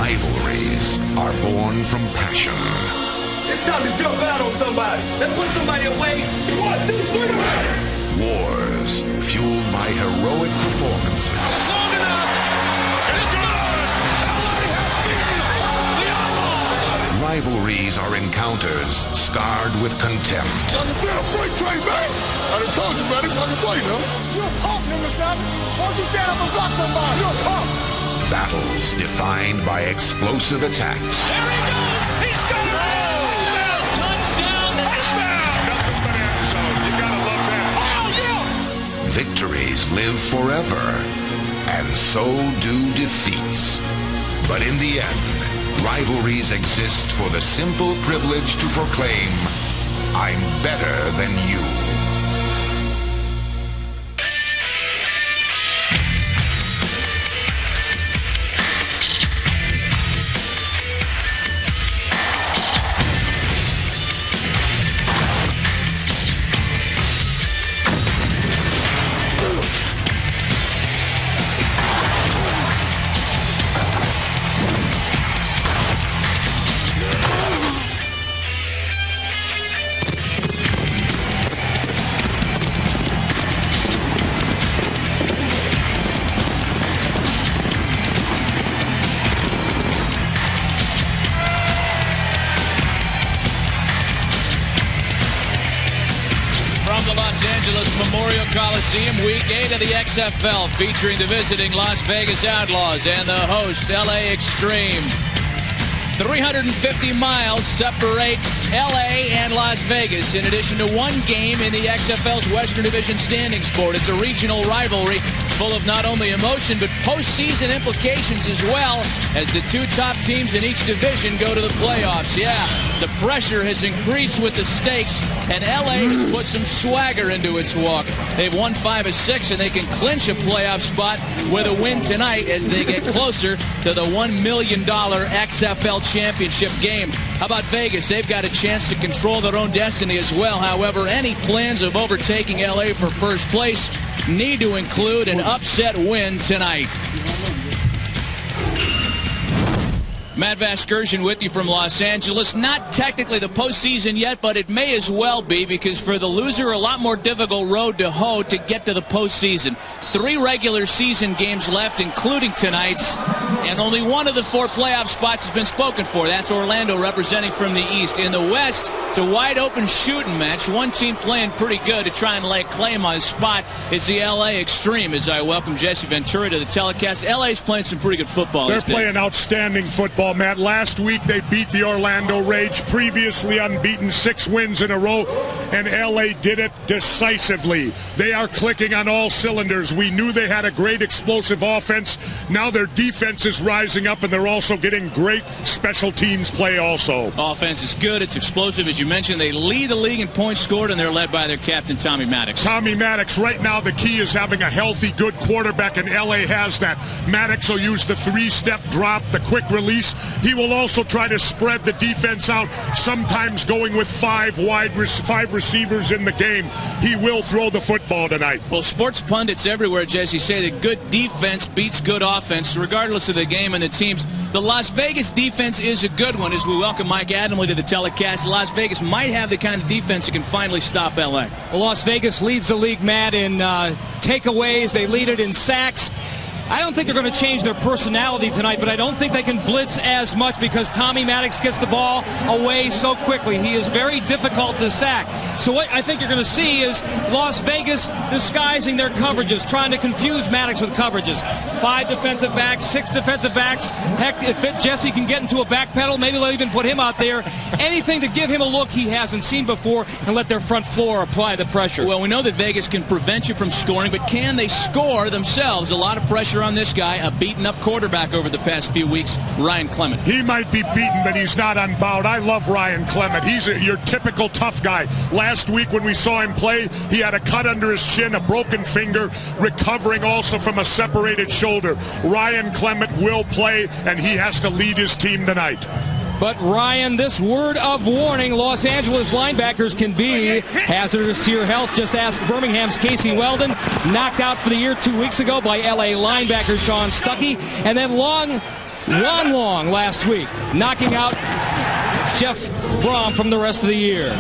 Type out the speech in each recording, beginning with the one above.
Rivalries are born from passion. It's time to jump out on somebody. Let's put somebody away. 1, 2, 3. Wars fueled by heroic performances. Long enough. It's good. LA has beaten the Outlaws. Rivalries are encounters scarred with contempt. Like a damn freight train, man. I done told you, man. It's like a play, now. You're a punk, number 7. Why don't you stand up and block somebody? You're a punk. Battles defined by explosive attacks. There he goes. He's got it. Touchdown. Touchdown. Nothing but end zone. You gotta love that. Oh, yeah. Victories live forever, and so do defeats. But in the end, rivalries exist for the simple privilege to proclaim, I'm better than you. The Los Angeles Memorial Coliseum, Week 8 of the XFL, featuring the visiting Las Vegas Outlaws and the host, LA Xtreme. 350 miles separate LA and Las Vegas, in addition to one game in the XFL's Western Division standings board. It's a regional rivalry full of not only emotion, but postseason implications as well, as the two top teams in each division go to the playoffs. Yeah, the pressure has increased with the stakes, and LA has put some swagger into its walk. They've won 5 of 6, and they can clinch a playoff spot with a win tonight as they get closer to the $1 million XFL championship game. How about Vegas? They've got a chance to control their own destiny as well. However, any plans of overtaking LA for first place need to include an upset win tonight. Matt Vasgersian with you from Los Angeles. Not technically the postseason yet, but it may as well be, because for the loser, a lot more difficult road to hoe to get to the postseason. 3 regular season games left, including tonight's, and only one of the 4 playoff spots has been spoken for. That's Orlando, representing from the East. In the West, it's a wide-open shooting match. One team playing pretty good to try and lay claim on his spot is the LA Xtreme. As I welcome Jesse Ventura to the telecast, LA's playing some pretty good football. They're playing outstanding football, Matt. Last week they beat the Orlando Rage, previously unbeaten, 6 wins in a row, and LA did it decisively. They are clicking on all cylinders. We knew they had a great explosive offense. Now their defense is rising up, and they're also getting great special teams play also. Offense is good. It's explosive, as you mentioned. They lead the league in points scored, and they're led by their captain, Tommy Maddox. Tommy Maddox, right now the key is having a healthy, good quarterback, and LA has that. Maddox will use the 3-step drop, the quick release. He will also try to spread the defense out, sometimes going with 5 receivers in the game. He will throw the football tonight. Well, sports pundits everywhere, Jesse, say that good defense beats good offense, regardless of the game and the teams. The Las Vegas defense is a good one. As we welcome Mike Adamley to the telecast, Las Vegas might have the kind of defense that can finally stop LA. Well, Las Vegas leads the league, Matt, in takeaways. They lead it in sacks. I don't think they're going to change their personality tonight, but I don't think they can blitz as much because Tommy Maddox gets the ball away so quickly. He is very difficult to sack. So what I think you're going to see is Las Vegas disguising their coverages, trying to confuse Maddox with coverages. 5 defensive backs, 6 defensive backs. Heck, if Jesse can get into a back pedal, maybe they'll even put him out there. Anything to give him a look he hasn't seen before and let their front floor apply the pressure. Well, we know that Vegas can prevent you from scoring, but can they score themselves? A lot of pressure on this guy, a beaten-up quarterback over the past few weeks, Ryan Clement. He might be beaten, but he's not unbowed. I love Ryan Clement. He's your typical tough guy. Last week when we saw him play, he had a cut under his chin, a broken finger, recovering also from a separated shoulder. Ryan Clement will play, and he has to lead his team tonight. But Ryan, this word of warning, Los Angeles linebackers can be hazardous to your health. Just ask Birmingham's Casey Weldon, knocked out for the year 2 weeks ago by LA linebacker Sean Stuckey. And then long Juan Long last week, knocking out Jeff Brom from the rest of the year.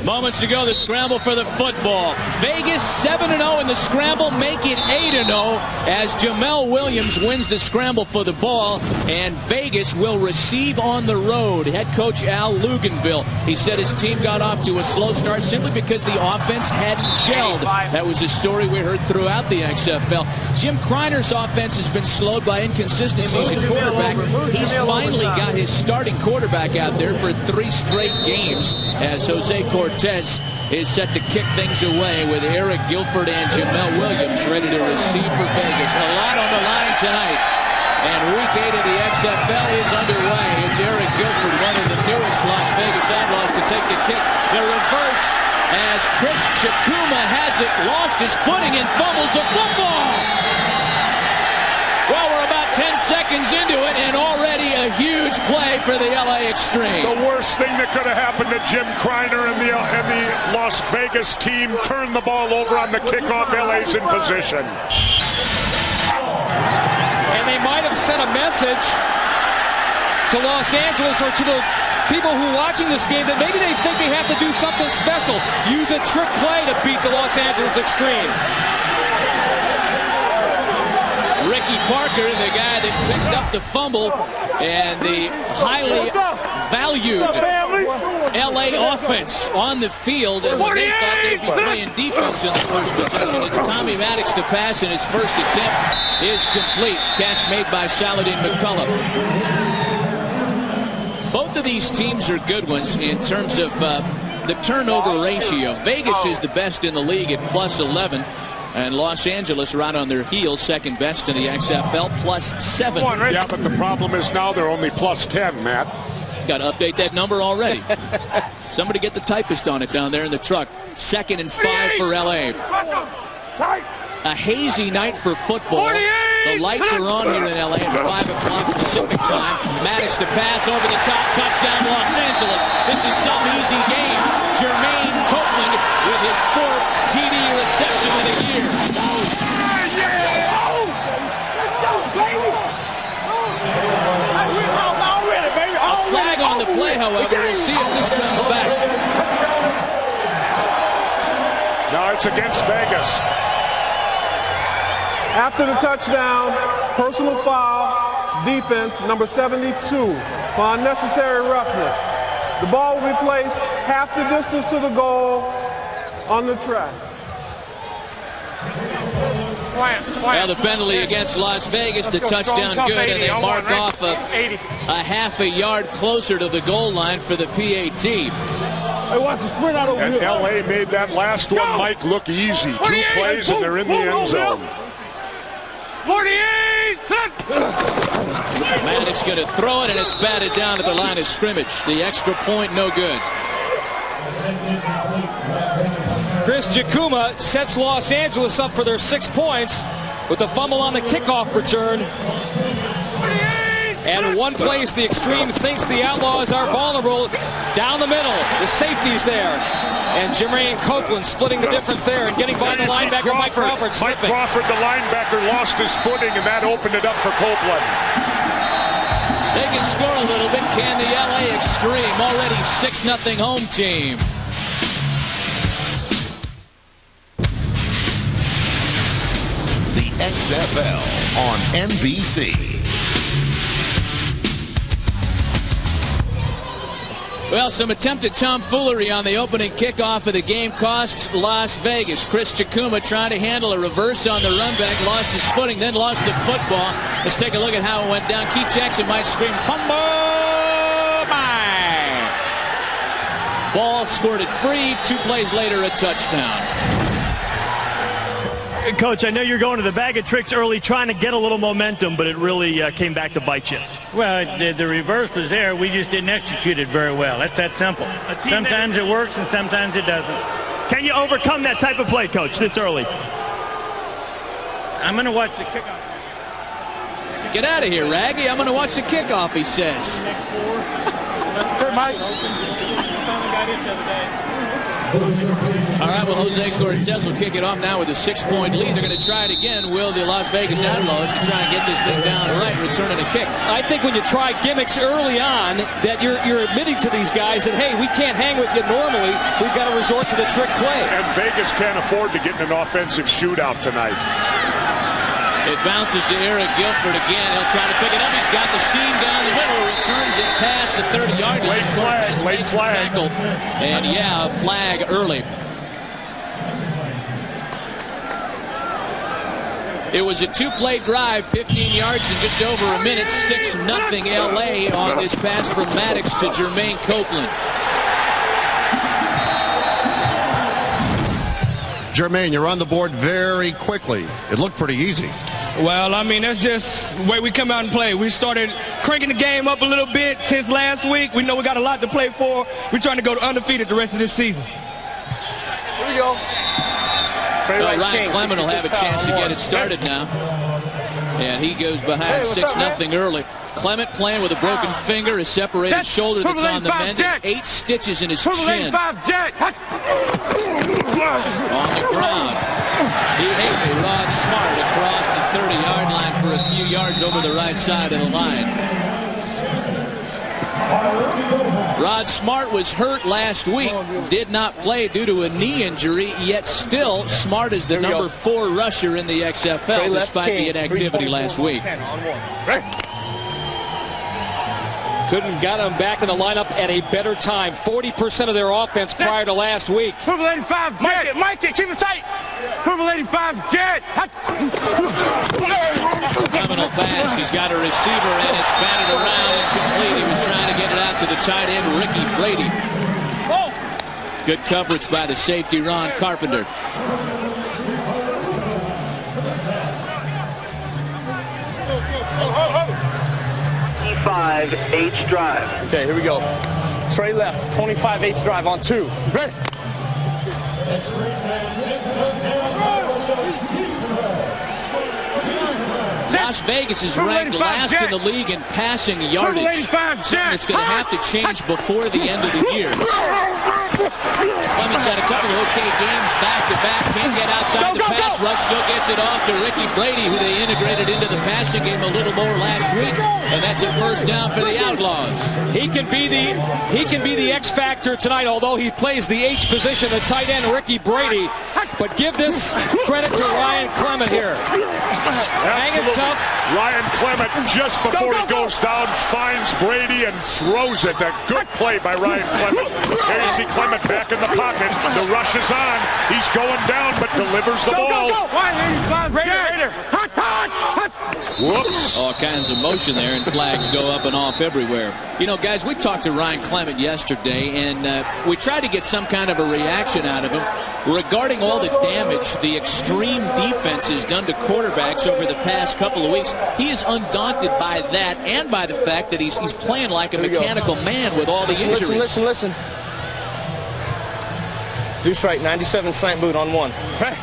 Moments ago, the scramble for the football. Vegas 7-0 in the scramble, make it 8-0 as Jamel Williams wins the scramble for the ball, and Vegas will receive on the road. Head coach Al Luganville, he said his team got off to a slow start simply because the offense hadn't gelled. That was a story we heard throughout the XFL. Jim Kreiner's offense has been slowed by inconsistencies at quarterback. He's finally got his starting quarterback out there for 3 straight games as Jose Cortez is set to kick things away with Eric Gilford and Jamel Williams ready to receive for Vegas. A lot on the line tonight. And week 8 of the XFL is underway. It's Eric Gilford, one of the newest Las Vegas Outlaws, to take the kick. The reverse as Chris Chikuma has it, lost his footing and fumbles the football. Well, we're about 10 seconds into it, and already a huge play for the LA Xtreme. The worst thing that could have happened to Jim Kreiner and the Las Vegas team turned the ball over on the kickoff. LA's in position. And they might have sent a message to Los Angeles or to the people who are watching this game that maybe they think they have to do something special. Use a trick play to beat the Los Angeles Xtreme. Ricky Parker, the guy that picked up the fumble, and the highly valued LA offense on the field, as they thought they'd be playing defense in the first possession. It's Tommy Maddox to pass, and his first attempt is complete. Catch made by Saladin McCullough. Both of these teams are good ones in terms of the turnover ratio. Vegas is the best in the league at +11. And Los Angeles right on their heels, second best in the XFL, +7. Yeah, but the problem is now they're only +10, Matt. Got to update that number already. Somebody get the typist on it down there in the truck. 2nd and 5 for LA. A hazy night for football. The lights are on here in LA at 5 o'clock Pacific time. Maddox to pass over the top, touchdown Los Angeles. This is some easy game. Jermaine Copeland with his 4th TD reception of the year. A flag on the play, however. We'll see if this comes back. Now it's against Vegas. After the touchdown, personal foul, defense, number 72, for unnecessary roughness. The ball will be placed half the distance to the goal on the track. Well, the penalty against Las Vegas, the touchdown good, and they mark off a half a yard closer to the goal line for the PAT. And LA made that last one, Mike, look easy. 2 plays and they're in the end zone. 48! Maddox going to throw it, and it's batted down to the line of scrimmage. The extra point, no good. Chris Chikuma sets Los Angeles up for their 6 points with the fumble on the kickoff return. And one place the Xtreme thinks the Outlaws are vulnerable, down the middle. The safety's there. And Jermaine Copeland splitting the difference there and getting by the linebacker, Mike Crawford, slipping. Mike Crawford, the linebacker, lost his footing, and that opened it up for Copeland. They can score a little bit, can the LA Xtreme? Already 6-0 home team. The XFL on NBC. Well, some attempted tomfoolery on the opening kickoff of the game costs Las Vegas. Chris Chikuma trying to handle a reverse on the run back, lost his footing, then lost the football. Let's take a look at how it went down. Keith Jackson might scream, fumble! Bye! Ball squirted free. 2 plays later, a touchdown. Coach, I know you're going to the bag of tricks early, trying to get a little momentum, but it really came back to bite you. Well, the reverse was there. We just didn't execute it very well. That's that simple. Sometimes it works and sometimes it doesn't. Can you overcome that type of play, Coach, this early? I'm going to watch the kickoff. Get out of here, Raggy. I'm going to watch the kickoff, he says. All right, well, Jose Cortez will kick it off now with a 6-point lead. They're going to try it again. Will the Las Vegas Outlaws to try and get this thing down right, returning a kick. I think when you try gimmicks early on, that you're admitting to these guys that, hey, we can't hang with you normally. We've got to resort to the trick play. And Vegas can't afford to get in an offensive shootout tonight. It bounces to Eric Guilford again. He'll try to pick it up. He's got the seam down the middle. Returns it past the 30-yard line. Late flag. And, yeah, a flag early. It was a 2-play drive, 15 yards in just over a minute. 6-0 LA on this pass from Maddox to Jermaine Copeland. Jermaine, you're on the board very quickly. It looked pretty easy. Well, I mean, that's just the way we come out and play. We started cranking the game up a little bit since last week. We know we got a lot to play for. We're trying to go to undefeated the rest of this season. Here we go. Ryan Clement will have a chance to get it started now. And he goes behind 6-0 early. Clement playing with a broken finger, a separated shoulder that's on the mend, and 8 stitches in his chin. On the ground. He hit me, Rod Smart, across the 30-yard line for a few yards over the right side of the line. Rod Smart was hurt last week, did not play due to a knee injury, yet still Smart is the number 4 rusher in the XFL despite the inactivity last week. Couldn't get him back in the lineup at a better time. 40% of their offense prior to last week. Purple 85, Jet. Mike it, keep it tight. Purple 85, Jet. Terminal pass. He's got a receiver, and it's batted around and complete. He was trying to get it out to the tight end, Ricky Brady. Good coverage by the safety, Ron Carpenter. H drive. Okay, here we go. Trey left, 25H drive on 2. Ready? Las Vegas is ranked last in the league in passing yardage. Something that's going to have to change before the end of the year. Clements had a couple of okay games back-to-back. Can't get outside the pass rush. Still gets it off to Ricky Brady, who they integrated into the passing game a little more last week. And that's a first down for the Outlaws. He can be the X factor tonight, although he plays the H position, the tight end Ricky Brady. But give this credit to Ryan Clement here. Hanging tough. Ryan Clement, just before he goes down, finds Brady and throws it. A good play by Ryan Clement. There you see Clement back in the pocket. The rush is on. He's going down, but delivers the ball. Whoops. All kinds of motion there, and flags go up and off everywhere. You know, guys, we talked to Ryan Clement yesterday, and we tried to get some kind of a reaction out of him regarding all the damage the extreme defense has done to quarterbacks over the past couple of weeks. He is undaunted by that and by the fact that he's playing like a mechanical man with all the injuries. Listen. Deuce right, 97 slant boot on 1. Hey.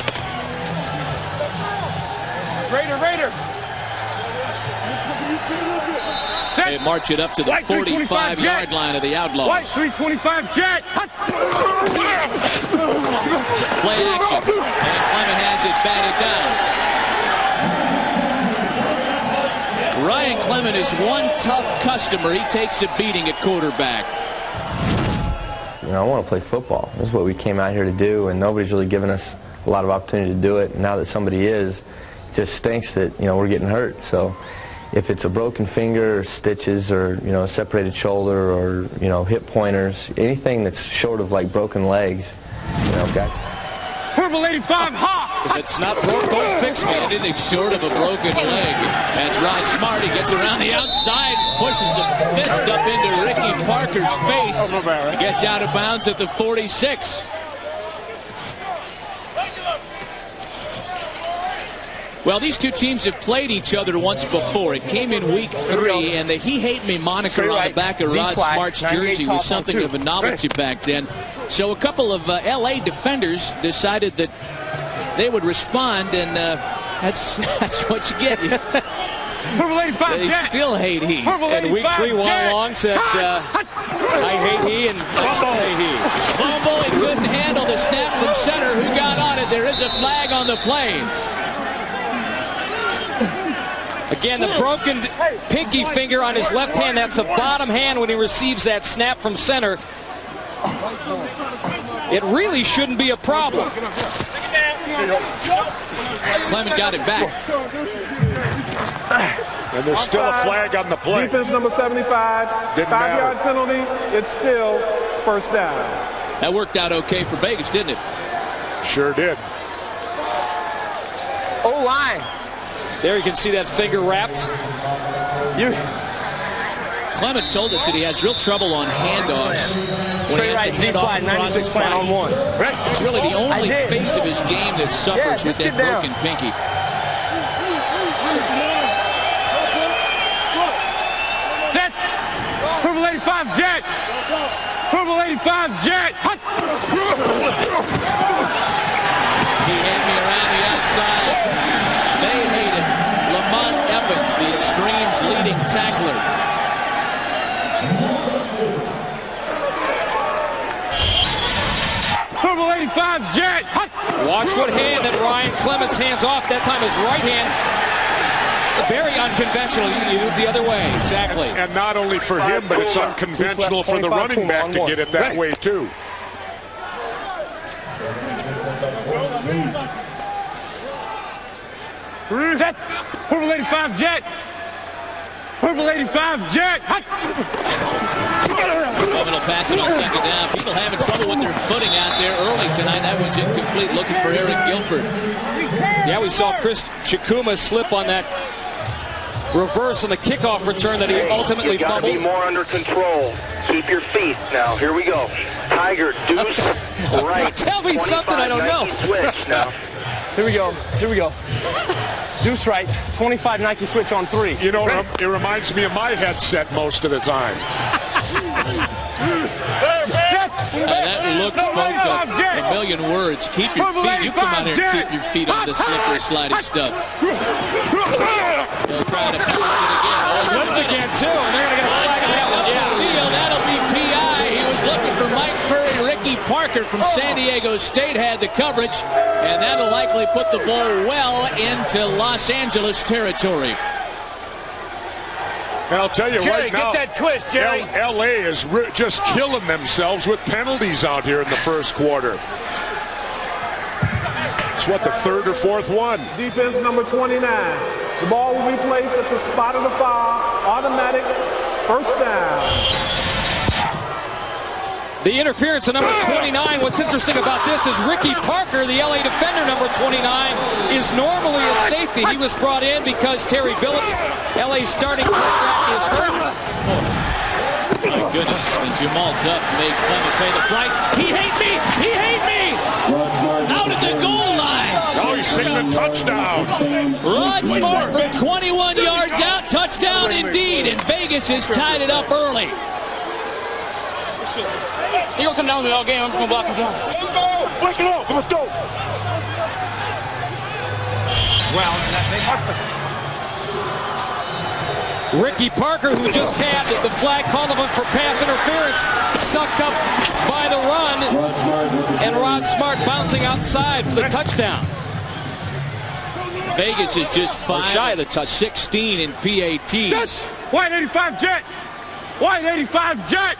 Raider. They march it up to the 45-yard line of the Outlaws. White 325 Jet. Play action. And Clement has it batted down. Ryan Clement is one tough customer. He takes a beating at quarterback. You know, I want to play football. This is what we came out here to do, and nobody's really given us a lot of opportunity to do it. And now that somebody is, it just stinks that, you know, we're getting hurt. So if it's a broken finger or stitches or, you know, a separated shoulder or, you know, hip pointers, anything that's short of like broken legs, you know, Purple 85 hot. If it's not broke, don't fix me. Anything short of a broken leg. As Rod Smart, he gets around the outside, pushes a fist up into Ricky Parker's face. Gets out of bounds at the 46. Well, these two teams have played each other once before. It came in week 3, and the "He Hate Me" moniker on the back of Rod Smart's jersey was something of a novelty back then. So a couple of LA defenders decided that they would respond, and that's what you get. They still hate he. And week 3, Juan Long said, I hate he, and I still hate he. Fumble and couldn't handle the snap from center. Who got on it? There is a flag on the play. Again, the broken pinky finger on his left hand. That's the bottom hand when he receives that snap from center. It really shouldn't be a problem. Clement got it back. And there's still a flag on the play. Defense number 75. 5-yard penalty. It's still first down. That worked out okay for Vegas, didn't it? Sure did. O-line. There you can see that finger wrapped. Clement told us that he has real trouble on handoffs. When he has to hand off 96 on one. It's really the only phase of his game that suffers with that broken pinky. Set. Purple 85 jet. Purple 85 jet. He hit me around the outside. They hate it. Lamont Evans, the Extreme's leading tackler. Purple 85 jet. Watch what hand that Ryan Clements hands off. That time his right hand. Very unconventional. You do it the other way. Exactly. And not only for him, but it's unconventional for the running back to get it that way too. Set. Purple 85 jet. Purple 85 jet. Clement will pass it on second down. People having trouble with their footing out there early tonight. That one's incomplete. Looking for Eric Guilford. Yeah, we saw Chris Chikuma slip on that reverse on the kickoff return that he ultimately fumbled. Be more under control. Keep your feet. Now, here we go. Tiger, deuce, right. Tell me something I don't know. Switch now. Here we go. Here we go. Deuce right, 25 Nike switch on 3. You know, it reminds me of my headset most of the time. That look spoke a million words. Keep your feet. You come out here and keep your feet on the slippery, sliding stuff. They'll try to pass it again. Slipped again, too, and they're going to get a flag on that one. Yeah, that'll be PI. He was looking for Mike Furry. Ricky Parker from San Diego State had the coverage, and that'll likely put the ball well into Los Angeles territory. And I'll tell you Jerry, right now, get that twist, Jerry. LA is just killing themselves with penalties out here in the first quarter. It's what, the third or fourth one? Defense number 29. The ball will be placed at the spot of the foul. Automatic first down. The interference of number 29. What's interesting about this is Ricky Parker, the LA defender, number 29, is normally a safety. He was brought in because Terry Billups, LA's starting quarterback, is hurt. My goodness, and Jamal Duff made Clement pay the price. He hate me! He hate me! Out at the goal line! Oh, he's singing a touchdown. Rod Smart from 21 yards out. Touchdown indeed, and Vegas has tied it up early. He gonna come down with all game. I'm just gonna block him down. Break it up. Let's go. Well, they must have. Ricky Parker, who just had the flag called him for pass interference, sucked up by the run, and Rod Smart bouncing outside for the touchdown. Vegas is just shy of the touch. 16 in PATs. White 85 jet. White 85 jet.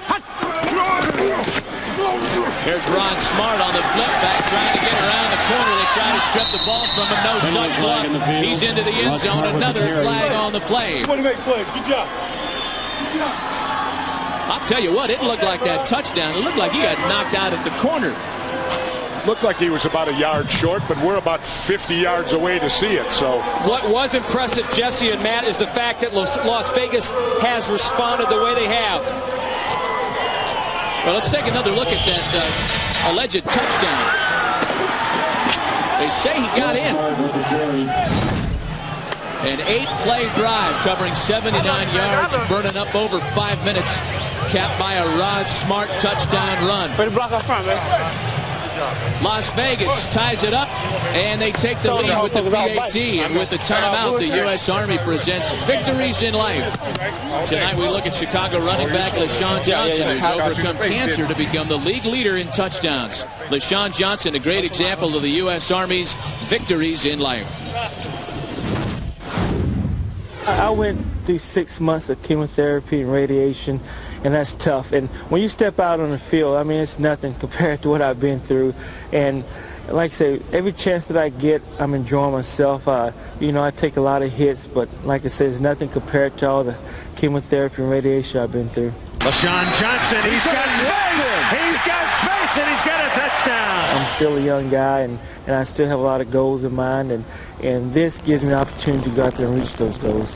Here's Ron Smart on the flip back, trying to get around the corner. They try to strip the ball from him. No such luck. He's into the end zone. Another flag on the play. 28 play. Good job. I'll tell you what, it looked like that touchdown. It looked like he got knocked out at the corner. Looked like he was about a yard short, but we're about 50 yards away to see it. So what was impressive, Jesse and Matt, is the fact that Las Vegas has responded the way they have. Well, let's take another look at that alleged touchdown. They say he got in. An 8-play drive covering 79 yards, burning up over 5 minutes, capped by a Rod Smart touchdown run. Way to block up front, man. Las Vegas ties it up, and they take the lead with the PAT. And with the timeout, the U.S. Army presents victories in life. Tonight we look at Chicago running back LaShawn Johnson, who's overcome cancer to become the league leader in touchdowns. LaShawn Johnson, a great example of the U.S. Army's victories in life. I went through 6 months of chemotherapy and radiation, and that's tough. And when you step out on the field, I mean, it's nothing compared to what I've been through. And like I say, every chance that I get, I'm enjoying myself. You know, I take a lot of hits, but like I said, it's nothing compared to all the chemotherapy and radiation I've been through. LaShawn Johnson, he's got space, and he's got a touchdown. I'm still a young guy, and I still have a lot of goals in mind, and this gives me an opportunity to go out there and reach those goals.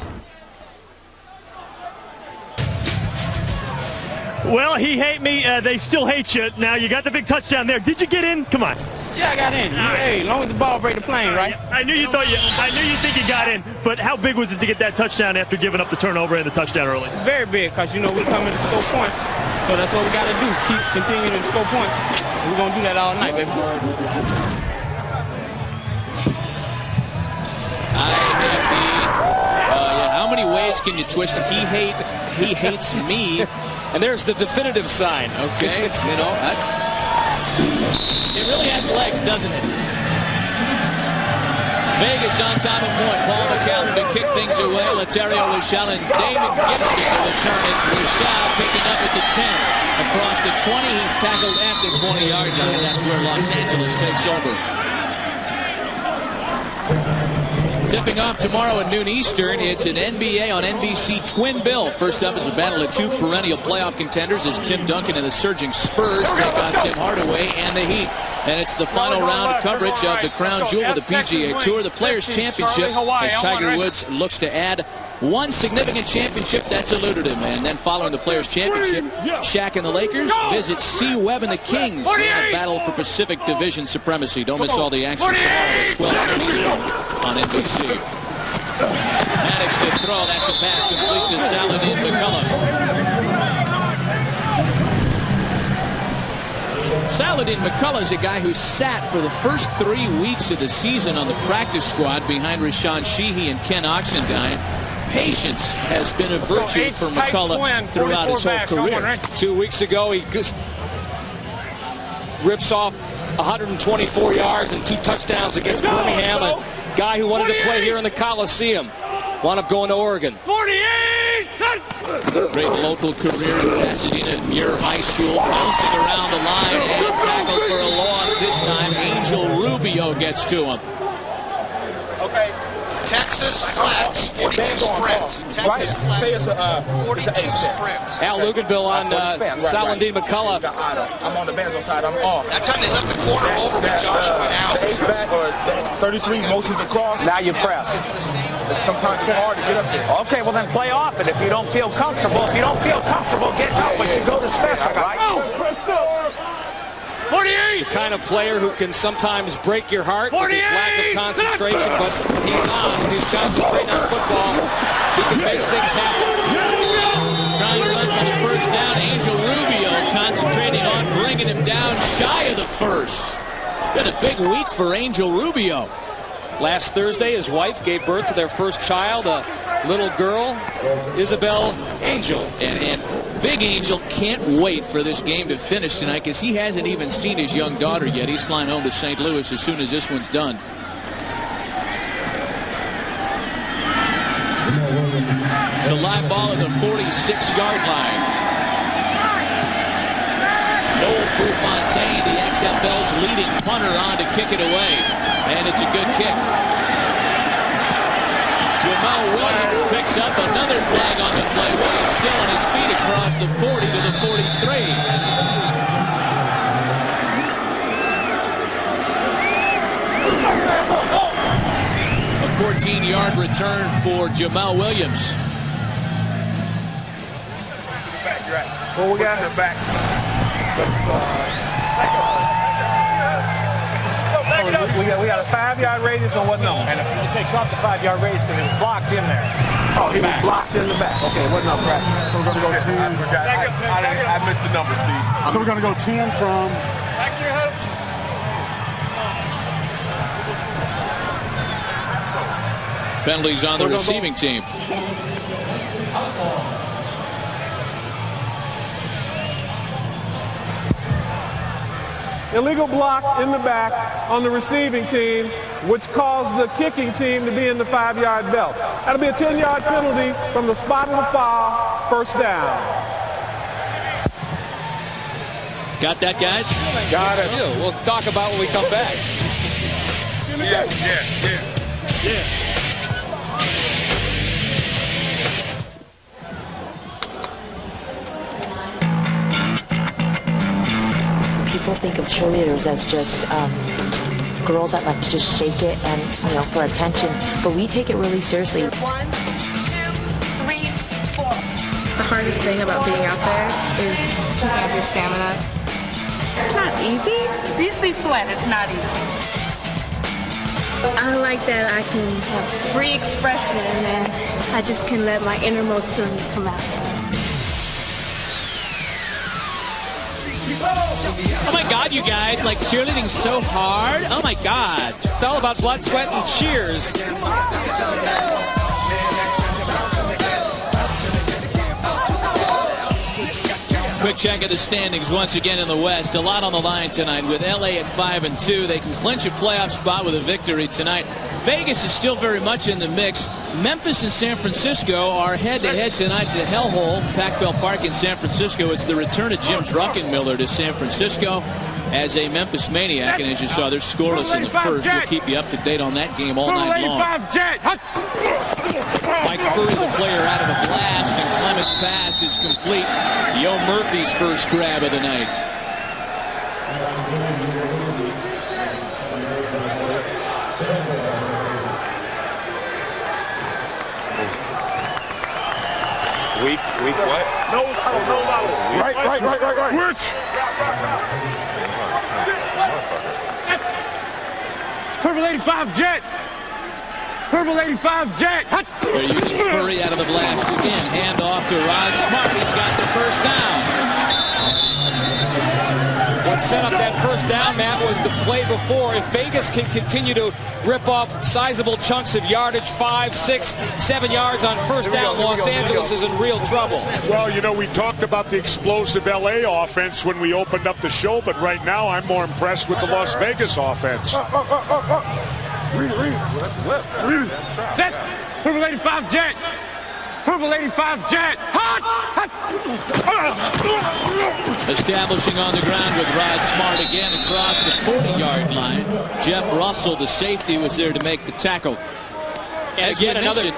Well, he hate me. They still hate you. Now, you got the big touchdown there. Did you get in? Come on. Yeah, I got in. Hey, as long as the ball break the plane, right? I knew you think you got in, but how big was it to get that touchdown after giving up the turnover and the touchdown early? It's very big because, you know, we come in to score points. So that's what we got to do, continue to score points. We're going to do that all night, baby. How many ways can you twist it? He hates me. And there's the definitive sign. Okay, you know, it really has legs, doesn't it? Vegas on top of point. Paul McCallum to kick things away. Laterio Lucial and David Gibson to return. It's Lucial picking up at the 10. Across the 20, he's tackled at the 20-yard line. That's where Los Angeles takes over. Tipping off tomorrow at noon Eastern, it's an NBA on NBC twin bill. First up is a battle of two perennial playoff contenders as Tim Duncan and the surging Spurs take on Tim Hardaway and the Heat. And it's the final round of coverage of the crown jewel of the PGA Tour, the Players' Championship, as Tiger Woods looks to add one significant championship that's eluded him. And then following the Players' Championship, Shaq and the Lakers visit C. Webb and the Kings in a battle for Pacific Division supremacy. Don't miss all the action tomorrow at 12 Eastern on NBC. Maddox to throw. That's a pass complete to Saladin McCullough. Saladin McCullough is a guy who sat for the first 3 weeks of the season on the practice squad behind Rashawn Sheehy and Ken Oxendine. Patience has been a virtue for McCullough throughout his whole career. 2 weeks ago, he rips off 124 yards and 2 touchdowns against Birmingham, a guy who wanted to play here in the Coliseum. Wound up going to Oregon. 48! Great local career in Pasadena at Muir High School. Bouncing around the line and tackled for a loss. This time, Angel Rubio gets to him. Okay. Texas flats, 42 sprint. Texas flats, 42 sprint. Al Luganville on Saladin McCullough. I'm on the Banzo side. I'm off. That time they left the corner over with Joshua out. The H-back or that 33 motions across. Now you press. Sometimes it's hard to get up there. Okay, well then play off it if you don't feel comfortable. If you don't feel comfortable getting up, but you go to special, right? 48! The kind of player who can sometimes break your heart with his lack of concentration, but he's on. When he's concentrating on football, he can make things happen. Trying to run for the first down. Angel Rubio concentrating on bringing him down shy of the first. Been a big week for Angel Rubio. Last Thursday, his wife gave birth to their first child, a little girl, Isabel Angel. And Big Angel can't wait for this game to finish tonight because he hasn't even seen his young daughter yet. He's flying home to St. Louis as soon as this one's done. To live ball at the 46-yard line. Noel Prefontaine, the XFL's leading punter, on to kick it away. And it's a good kick. Jamal Williams picks up another flag on the play. Williams still on his feet across the 40 to the 43. A 14-yard return for Jamal Williams. Well, we got it back. We got a 5-yard radius on what number? And it takes off the 5-yard radius because it was blocked in there. Oh, he was blocked in the back. Okay, what number? So we're going to go 10. I missed the number, Steve. So we're going to go 10 from Penalties on the receiving team. Illegal block in the back on the receiving team, which caused the kicking team to be in the 5-yard belt. That'll be a 10-yard penalty from the spot of the foul, first down. Got that, guys? Got it. We'll talk about when we come back. Yeah. People think of cheerleaders as just girls that like to just shake it and, for attention, but we take it really seriously. 1, 2, 3, 4. The hardest thing about being out there is keeping up your stamina. It's not easy. You see sweat, it's not easy. I like that I can have free expression and I just can let my innermost feelings come out. Oh my God, you guys, like cheerleading's so hard. Oh my God. It's all about blood, sweat, and cheers. Quick check of the standings once again in the West. A lot on the line tonight with LA at 5-2. They can clinch a playoff spot with a victory tonight. Vegas is still very much in the mix. Memphis and San Francisco are head-to-head tonight at the Hellhole, Pac Bell Park in San Francisco. It's the return of Jim Druckenmiller to San Francisco as a Memphis Maniac. And as you saw, they're scoreless in the first. We'll keep you up to date on that game all night long. Mike Furr, the player out of the blast, and Clement's pass is complete. Yo Murphy's first grab of the night. Weak what? No. Right. Which? Purple 85 jet. Purple 85 jet. They're using Furry out of the blast again. Hand off to Rod Smart. He's got the first down. What set up that first down, Matt, was the play before. If Vegas can continue to rip off sizable chunks of yardage, 5, 6, 7 yards on first down, Los Angeles is in real trouble. Well, we talked about the explosive LA offense when we opened up the show, but right now I'm more impressed with the Las Vegas offense. Read it. Set. Purple 85 jet. Purple 85 jet. Hot. Establishing on the ground with Rod Smart again across the 40-yard line. Jeff Russell, the safety, was there to make the tackle. And again, another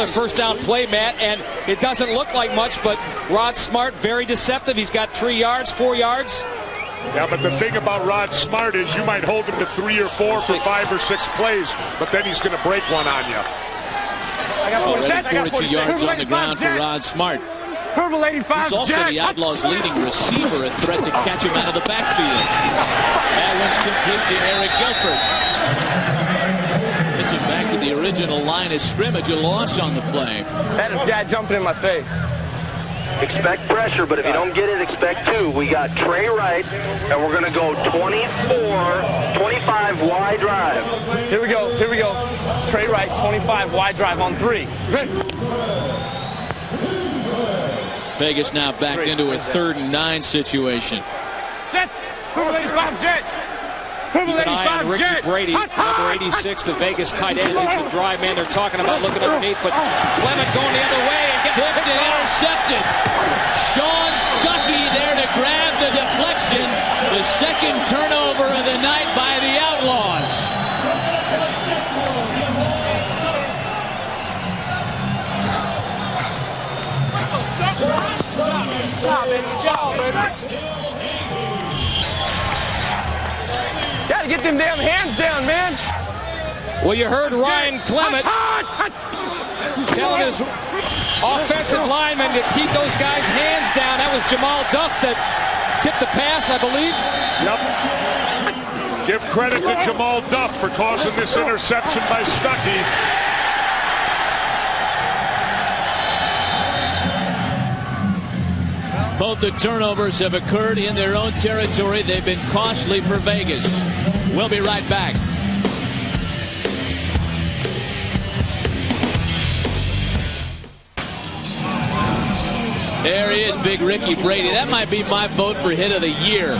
first down play, Matt, and it doesn't look like much, but Rod Smart, very deceptive. He's got 3 yards, 4 yards. Yeah, but the thing about Rod Smart is you might hold him to 3 or 4 for 5 or 6 plays, but then he's going to break one on you. Already 42 yards on the ground for Rod Smart. Purple 85 He's also the Outlaws' leading receiver, a threat to catch him out of the backfield. That one's complete to Eric Gilford. Gets him back to the original line of scrimmage, a loss on the play. That guy jumping in my face. Expect pressure, but if you don't get it, expect 2. We got Trey Wright, and we're going to go 25 wide drive. Here we go. Trey Wright, 25 wide drive on 3. Vegas now backed into a 3rd and 9 situation. Set. Purple 85 jet. Keep an eye on Ricky Brady, number 86, the Vegas tight end. Leads the drive, man. They're talking about looking underneath, but Clement going the other way and gets tipped and intercepted. Sean Stuckey there to grab the deflection. The second turnover of the night by the Outlaws. Gotta get them damn hands down, man. Well, you heard Ryan Clement telling his offensive linemen to keep those guys' hands down. That was Jamal Duff that tipped the pass, I believe. Yep. Give credit to Jamal Duff for causing this interception by Stuckey. Both the turnovers have occurred in their own territory. They've been costly for Vegas. We'll be right back. There he is, Big Ricky Brady. That might be my vote for hit of the year.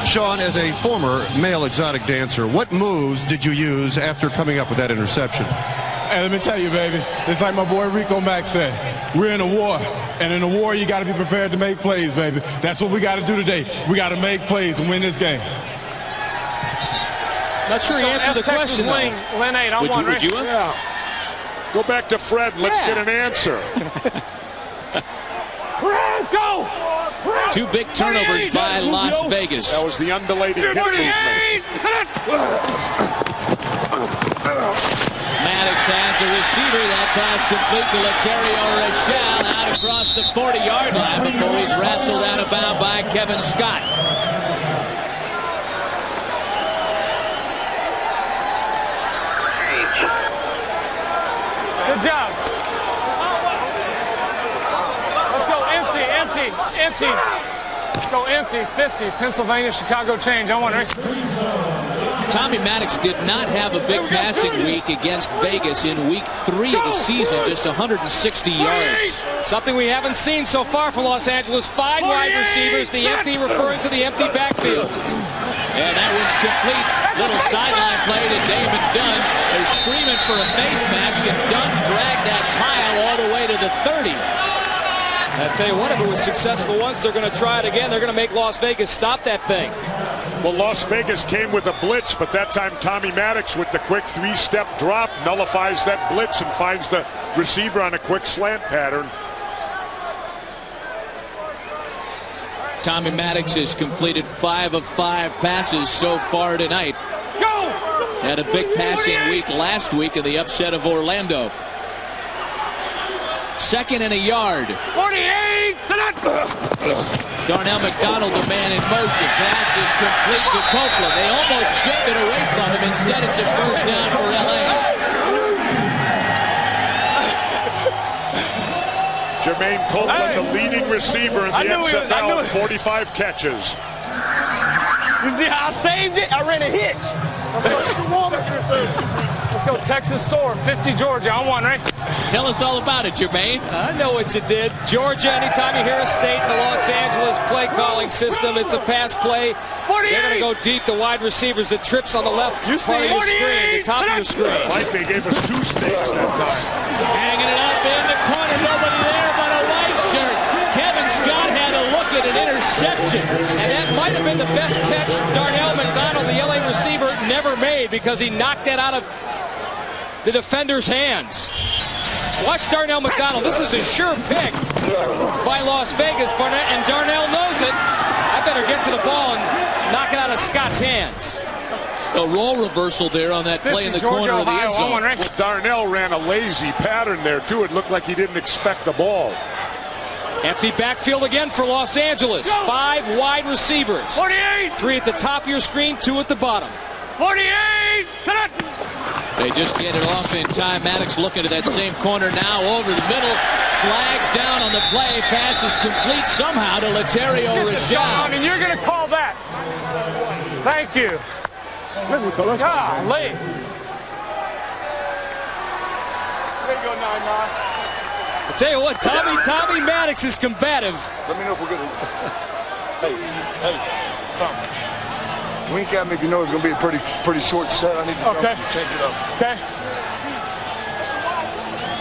Sean, as a former male exotic dancer, what moves did you use after coming up with that interception? Hey, let me tell you, baby, it's like my boy Rico Max said. We're in a war, and in a war, you got to be prepared to make plays, baby. That's what we got to do today. We got to make plays and win this game. Not sure he answered the question, though. Lane 8, I want would you? Yeah. Go back to Fred and let's get an answer. Go! 2 big turnovers by Las Vegas. That was the undulating hip movement. Maddox has the receiver. That pass complete to Laterio Rochelle out across the 40-yard line before he's wrestled out of bounds by Kevin Scott. Good job. Let's go empty. Let's go empty. 50. Pennsylvania, Chicago change. I want Rick. Tommy Maddox did not have a big passing week against Vegas in week 3 of the season, just 160 yards. Something we haven't seen so far from Los Angeles. 5 wide receivers, the empty referring to the empty backfield. And that was complete. Little sideline play to Damon Dunn. They're screaming for a face mask, and Dunn dragged that pile all the way to the 30. I tell you what, if it was successful once, they're going to try it again. They're going to make Las Vegas stop that thing. Well, Las Vegas came with a blitz, but that time Tommy Maddox with the quick 3-step drop nullifies that blitz and finds the receiver on a quick slant pattern. Tommy Maddox has completed 5 of 5 passes so far tonight. Go! Had a big passing week last week in the upset of Orlando. 2nd and a yard. 48! Darnell McDonald, the man in motion. Pass is complete to Copeland. They almost stripped it away from him. Instead, it's a first down for L.A. Jermaine Copeland, the leading receiver in the XFL, 45 catches. I saved it. I ran a hitch. Let's go Texas Soar, 50 Georgia. I want, right? Tell us all about it, Jermaine. I know what you did. Georgia, anytime you hear a state in the Los Angeles play calling system, it's a pass play. 48. They're going to go deep. The wide receivers, the trips on the left part of your screen, the top of your screen. Like they gave us 2 stakes that time. Hanging it up in the corner. Nobody there but a white shirt. Kevin Scott had a look at an interception. And that might have been the best catch Darnell McDonald, the LA receiver, never made because he knocked that out of the defender's hands. Watch Darnell McDonald. This is a sure pick by Las Vegas, Barnett, and Darnell knows it. I better get to the ball and knock it out of Scott's hands. A role reversal there on that play in the corner of the end zone. Well, Darnell ran a lazy pattern there, too. It looked like he didn't expect the ball. Empty backfield again for Los Angeles. 5 wide receivers. 48. 3 at the top of your screen, 2 at the bottom. 48. They just get it off in time. Maddox looking to that same corner now over the middle. Flags down on the play. Pass is complete somehow to Laterio Rochelle. And you're going to call that. Thank you. Golly. I tell you what, Tommy Maddox is combative. Let me know if we're good. Hey, Tom. Wink at me if you know it's going to be a pretty short set. I need to change it up. Okay.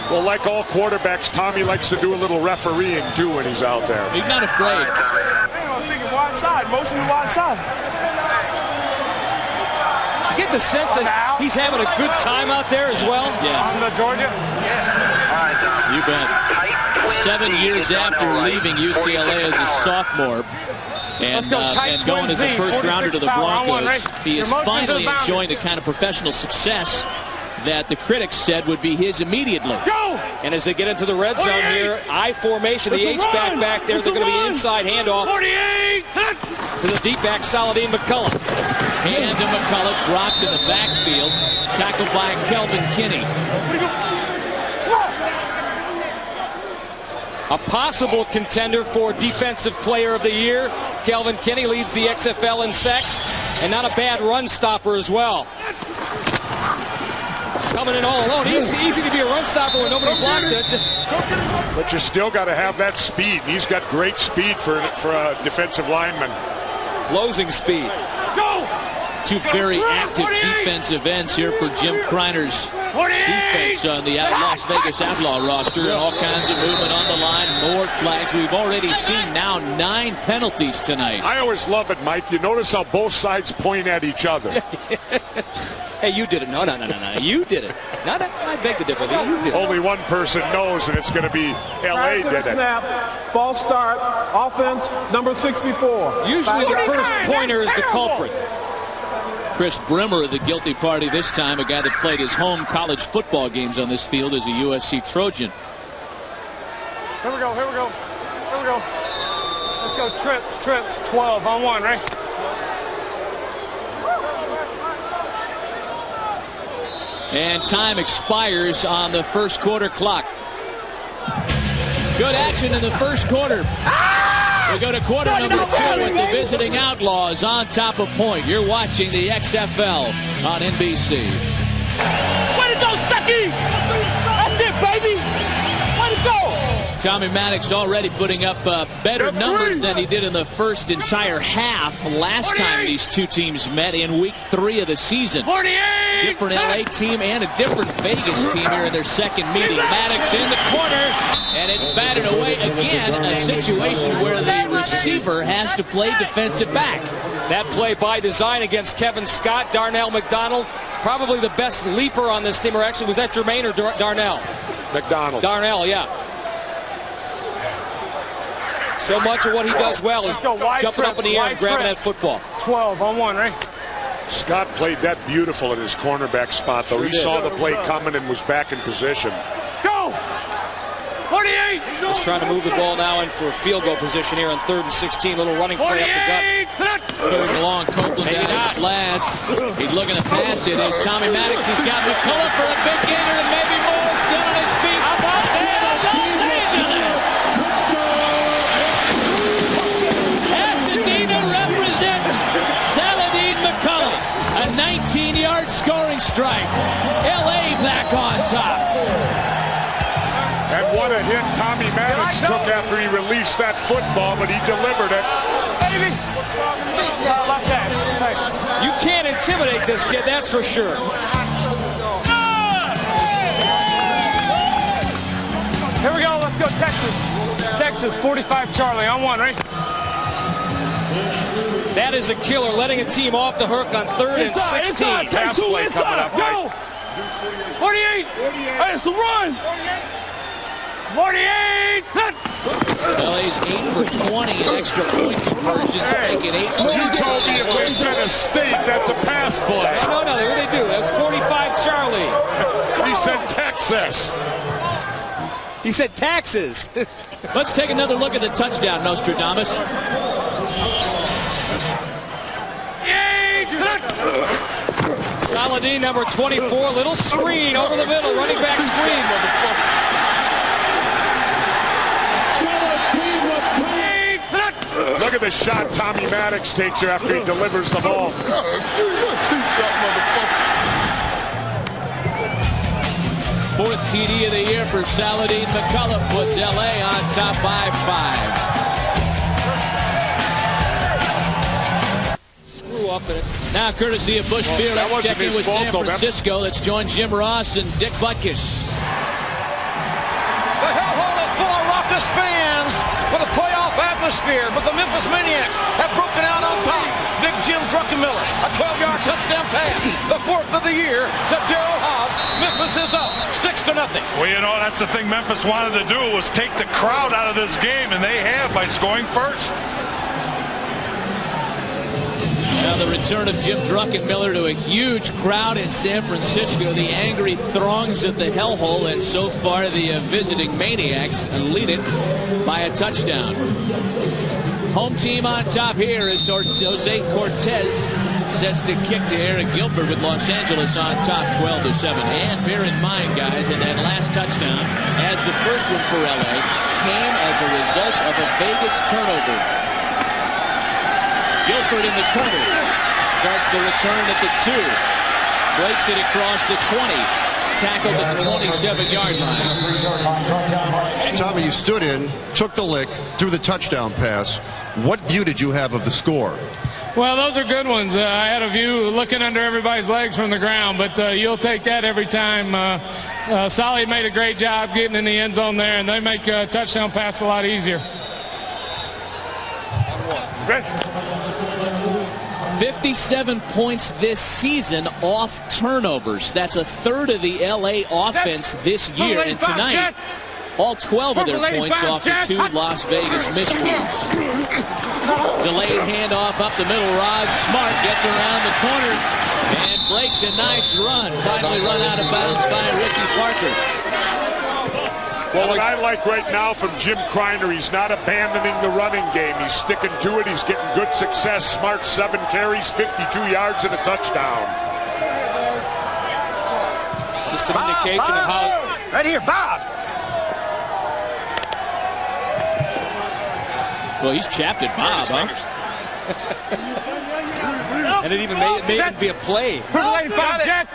Well, like all quarterbacks, Tommy likes to do a little refereeing, too, when he's out there. He's not afraid. I was thinking wide side, motion to wide side. You get the sense that he's having a good time out there as well. Yeah. On the Georgia? You bet. 7 years after leaving UCLA as a sophomore and going as a first rounder to the Broncos, he is finally enjoying the kind of professional success that the critics said would be his immediately. And as they get into the red zone here, I formation, the H-back back there, they're going to be inside handoff to the deep back, Saladin McCullough. Hand to McCullough, dropped in the backfield, tackled by Kelvin Kinney. A possible contender for Defensive Player of the Year. Kelvin Kinney leads the XFL in sacks, and not a bad run stopper as well. coming in all alone. Easy to be a run stopper when nobody blocks it. But you still got to have that speed. He's got great speed for a defensive lineman. Closing speed. Go! Two very active defensive ends here for Jim Kreiner's defense on the Las Vegas Outlaw roster. And all kinds of movement on the line, more flags. We've already seen now 9 penalties tonight. I always love it, Mike. You notice how both sides point at each other. Hey, you did it. No. You did it. No, I beg the difference. You did it. Only one person knows, and it's going to be L.A. did it. Snap, false start, offense, number 64. Usually the first pointer is the culprit. Chris Brimmer, the guilty party this time, a guy that played his home college football games on this field as a USC Trojan. Here we go. Let's go trips, 12 on 1, right? And time expires on the first quarter clock. Good action in the first quarter. We go to quarter number 2 with the visiting Outlaws on top of point. You're watching the XFL on NBC. Way to go, Stuckey! That's it, baby! Way to go! Tommy Maddox already putting up better numbers than he did in the first entire half last time these two teams met in week 3 of the season. 48! Different LA team and a different Vegas team here in their second meeting. Maddox in the corner, and it's batted away again, a situation where the receiver has to play defensive back. That play by design against Kevin Scott. Darnell McDonald, probably the best leaper on this team. Or actually, was that Jermaine or Darnell? McDonald. Darnell, yeah. So much of what he does well is jumping up in the air and grabbing that football. 12 on 1, right? Scott played that beautiful in his cornerback spot, though. He saw the play coming and was back in position. Go! 48! He's trying to move the ball now in for a field goal position here on 3rd and 16. Little running play up the gut. Third and long, Copeland down his last. He's looking to pass it as Tommy Maddox has got McCullough for a big gainer and maybe more. Still on his feet. A 19-yard scoring strike. L.A. back on top. And what a hit Tommy Maddox took after he released that football, but he delivered it. Baby! You can't intimidate this kid, that's for sure. Here we go. Let's go, Texas. Texas, 45 Charlie on 1, right? That is a killer, letting a team off the hook on 3rd and 16. Pass play coming up, Mike. 48! Hey, it's a run! 48! LA's 8 for 20 in extra point conversions. Making 8 for You told me if they said a state, that's a pass play. No, they do. That's 45 Charlie. He said Texas. He said taxes. Let's take another look at the touchdown, Nostradamus. Saladin, number 24, little screen over the middle, running back screen. Look at the shot Tommy Maddox takes here after he delivers the ball. Fourth TD of the year for Saladin McCullough puts LA on top by 5. Screw up it. Now, courtesy of Bush Beer, let's check in with San Francisco. Let's join Jim Ross and Dick Butkus. The hellhole is full of raucous fans with a playoff atmosphere, but the Memphis Maniacs have broken out on top. Big Jim Druckenmiller, a 12-yard touchdown pass, the 4th of the year to Darryl Hobbs. Memphis is up 6-0. Well, you know, that's the thing Memphis wanted to do was take the crowd out of this game, and they have by scoring first. Now the return of Jim Druckenmiller to a huge crowd in San Francisco. The angry throngs at the hellhole, and so far the visiting Maniacs lead it by a touchdown. Home team on top here as Jose Cortez sets to kick to Eric Gilford with Los Angeles on top 12-7. And bear in mind, guys, in that last touchdown, as the first one for LA, came as a result of a Vegas turnover. Gilford in the corner. Starts the return at the 2. Breaks it across the 20. tackled at the 27-yard line. Tommy, you stood in, took the lick, threw the touchdown pass. What view did you have of the score? Well, those are good ones. I had a view looking under everybody's legs from the ground, but you'll take that every time. Solly made a great job getting in the end zone there, and they make a touchdown pass a lot easier. 57 points this season off turnovers. That's a third of the LA offense this year. And tonight, all 12 of their points off of 2 Las Vegas miscues. Delayed handoff up the middle. Rod Smart gets around the corner and breaks a nice run. Finally run out of bounds by Ricky Parker. Well, what I like right now from Jim Kreiner, he's not abandoning the running game. He's sticking to it. He's getting good success. Smart 7 carries, 52 yards and a touchdown. Just an indication of how... Right here, Bob. Well, he's chapped at Bob, huh? And it even may even be a play. Purple 85 jet.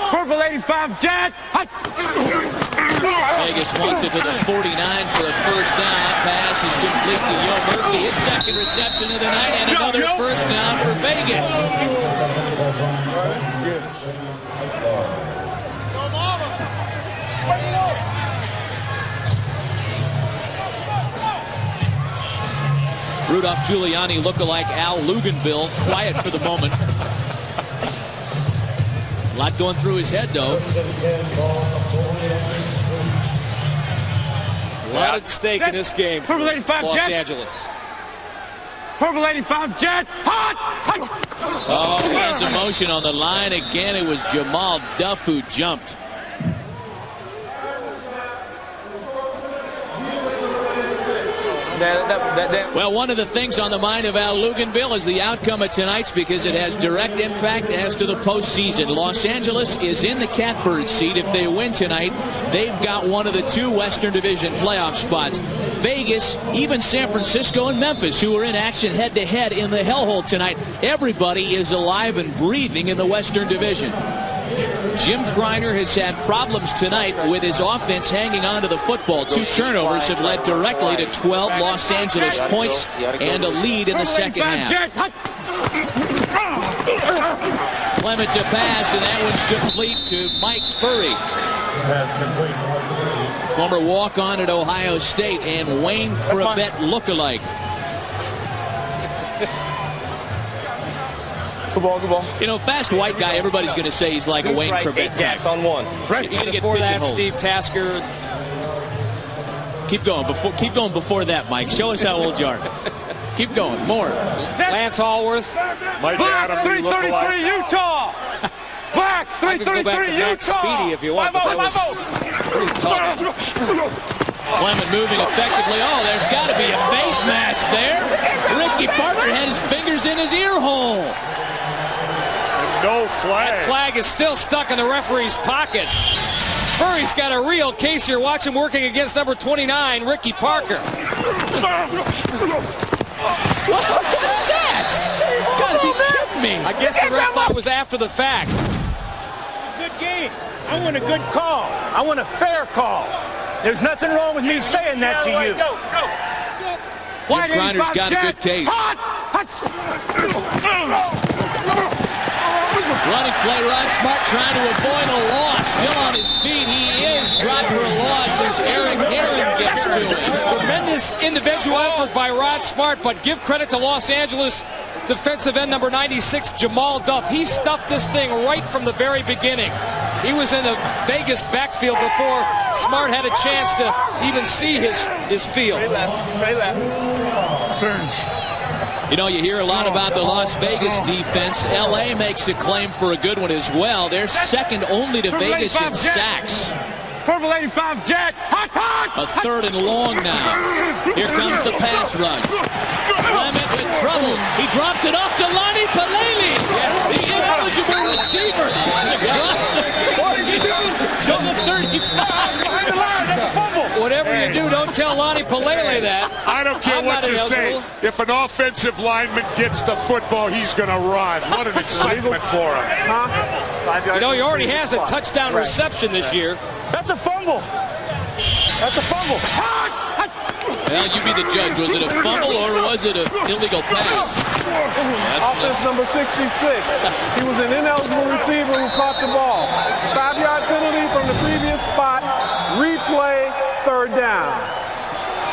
Purple 85 jet. Vegas wants it to the 49 for a first down. Pass is complete to Yo Murphy. His second reception of the night and another first down for Vegas. Rudolph Giuliani lookalike Al Luganville, quiet for the moment. A lot going through his head, though. A lot at stake in this game for Los Angeles. Purple 85 jet. All kinds of motion on the line. Again, it was Jamal Duff who jumped. Well, one of the things on the mind of Al Luganville is the outcome of tonight's, because it has direct impact as to the postseason. Los Angeles is in the catbird seat. If they win tonight, they've got one of the 2 Western Division playoff spots. Vegas, even San Francisco and Memphis, who are in action head-to-head in the hellhole tonight. Everybody is alive and breathing in the Western Division. Jim Kreiner has had problems tonight with his offense hanging on to the football. 2 turnovers have led directly to 12 Los Angeles points and a lead in the second half. Clement to pass, and that one's complete to Mike Furry. Former walk-on at Ohio State and Wayne Crabette lookalike. Good ball, good ball. You know, fast white guy, everybody's going to say he's like a Wayne Crabette type. Yes, on 1. Right. You're going to get before that, Steve Tasker. Keep going. Before that, Mike. Show us how old you are. Keep going. More. Lance Allworth. Mike Black, Adam, 333 Utah. Black, 333 Utah. Speedy if you want, but that was pretty tough. Clement moving effectively. Oh, there's got to be a face mask there. Ricky Parker had his fingers in his ear hole. And no flag. That flag is still stuck in the referee's pocket. Furry's got a real case here. Watch him working against number 29, Ricky Parker. What was that? You gotta be kidding me. I guess the ref thought it was after the fact. Good game. I want a good call. I want a fair call. There's nothing wrong with me saying that to you. Jim Kreiner's got a good case. Running play, Rod Smart trying to avoid a loss. Still on his feet. He is dropped for a loss as Eric Aaron gets to him. Tremendous individual effort by Rod Smart, but give credit to Los Angeles defensive end number 96, Jamal Duff. He stuffed this thing right from the very beginning. He was in the Vegas backfield before Smart had a chance to even see his field. You know, you hear a lot about the Las Vegas defense. LA makes a claim for a good one as well. They're second only to Vegas in sacks. Purple 85 jet. A 3rd and long now. Here comes the pass rush. Clement with trouble. He drops it off to Lonnie Pelele. The ineligible receiver. It's across the 40 to the 35. Whatever you do, don't tell Lonnie Pelele that. I don't care what you say. If an offensive lineman gets the football, he's going to run. What an excitement for him. You know, he already has a touchdown reception this year. That's a fumble. That's a fumble. Well, you be the judge. Was it a fumble or was it an illegal pass? Offense number 66. He was an ineligible receiver who caught the ball. 5-yard penalty from the previous spot. Replay, third down.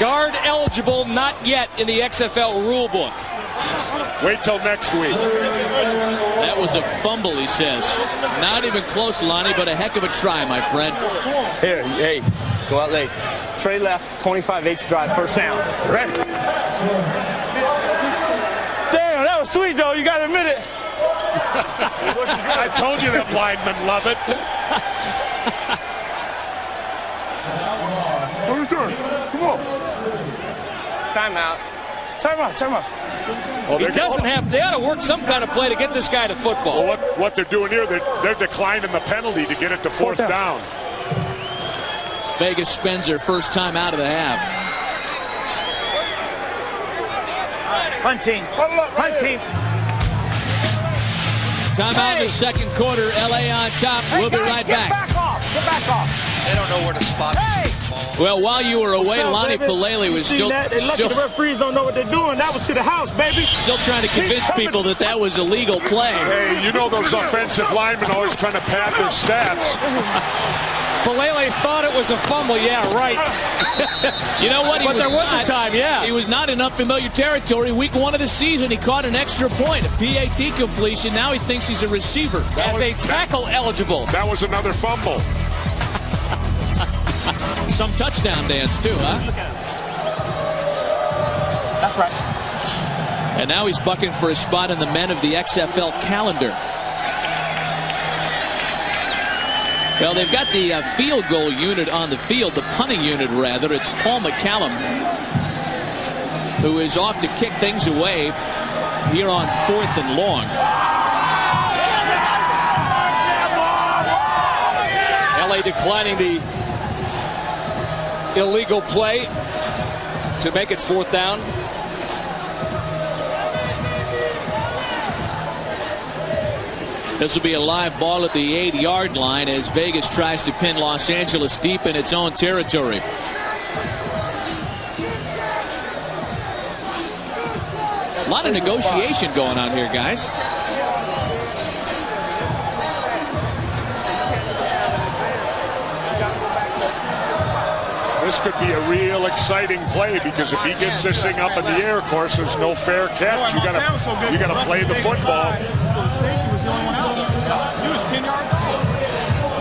Guard eligible, not yet in the XFL rulebook. Wait till next week. That was a fumble, he says. Not even close, Lonnie, but a heck of a try, my friend. Here, hey, go out late. Trey left, 25H drive, first down. Ready? Damn, that was sweet, though. You got to admit it. I told you that linemen love it. What is it? Come on. Timeout. Timeout. Well, He doesn't have. They ought to work some kind of play to get this guy to football. Well, what they're doing here, they're declining the penalty to get it to fourth down. Vegas spends their first time out of the half. Punt team. Punt team. Timeout in the second quarter. LA on top. We'll be right back. Get back off. Get back off. They don't know where to spot. Hey! Well, while you were away, Lonnie Pelele was still the referees don't know what they're doing. That was to the house, baby. Still trying to convince people that was a legal play. Hey, you know those offensive linemen always trying to pad their stats. Pelele thought it was a fumble. Yeah, right. You know what? There was a time, yeah. He was not in unfamiliar territory. Week 1 of the season, he caught an extra point, a PAT completion. Now he thinks he's a receiver. As a tackle eligible. That was another fumble. Some touchdown dance, too, huh? That's right. And now he's bucking for a spot in the men of the XFL calendar. Well, they've got the field goal unit on the field, the punting unit, rather. It's Paul McCallum, who is off to kick things away here on 4th and long. LA declining the illegal play to make it 4th down. This will be a live ball at the 8-yard line as Vegas tries to pin Los Angeles deep in its own territory. A lot of negotiation going on here, guys. This could be a real exciting play because if he gets this thing up in the air, of course, there's no fair catch. You gotta play the football.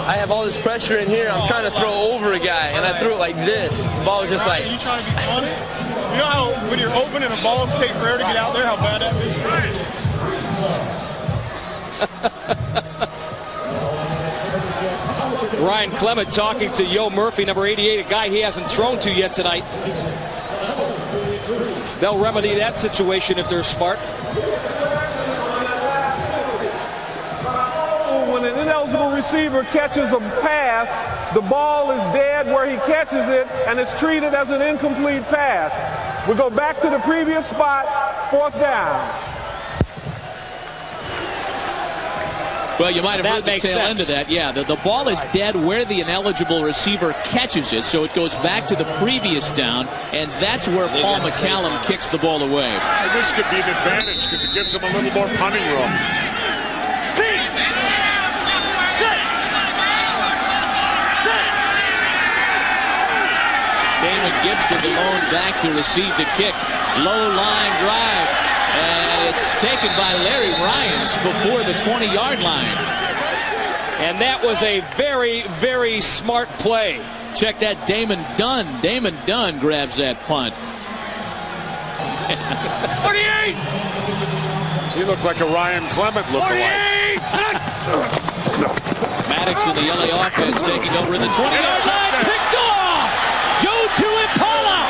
I have all this pressure in here. I'm trying to throw over a guy, and I threw it like this. The ball was just like. You trying to be funny? You know how when you're open and the balls take forever to get out there, how bad that is? Ryan Clement talking to Yo Murphy, number 88, a guy he hasn't thrown to yet tonight. They'll remedy that situation if they're smart. When an ineligible receiver catches a pass, the ball is dead where he catches it, and it's treated as an incomplete pass. We go back to the previous spot, 4th down. Well, you might have heard the tail end of that. Yeah, the ball is dead where the ineligible receiver catches it, so it goes back to the previous down, and that's where Paul McCallum kicks the ball away. And this could be an advantage because it gives him a little more punting room. Damon Gibson, the lone back to receive the kick. Low line drive. And it's taken by Larry Ryans before the 20-yard line. And that was a very, very smart play. Check that, Damon Dunn. Damon Dunn grabs that punt. 48! He looked like a Ryan Clement lookalike. Maddox in the LA offense taking over in the 20-yard line. Picked off! Joe Tuipala!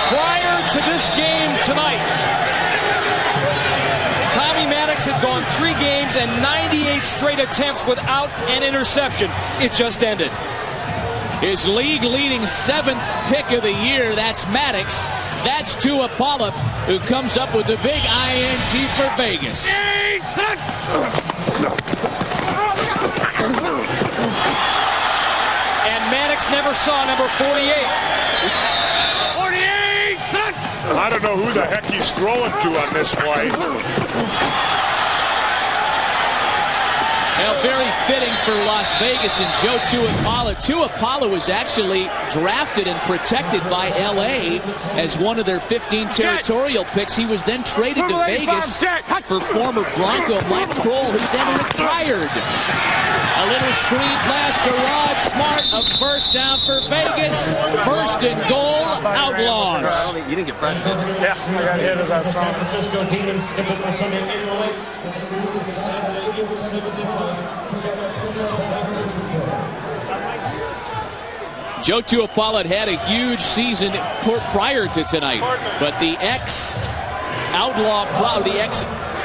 Prior to this game tonight, Tommy Maddox had gone 3 games and 98 straight attempts without an interception. It just ended. His league-leading 7th pick of the year, that's Maddox. That's Tua Pollard, who comes up with the big INT for Vegas. And Maddox never saw number 48. 48! I don't know who the heck he's throwing to on this play. Now, very fitting for Las Vegas and Joe Tuapala. Tuapala was actually drafted and protected by L.A. as one of their 15 territorial picks. He was then traded to Vegas for former Bronco Mike Kroll, who then retired. A little screen pass to Rod Smart. A first down for Vegas. First and goal, Outlaws. You didn't get practice. Yeah, I got hit as I saw. Joe Tuapala had a huge season prior to tonight, but the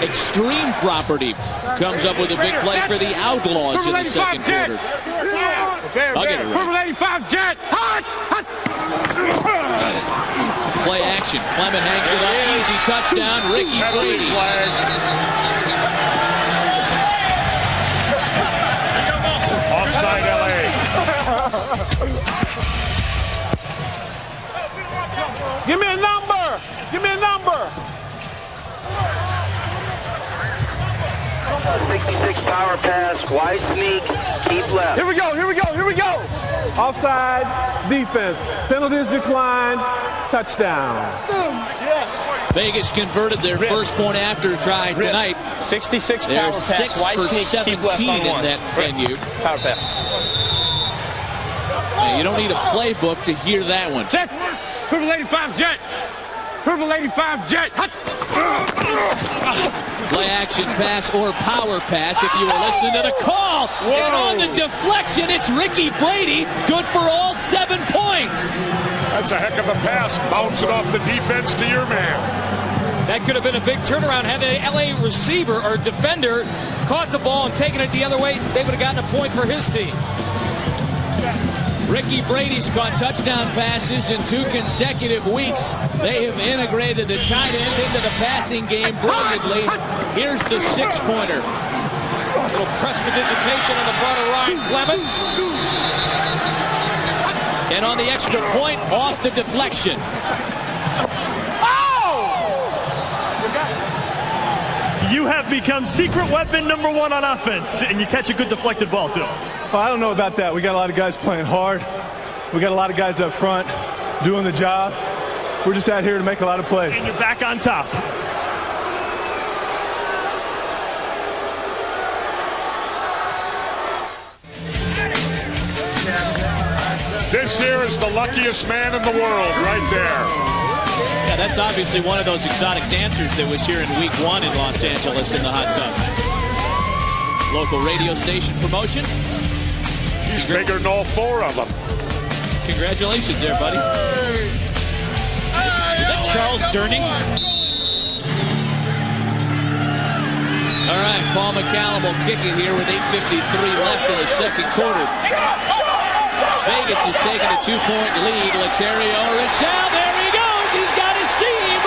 Xtreme property comes up with a big play for the Outlaws in the second quarter. I'll get it right. 85 jet. Play action. Clement hangs it up. Easy touchdown. Ricky Brady. Offside LA. Give me a number. Give me a number. 66 power pass, wide sneak, keep left. Here we go, here we go, here we go. Offside, defense. Penalties declined, touchdown. Vegas converted their first point after try tonight. 66 power They're pass, 6 wide for sneak, 17 in that venue. Power pass. Now, you don't need a playbook to hear that one. Set. Purple 85 jet. Purple 85 jet. Play action pass or power pass if you were listening to the call. Whoa. And on the deflection, it's Ricky Brady. Good for all 7 points. That's a heck of a pass. Bounce it off the defense to your man. That could have been a big turnaround. Had the LA receiver or defender caught the ball and taken it the other way, they would have gotten a point for his team. Ricky Brady's caught touchdown passes in 2 consecutive weeks. They have integrated the tight end into the passing game brilliantly. Here's the 6-pointer. Little prestidigitation on the front of Ryan Clement. And on the extra point, off the deflection. You have become secret weapon number 1 on offense, and you catch a good deflected ball, too. Well, I don't know about that. We got a lot of guys playing hard. We got a lot of guys up front doing the job. We're just out here to make a lot of plays. And you're back on top. This here is the luckiest man in the world right there. Yeah, that's obviously one of those exotic dancers that was here in week 1 in Los Angeles in the hot tub. Local radio station promotion. He's bigger than all 4 of them. Congratulations there, buddy. Is that Charles Durning? All right, Paul McCallum will kick it here with 8:53 left in the second quarter. Vegas has taken a 2-point lead. Laterio Rochelle, there he goes. He's got his seam.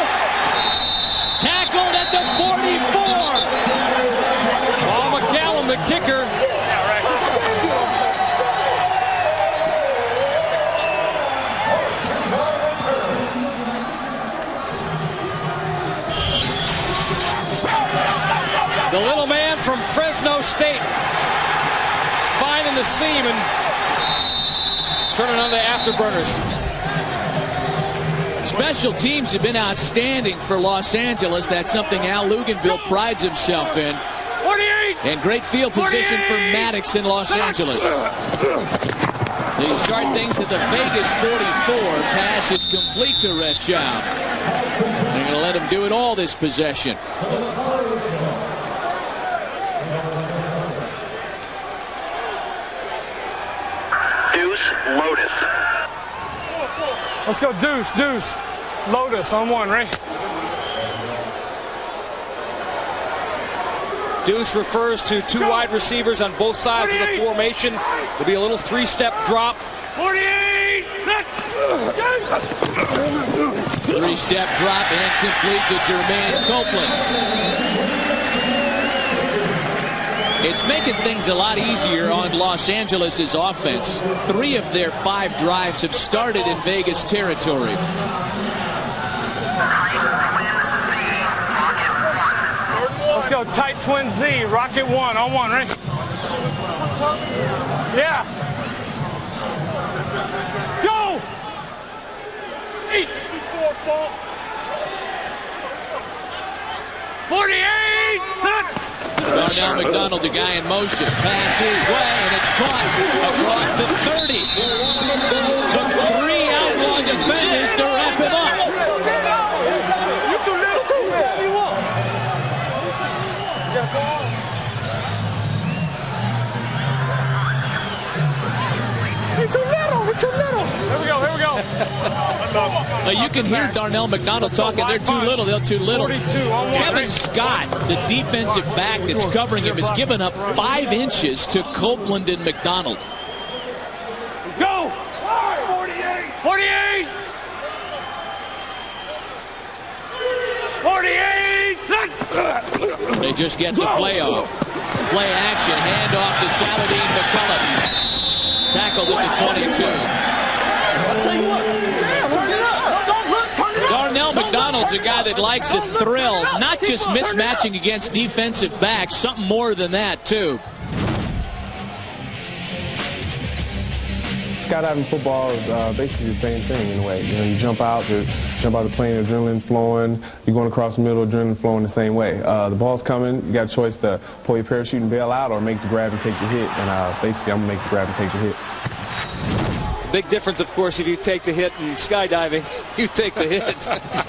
Tackled at the 44. Paul McCallum, the kicker. The little man from Fresno State finding the seam and turning on the afterburners. Special teams have been outstanding for Los Angeles. That's something Al Luganville prides himself in. 48. And great field position for Maddox in Los Angeles. They start things at the Vegas 44. Pass is complete to Red Child. They're going to let him do it all this possession. Lotus. Let's go deuce, deuce. Lotus on 1, right? Deuce refers to 2 wide receivers on both sides of the formation. There'll be a little 3-step drop. 48, set. Three-step drop and complete to Jermaine Copeland. It's making things a lot easier on Los Angeles' offense. 3 of their 5 drives have started in Vegas territory. Let's go, tight twin Z, rocket 1 on 1, right? Yeah. Go! 8, 48, set. Darnell McDonald, the guy in motion. Pass his way, and it's caught across the 30. Took 3 Outlaw defenders to wrap him up. You too little, too. What do you want? You're too little. You're too little. Here we go, here we go. You can hear Darnell McDonald talking. They're too little. They're too little. Kevin Scott, the defensive back that's covering him, has given up 5 inches to Copeland and McDonald. Go! 48! 48! 48! Set! They just get the playoff. Play action, handoff to Saladin McCullough. Tackled at the 22. I'll tell you what. Yeah, turn it up. Don't look, turn it up. Darnell McDonald's a guy that likes a thrill, not just mismatching against defensive backs, something more than that, too. Skydiving football is basically the same thing in a way. You know, you jump out the plane, adrenaline flowing. You're going across the middle, adrenaline flowing the same way. The ball's coming. You got a choice to pull your parachute and bail out, or make the grab and take the hit. And basically, I'm gonna make the grab and take the hit. Big difference, of course, if you take the hit in skydiving, you take the hit.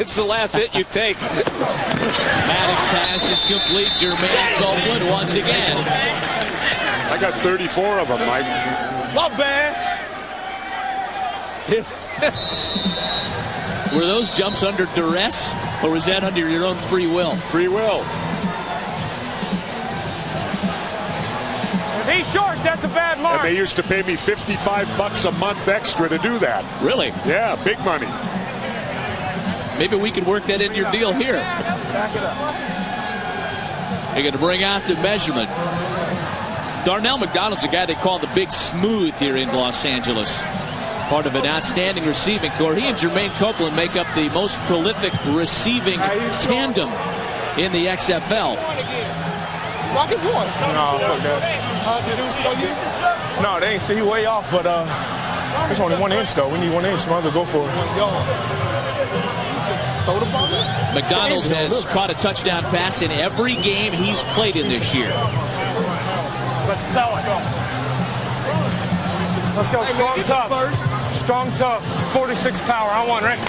It's the last hit you take. Maddox pass is complete. Jermaine Copeland once again. I got 34 of them, Mike. Not bad. Were those jumps under duress, or was that under your own free will? Free will. If he's short, that's a bad mark. And they used to pay me $55 a month extra to do that. Really? Yeah, big money. Maybe we could work that into your deal here. Back it up. They're going to bring out the measurement. Darnell McDonald's a guy they call the Big Smooth here in Los Angeles. Part of an outstanding receiving corps. He and Jermaine Copeland make up the most prolific receiving tandem in the XFL. Rocket 1. No, fuck that. No, they ain't see you way off, but it's only 1 inch though. We need 1 inch. Might as well go for it. McDonald has caught a touchdown pass in every game he's played in this year. Let's sell it. Let's go. Strong, tough. Strong, tough. 46 power. I want, right?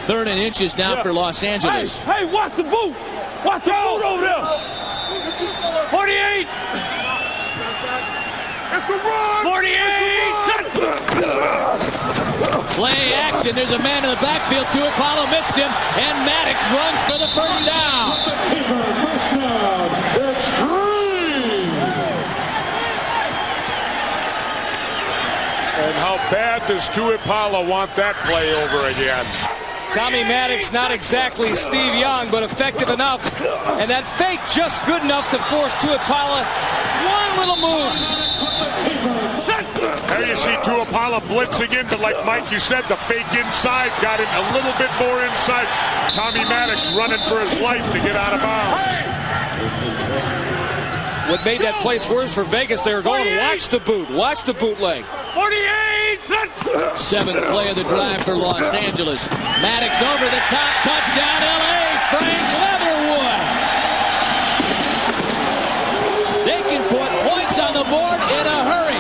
3rd and inches now for Los Angeles. Hey, watch the boot. Watch the boot over there. 48. It's a run. 48. Play action. There's a man in the backfield to it. Paulo missed him, and Maddox runs for the first down. First down. Xtreme. And how bad does Tuipala want that play over again? Tommy Maddox, not exactly Steve Young, but effective enough. And that fake just good enough to force Tuipala one little move. There you see Tuipala blitzing in, but like Mike, you said, the fake inside got it a little bit more inside. Tommy Maddox running for his life to get out of bounds. What made that place worse for Vegas, they were going, watch the boot, watch the bootleg. 48. 7th play of the drive for Los Angeles. Maddox over the top, touchdown LA, Frank Leatherwood. They can put points on the board in a hurry.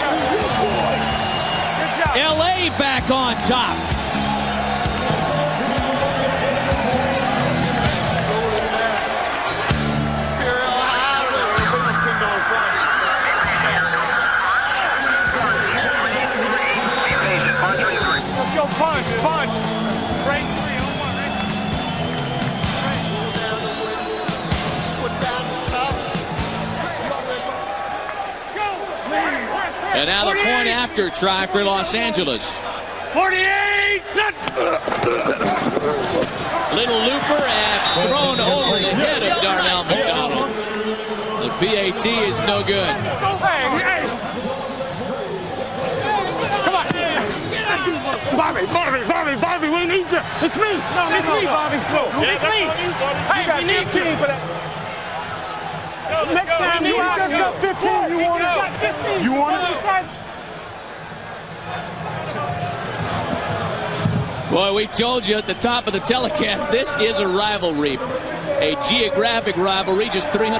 LA back on top. Let's go punch, punch. Break 3 on 1, right? Go. And now the point after try for Los Angeles. 48, set. Little looper and thrown over the head of Darnell McDonald. The PAT is no good. Hey. Come on. Bobby, we need you. It's me. No, it's me, Bobby. It's me. Hey, we need you. Next time you out here, 15, you want it? You want it? Boy, we told you at the top of the telecast, this is a rivalry. A geographic rivalry, just 350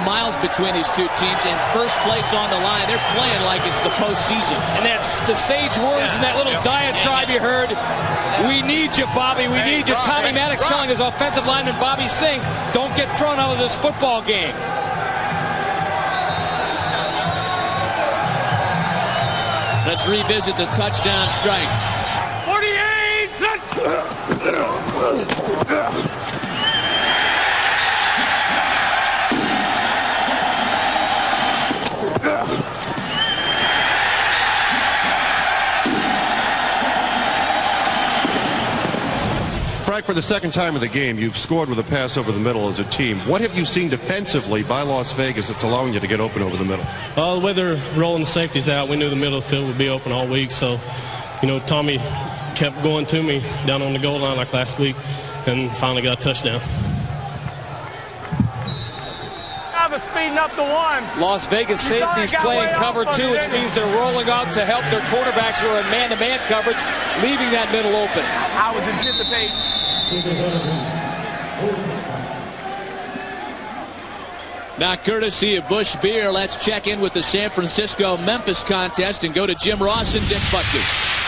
miles between these two teams, and first place on the line. They're playing like it's the postseason. And that's the sage words in that little diatribe you heard. We need you, Bobby. We need you. Tommy Maddox telling his offensive lineman, Bobby Singh, don't get thrown out of this football game. Let's revisit the touchdown strike. 48, set. Frank, for the second time of the game, you've scored with a pass over the middle as a team. What have you seen defensively by Las Vegas that's allowing you to get open over the middle? The way they're rolling the safeties out, we knew the middle of the field would be open all week. So, Tommy kept going to me down on the goal line like last week and finally got a touchdown. Speeding up the one. Las Vegas safeties playing cover 2, which means they're rolling out to help their quarterbacks who are in man-to-man coverage, leaving that middle open. I was anticipating. Now, courtesy of Busch Beer, let's check in with the San Francisco-Memphis contest and go to Jim Ross and Dick Butkus.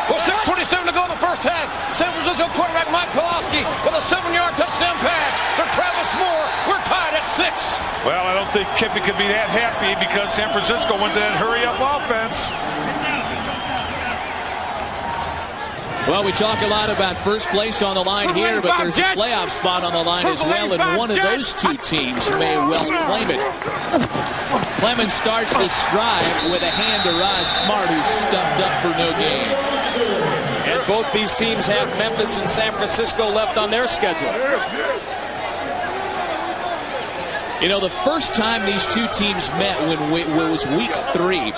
With 6:27 to go in the first half, San Francisco quarterback Mike Kowalski with a 7-yard touchdown pass to Travis Moore. We're tied at 6. Well, I don't think Kippy could be that happy because San Francisco went to that hurry-up offense. Well, we talk a lot about first place on the line here, but there's a playoff spot on the line as well, and one of those two teams may well claim it. Clemens starts this drive with a hand to Rod Smart, who's stuffed up for no gain. And both these teams have Memphis and San Francisco left on their schedule. The first time these two teams met when it was week 3,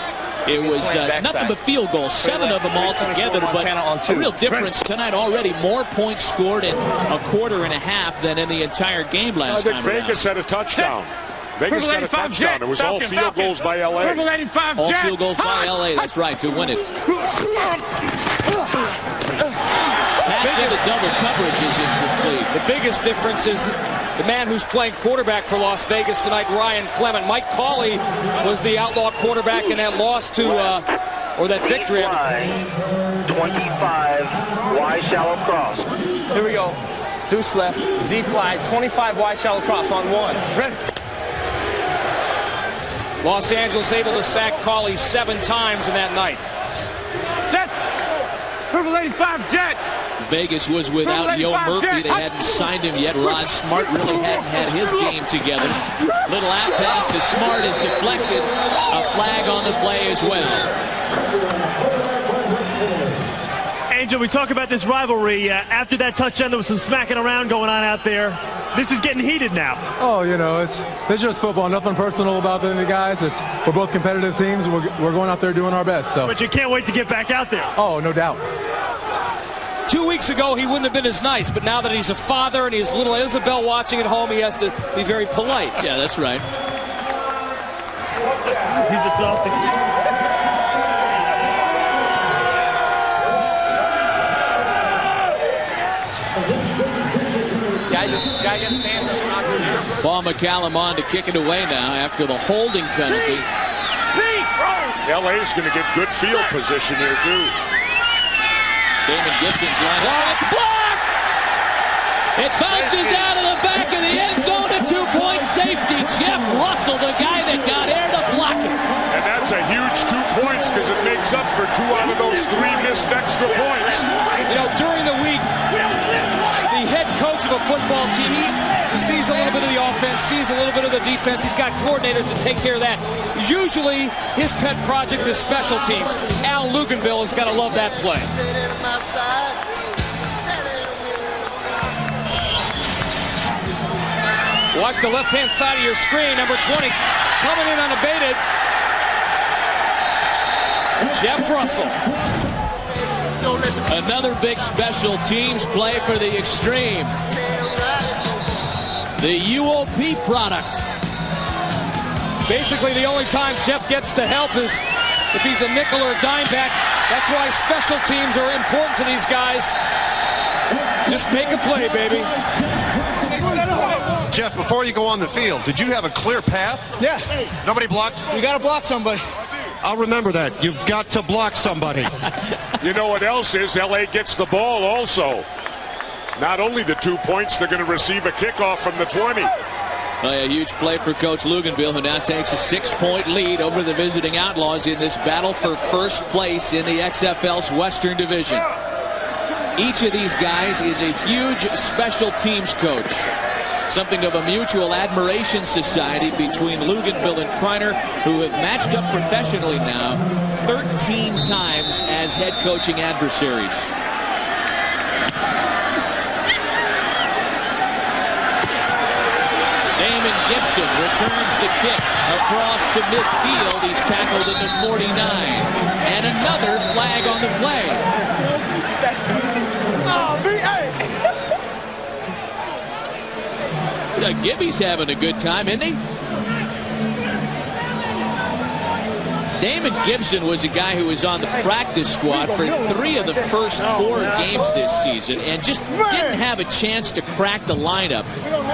it was nothing but field goals, 7 of them all together, but a real difference tonight already. More points scored in a quarter and a half than in the entire game last time. I think Vegas had a touchdown. Vegas got a touchdown. It was all field goals by L.A. All field goals by L.A., that's right, to win it. Pass into double coverage is incomplete. The biggest difference is the man who's playing quarterback for Las Vegas tonight, Ryan Clement. Mike Cauley was the outlaw quarterback in that loss to, or that victory. 25, wide shallow cross. Here we go. Deuce left, Z flag, 25 wide shallow cross on 1. Ready. Los Angeles able to sack Cauley 7 times in that night. Set. Purple 85 jet. Vegas was without Yo Murphy. They hadn't signed him yet. Rod Smart really hadn't had his game together. Little out pass to Smart is deflected. A flag on the play as well. Angel, we talk about this rivalry. After that touchdown, there was some smacking around going on out there. This is getting heated now. Oh, it's just football. Nothing personal about the guys. We're both competitive teams. We're going out there doing our best. So. But you can't wait to get back out there. Oh, no doubt. 2 weeks ago, he wouldn't have been as nice, but now that he's a father and his little Isabel watching at home, he has to be very polite. Yeah, that's right. He's a softy. Paul McCallum on to kick it away now after the holding penalty. LA's going to get good field position here, too. Damon Gibson's line up. It's blocked! It bounces out of the back of the end zone. A 2-point safety. Jeff Russell, the guy that got air to block it. And that's a huge 2 points because it makes up for 2 out of those 3 missed extra points. During the week, the head coach of a football team, he sees a little bit of the offense, sees a little bit of the defense. He's got coordinators to take care of that. Usually, his pet project is special teams. Al Luganville has got to love that play. Watch the left-hand side of your screen. Number 20 coming in unabated. Jeff Russell. Another big special teams play for the Xtreme. The UOP product. Basically, the only time Jeff gets to help is if he's a nickel or a dime back. That's why special teams are important to these guys. Just make a play, baby. Jeff, before you go on the field, did you have a clear path? Yeah. Nobody blocked? You got to block somebody. I'll remember that. You've got to block somebody. You know what else is? LA gets the ball also. Not only the 2 points, they're going to receive a kickoff from the 20. A huge play for Coach Luganville, who now takes a 6-point lead over the visiting Outlaws in this battle for first place in the XFL's Western Division. Each of these guys is a huge special teams coach. Something of a mutual admiration society between Luganville and Kreiner, who have matched up professionally now 13 times as head coaching adversaries. Damon Gibson returns the kick across to midfield. He's tackled at the 49. And another flag on the play. Gibby's having a good time, isn't he? Damon Gibson was a guy who was on the practice squad for 3 of the first 4 games this season and just didn't have a chance to crack the lineup.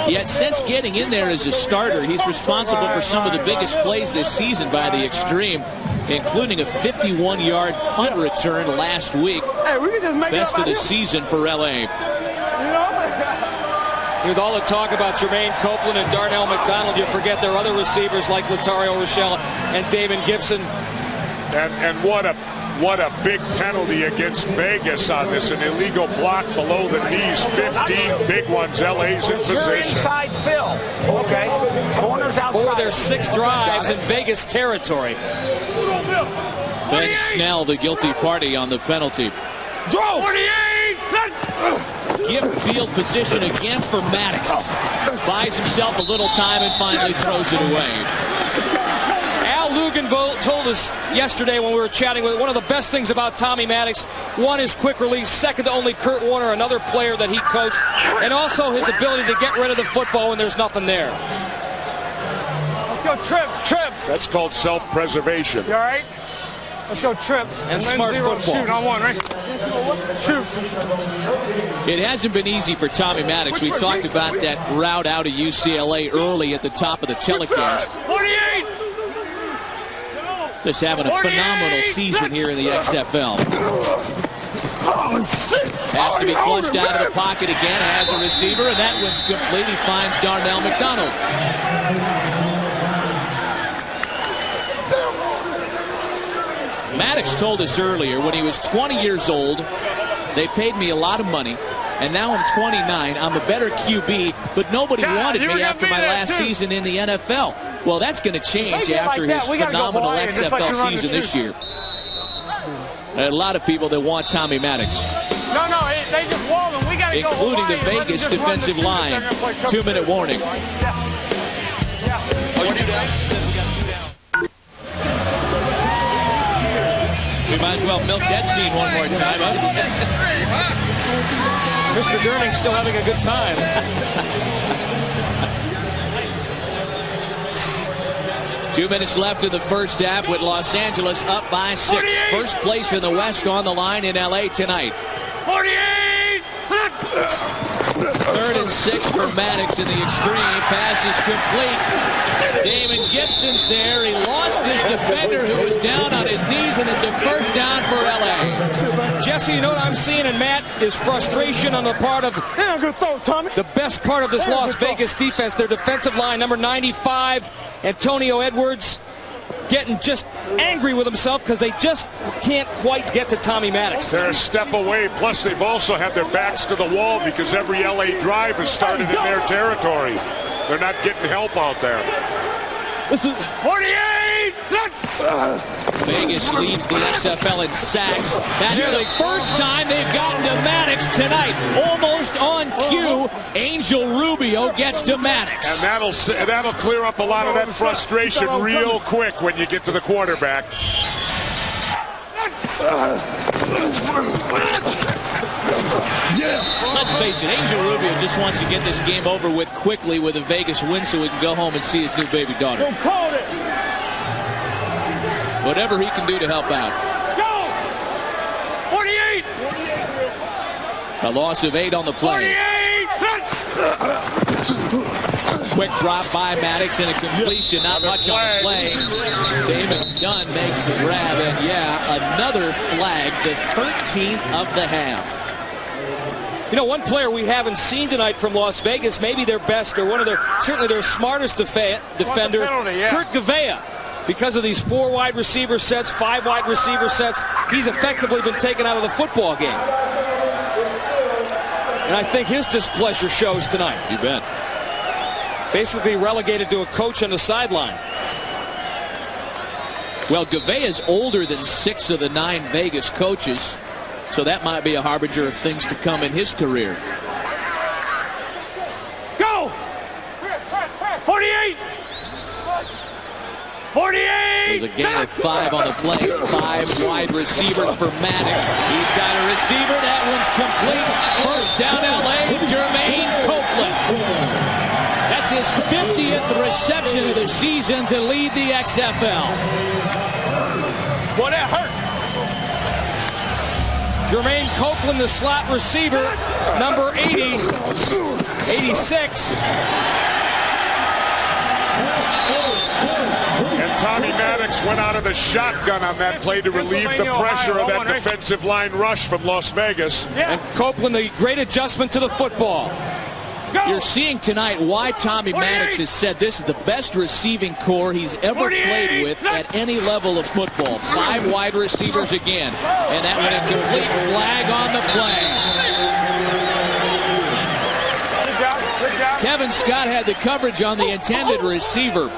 Yet since getting in there as a starter, he's responsible for some of the biggest plays this season by the Xtreme, including a 51-yard punt return last week. Best of the season for LA. With all the talk about Jermaine Copeland and Darnell McDonald, you forget there are other receivers like Latario Rochelle and Damon Gibson. And what a big penalty against Vegas on this. An illegal block below the knees. 15 big ones. LA's in position. You're inside Phil. Okay. Corners outside. For their 6 drives in Vegas territory. Ben Snell, the guilty party on the penalty. Draw. 48. Gift field position again for Maddox. Buys himself a little time and finally throws it away. Al Luganville told us yesterday when we were chatting with one of the best things about Tommy Maddox, one, his quick release, second to only Kurt Warner, another player that he coached, and also his ability to get rid of the football when there's nothing there. Let's go trips. That's called self-preservation. You all right? Let's go trips. And smart football. Shoot on one, right? Shoot. It hasn't been easy for Tommy Maddox. We talked about that route out of UCLA early at the top of the telecast. 48. Just having a phenomenal season here in the XFL. Has to be flushed out of the pocket again as a receiver, and that one's complete. He finds Darnell McDonald. Maddox told us earlier when he was 20 years old, they paid me a lot of money, and now I'm 29. I'm a better QB, but nobody wanted me after my last season in the NFL. Well, that's going to change after his phenomenal XFL season this year. A lot of people that want Tommy Maddox. No, they just walled him. We got to go including the Vegas defensive line. 2-minute warning. We might as well milk that scene one more time, huh? Mr. Gurning's still having a good time. 2 minutes left in the first half with Los Angeles up by 6. First place in the West on the line in LA tonight. 48. 3rd and 6 for Maddox in the Xtreme. Pass is complete. Damon Gibson's there. He lost his defender who was down on his knees, and it's a first down for LA. Jesse, you know what I'm seeing in Matt is frustration on the part of good throw, Tommy. The best part of this Las Vegas defense, their defensive line, number 95, Antonio Edwards, getting just angry with himself because they just can't quite get to Tommy Maddox. They're a step away. Plus, they've also had their backs to the wall because every LA drive has started in their territory. They're not getting help out there. This is 48. Vegas leads the XFL in sacks. That's the first time they've gotten to Maddox tonight. Almost on cue, Angel Rubio gets to Maddox. And that'll clear up a lot of that frustration real quick when you get to the quarterback. Let's face it, Angel Rubio just wants to get this game over with quickly with a Vegas win so he can go home and see his new baby daughter. Whatever he can do to help out. Go! 48! A loss of 8 on the play. 48! Quick drop by Maddox and a completion, not much on the play. Damon Dunn makes the grab, and another flag, the 13th of the half. You know, one player we haven't seen tonight from Las Vegas, maybe their best or certainly their smartest defender, Kurt Gavea. Because of these 4 wide receiver sets, 5 wide receiver sets, he's effectively been taken out of the football game. And I think his displeasure shows tonight. You bet. Basically relegated to a coach on the sideline. Well, Gavea is older than 6 of the 9 Vegas coaches, so that might be a harbinger of things to come in his career. Go! 48! 48! There's a gain of 5 on the play. 5 wide receivers for Maddox. He's got a receiver. That one's complete. First down LA, Jermaine Copeland. That's his 50th reception of the season to lead the XFL. Boy, that hurt. Jermaine Copeland, the slot receiver, number 80, 86. Tommy Maddox went out of the shotgun on that play to relieve the pressure of that defensive line rush from Las Vegas. And Copeland, the great adjustment to the football. You're seeing tonight why Tommy Maddox has said this is the best receiving core he's ever played with at any level of football. 5 wide receivers again. And that one a complete flag on the play. Kevin Scott had the coverage on the intended receiver.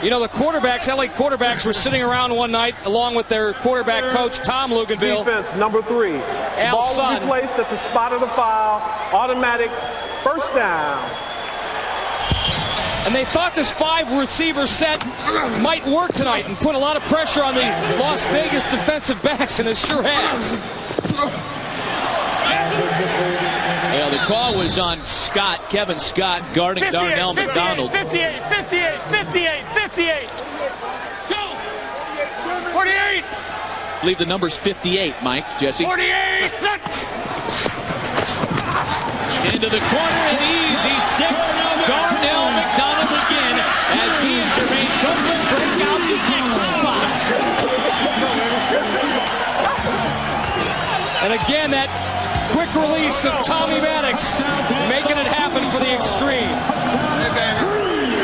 You know, the quarterbacks, LA quarterbacks, were sitting around one night along with their quarterback coach, Tom Luganville. Defense, number 3. The ball will be placed at the spot of the foul. Automatic first down. And they thought this 5 receiver set might work tonight and put a lot of pressure on the Las Vegas defensive backs, and it sure has. Yeah, the call was on Scott, Kevin Scott, guarding 58, Darnell 58, McDonald. 58, 58, 58, 58. Go! 48! I believe the number's 58, Mike, Jesse. 48! Into the corner, an easy 6. Darnell McDonald again as he and Jermaine Copeland break out the X spot. And again, that quick release of Tommy Maddox making it happen for the Xtreme.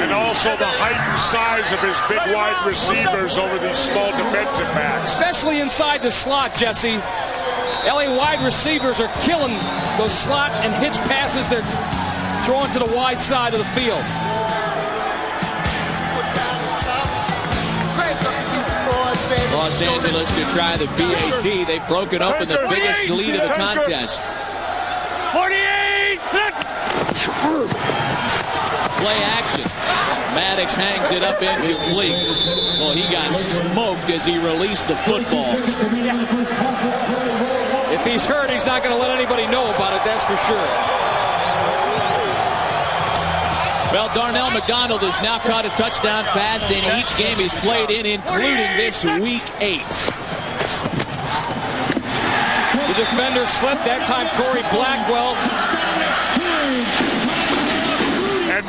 And also the heightened size of his big wide receivers over these small defensive backs. Especially inside the slot, Jesse. LA wide receivers are killing those slot and hitch passes they're throwing to the wide side of the field. Los Angeles to try the BAT. They've broken open the biggest lead of the contest. 48! Play action. Maddox hangs it up incomplete. Well, he got smoked as he released the football. If he's hurt, he's not going to let anybody know about it, that's for sure. Well, Darnell McDonald has now caught a touchdown pass in each game he's played in, including this week 8. The defender slipped, that time Corey Blackwell. And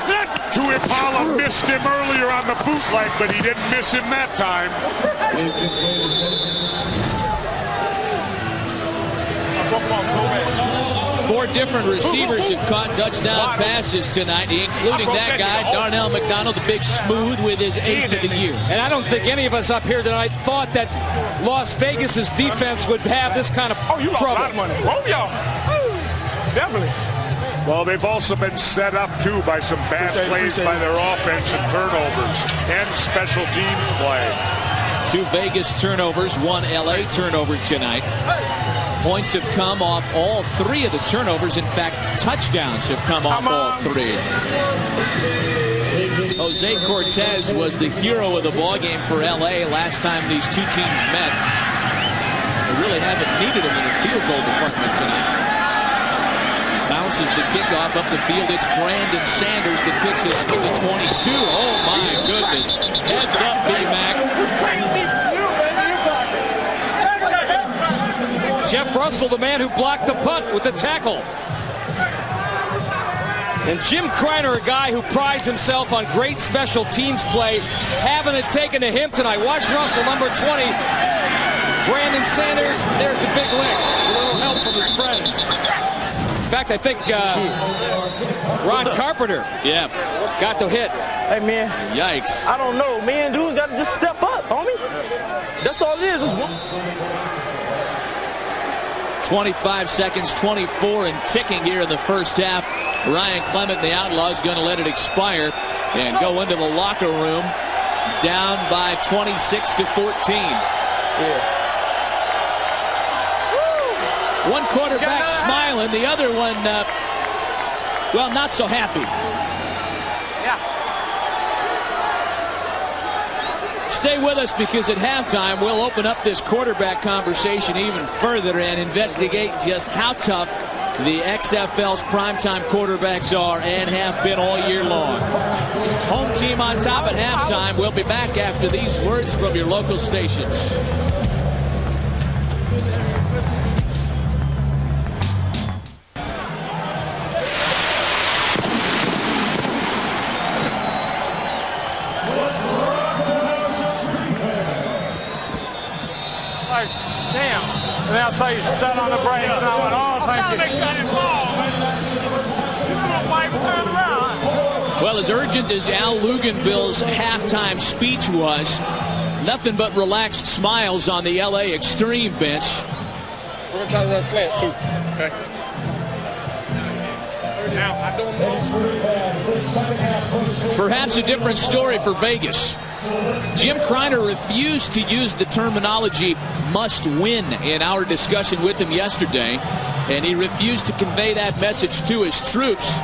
Tuipala missed him earlier on the bootleg, but he didn't miss him that time. 4 different receivers have caught touchdown passes tonight, including that guy, Darnell McDonald, the big smooth with his 8th of the year. And I don't think any of us up here tonight thought that Las Vegas's defense would have this kind of trouble. Oh, y'all. Definitely. Well, they've also been set up, too, by some bad plays by their offense and turnovers and special teams play. 2 Vegas turnovers, 1 LA turnover tonight. Points have come off all 3 of the turnovers. In fact, touchdowns have come off all 3. Jose Cortez was the hero of the ballgame for LA last time these 2 teams met. They really haven't needed him in the field goal department tonight. Bounces the kickoff up the field. It's Brandon Sanders that picks it up at the 22. Oh, my goodness. Heads up, B-Mac. Jeff Russell, the man who blocked the punt with the tackle. And Jim Kreiner, a guy who prides himself on great special teams play, having it taken to him tonight. Watch Russell, number 20. Brandon Sanders, there's the big lick. A little help from his friends. In fact, I think Ron Carpenter got the hit. Hey, man. Yikes. I don't know, man. Dude's got to just step up, homie. That's all it is. 25 seconds, 24 and ticking here in the first half. Ryan Clement, the Outlaws, going to let it expire and go into the locker room down by 26 to 14. Yeah. One quarterback smiling, the other one, well, not so happy. Yeah. Stay with us because at halftime we'll open up this quarterback conversation even further and investigate just how tough the XFL's primetime quarterbacks are and have been all year long. Home team on top at halftime. We'll be back after these words from your local stations. Damn. And I saw you set on the brakes, and I went, oh, thank you. Well, as urgent as Al Luganville's halftime speech was, nothing but relaxed smiles on the LA Xtreme bench. We're going to try to run slant, too. Okay. Now, I don't know. Perhaps a different story for Vegas. Jim Kreiner refused to use the terminology must win in our discussion with him yesterday, and he refused to convey that message to his troops.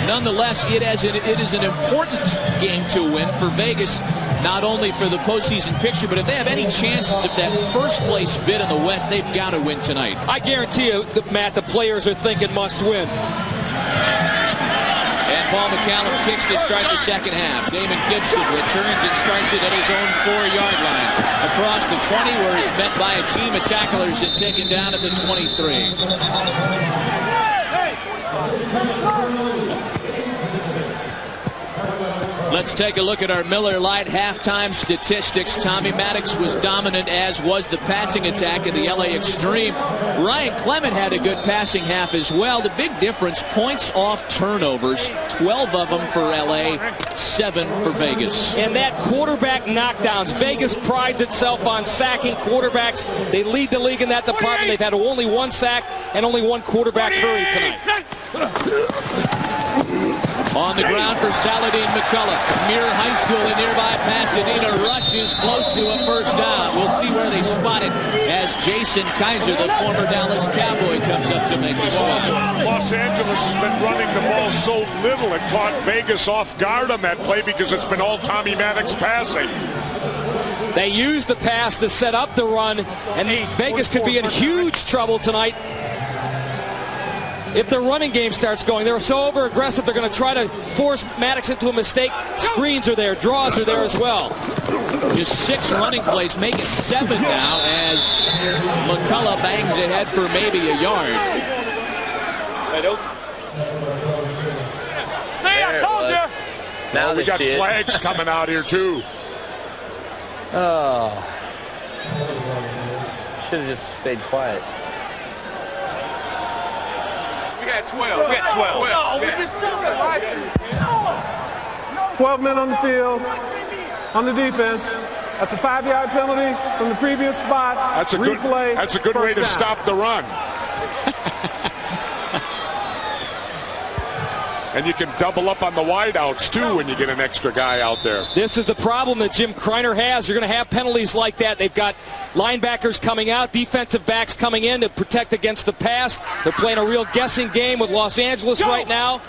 Nonetheless, it is an important game to win for Vegas, not only for the postseason picture, but if they have any chances of that first place bid in the West, they've got to win tonight. I guarantee you, Matt, the players are thinking must win. And Paul McCallum kicks to start the second half. Damon Gibson returns and starts it at his own 4-yard line. Across the 20, where he's met by a team of tacklers and taken down at the 23. Let's take a look at our Miller Lite halftime statistics. Tommy Maddox was dominant, as was the passing attack of the LA Xtreme. Ryan Clement had a good passing half as well. The big difference, points off turnovers, 12 of them for LA, 7 for Vegas. And that quarterback knockdowns. Vegas prides itself on sacking quarterbacks. They lead the league in that department. They've had only 1 sack and only 1 quarterback hurry tonight. On the ground for Saladin McCullough. Muir High School in nearby Pasadena rushes close to a first down. We'll see where they spot it as Jason Kaiser, the former Dallas Cowboy, comes up to make the spot. Los Angeles has been running the ball so little it caught Vegas off guard on that play because it's been all Tommy Maddox passing. They used the pass to set up the run, and Vegas could be in huge trouble tonight if the running game starts going. They're so over-aggressive, they're going to try to force Maddox into a mistake. Screens are there, draws are there as well. Just 6 running plays, make it 7 now as McCullough bangs ahead for maybe a yard. See, I told you. Now we got flags coming out here, too. Oh. Should have just stayed quiet. We had 12. We had 12. No, we just 12 men on the field, on the defense. That's a 5-yard penalty from the previous spot. That's a good way to stop the run. And you can double up on the wideouts, too, when you get an extra guy out there. This is the problem that Jim Kreiner has. You're going to have penalties like that. They've got linebackers coming out, defensive backs coming in to protect against the pass. They're playing a real guessing game with Los Angeles right now.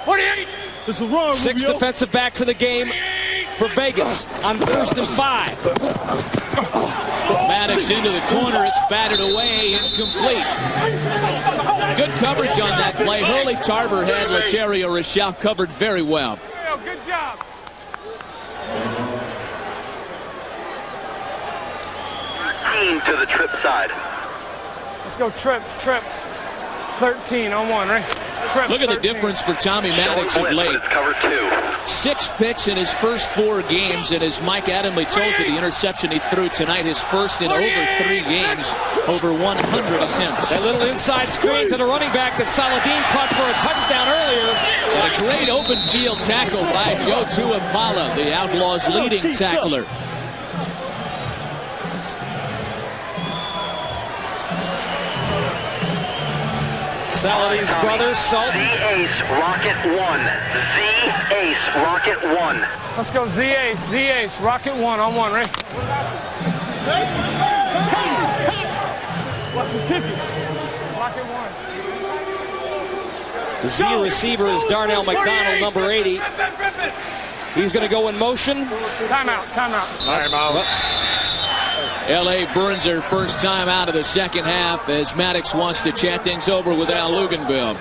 48. This is wrong, 6 defensive backs in the game for Vegas on 1st and 5. Maddox into the corner. It's batted away, incomplete. Good coverage on that play. Hurley Tarver had Laterio Rochelle covered very well. Good job. To the trip side. Let's go trips. 13 on 1, right? Trips, Look at the 13. difference for Tommy Maddox of late. It's cover 2. 6 picks in his first 4 games, and as Mike Adamley told you, the interception he threw tonight, his first in over 3 games, over 100 attempts. That little inside screen to the running back that Saladin caught for a touchdown earlier. And a great open field tackle by Joe Tuapala, the Outlaws' leading tackler. Saladin's brother, Salt. Z-Ace, Rocket 1. Z-Ace, Rocket 1. Let's go Z-Ace, Rocket 1 on 1, right? Watch him kick it. Rocket 1. The Z receiver is Darnell McDonald, number 80. He's going to go in motion. Timeout. L.A. burns their first time out of the second half as Maddox wants to chat things over with Al Luganville.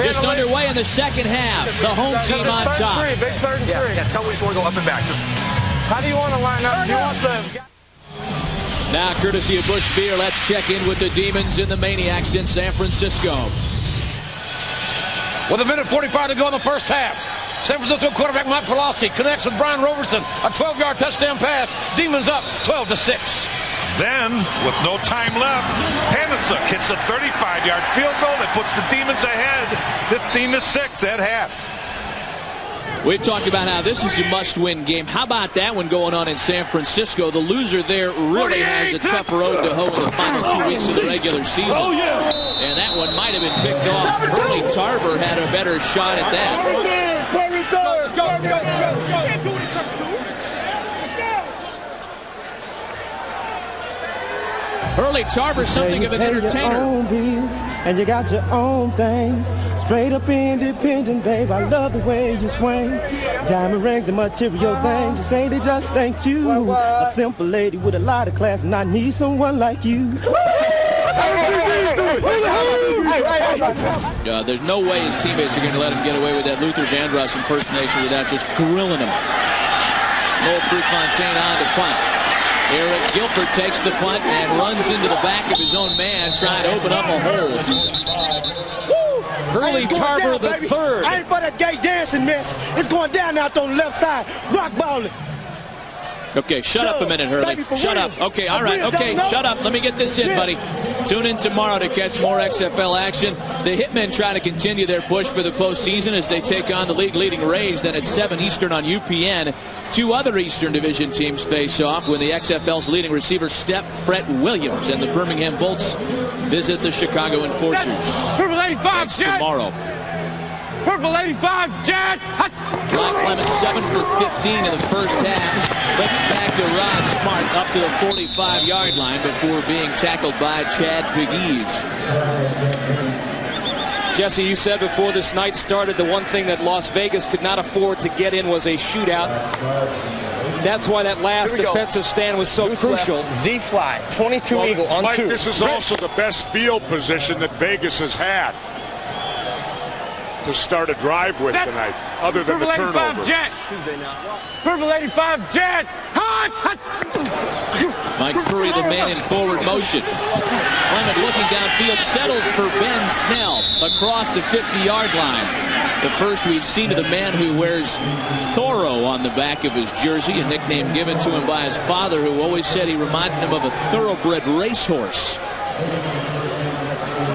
Just underway in the second half. The home team on top. Big 3rd and 3. Yeah, tell me you want to go up and back. Just how do you want to line up? Do you want the... Now, courtesy of Busch Beer, let's check in with the Demons and the Maniacs in San Francisco. With 1:45 to go in the first half. San Francisco quarterback Mike Pawlowski connects with Brian Robertson. A 12-yard touchdown pass. Demons up 12-6. Then, with no time left, Hanasuk hits a 35-yard field goal that puts the Demons ahead 15-6 at half. We've talked about how this is a must-win game. How about that one going on in San Francisco? The loser there really has a tough road to hoe in the final 2 weeks of the regular season. And that one might have been picked off. Hurley Tarver had a better shot at that. Hurley Tarver, something of an entertainer. And you got your own things. Straight up independent, babe. I love the way you swing. Diamond rings and material things. You say they just ain't you. A simple lady with a lot of class, and I need someone like you. There's no way his teammates are going to let him get away with that Luther Vandross impersonation without just grilling him. Noel Prefontaine on to punt. Eric Gilford takes the punt and runs into the back of his own man, trying to open up a hole. Hurley Tarver the third. I ain't for that gay dancing mess. It's going down out on the left side. Rock balling. Okay, shut up a minute, Hurley. Shut up. Okay, all right. Okay, shut up. Let me get this in, buddy. Tune in tomorrow to catch more XFL action. The Hitmen try to continue their push for the postseason as they take on the league-leading Rays. Then at 7 Eastern on UPN. 2 other Eastern Division teams face off when the XFL's leading receiver Step Fred Williams and the Birmingham Bolts visit the Chicago Enforcers. Purple 85, That's tomorrow. Purple 85, Jet! Rod Clement 7 for 15 in the first half. Flips back to Rod Smart up to the 45-yard line before being tackled by Chad Pegues. Jesse, you said before this night started the one thing that Las Vegas could not afford to get in was a shootout. That's why that last defensive stand was so crucial. Z-fly, 22 Eagle on Mike, 2. this is also the best field position that Vegas has had to start a drive with tonight, other than the turnover. Purple 85, Jet! Mike Furry, the man in forward motion. Clement looking downfield, settles for Ben Snell across the 50-yard line. The first we've seen of the man who wears Thoro on the back of his jersey, a nickname given to him by his father, who always said he reminded him of a thoroughbred racehorse.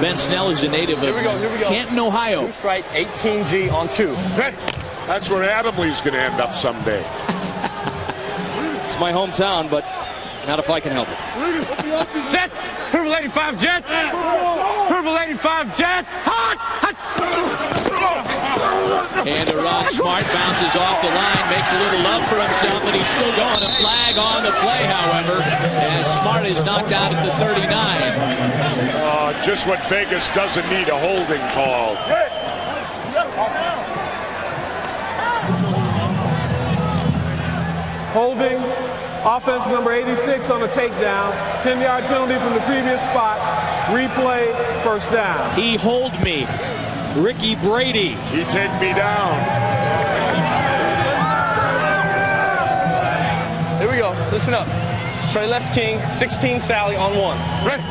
Ben Snell is a native of Canton, Ohio. Loose right, 18G on 2. That's where Adamley's going to end up someday. It's my hometown, but Not if I can help it. Set. Purple 85 jet. Purple 85 jet. Hot. And Rod Smart bounces off the line, makes a little love for himself, and he's still going. A flag on the play, however, as Smart is knocked out at the 39. Just what Vegas doesn't need, a holding call. Holding, offense number 86 on a takedown. 10-yard penalty from the previous spot. Replay, first down. He hold me. Ricky Brady. He take me down. Here we go. Listen up. Straight left King, 16 Sally on 1. Ready.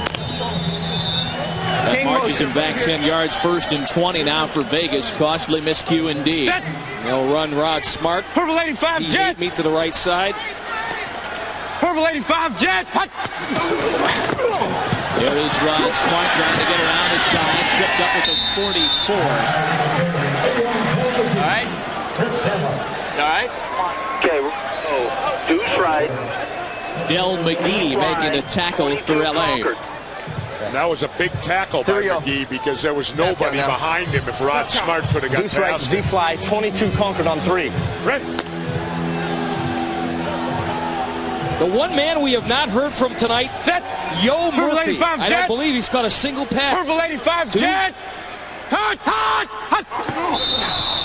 That marches him back 10 yards, 1st and 20 now for Vegas. Costly miscue indeed. Set. They'll run Rod Smart. Purple 85 He jet. meet to the right side. Purple 85 jet. Hot. There is Rod Smart trying to get around the side. Tripped up at the 44. All right. All right. Okay, deuce right. Del McGee making the tackle for LA. And that was a big tackle by McGee because there was nobody behind him if Rod Smart could have got Deuce right, past him. Z-fly, 22 Concord on 3. Ready. The one man we have not heard from tonight, Set. Yo Purple Murphy. 85 I jet. don't believe he's caught a single pass. Purple 85 jet. Hot. Hot. Hot.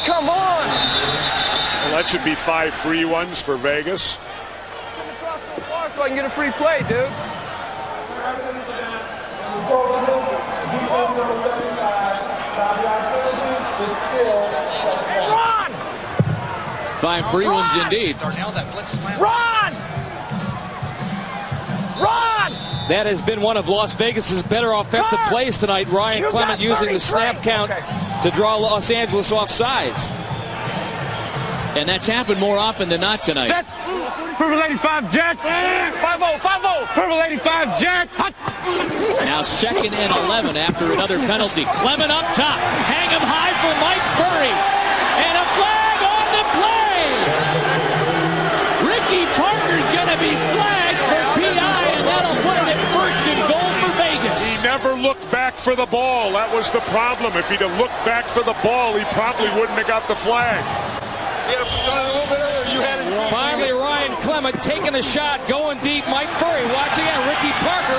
Come on. Well, that should be 5 free ones for Vegas. So I can get a free play, dude. Run. 5 free ones indeed. Run. Run. That has been one of Las Vegas's better offensive plays tonight. Ryan Clement using the snap count to draw Los Angeles off sides. And that's happened more often than not tonight. Set. Purple 85 jet. 5-0. 5-0. Purple 85 jet. Hot. Now 2nd and 11 after another penalty. Clement up top. Hang him high for Mike Furry. And a flag on the play. Ricky Parker's going to be flagged for PI, and that'll put it at 1st and goal for Vegas. He never looked back for the ball. That was the problem. If he'd have looked back for the ball, he probably wouldn't have got the flag. Finally, Ryan Clement taking a shot, going deep. Mike Furry watching out. Ricky Parker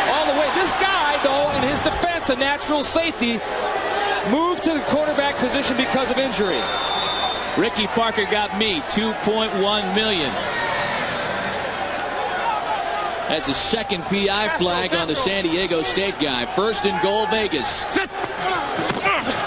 all the way. This guy, though, in his defense, a natural safety, moved to the quarterback position because of injury. Ricky Parker got me $2.1 million. That's a 2nd PI flag on the San Diego State guy. 1st and goal, Vegas.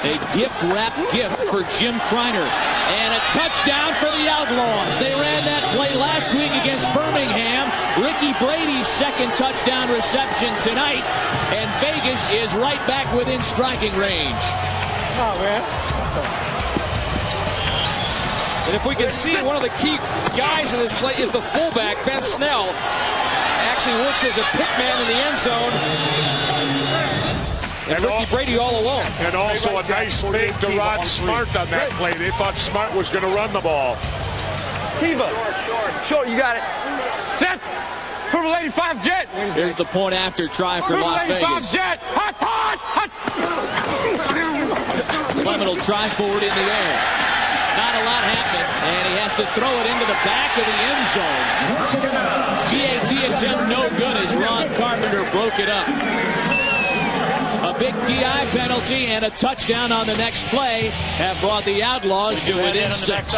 A gift-wrap gift for Jim Kreiner. And a touchdown for the Outlaws. They ran that play last week against Birmingham. Ricky Brady's 2nd touchdown reception tonight. And Vegas is right back within striking range. Oh, man. And if we can see, one of the key guys in this play is the fullback, Ben Snell. Actually works as a pick man in the end zone. And Ricky Brady all alone. And also a nice fake to Rod Smart on that play. They thought Smart was going to run the ball. Kiva. Short, you got it. Set. Purple 85 jet. Here's the point after try for Purple Las 85 Vegas. jet. Hot, hot, hot. Clement will try forward in the air. Not a lot happening, and he has to throw it into the back of the end zone. GAT attempt no good as Ron Carpenter broke it up. A big PI penalty and a touchdown on the next play have brought the Outlaws to within 6.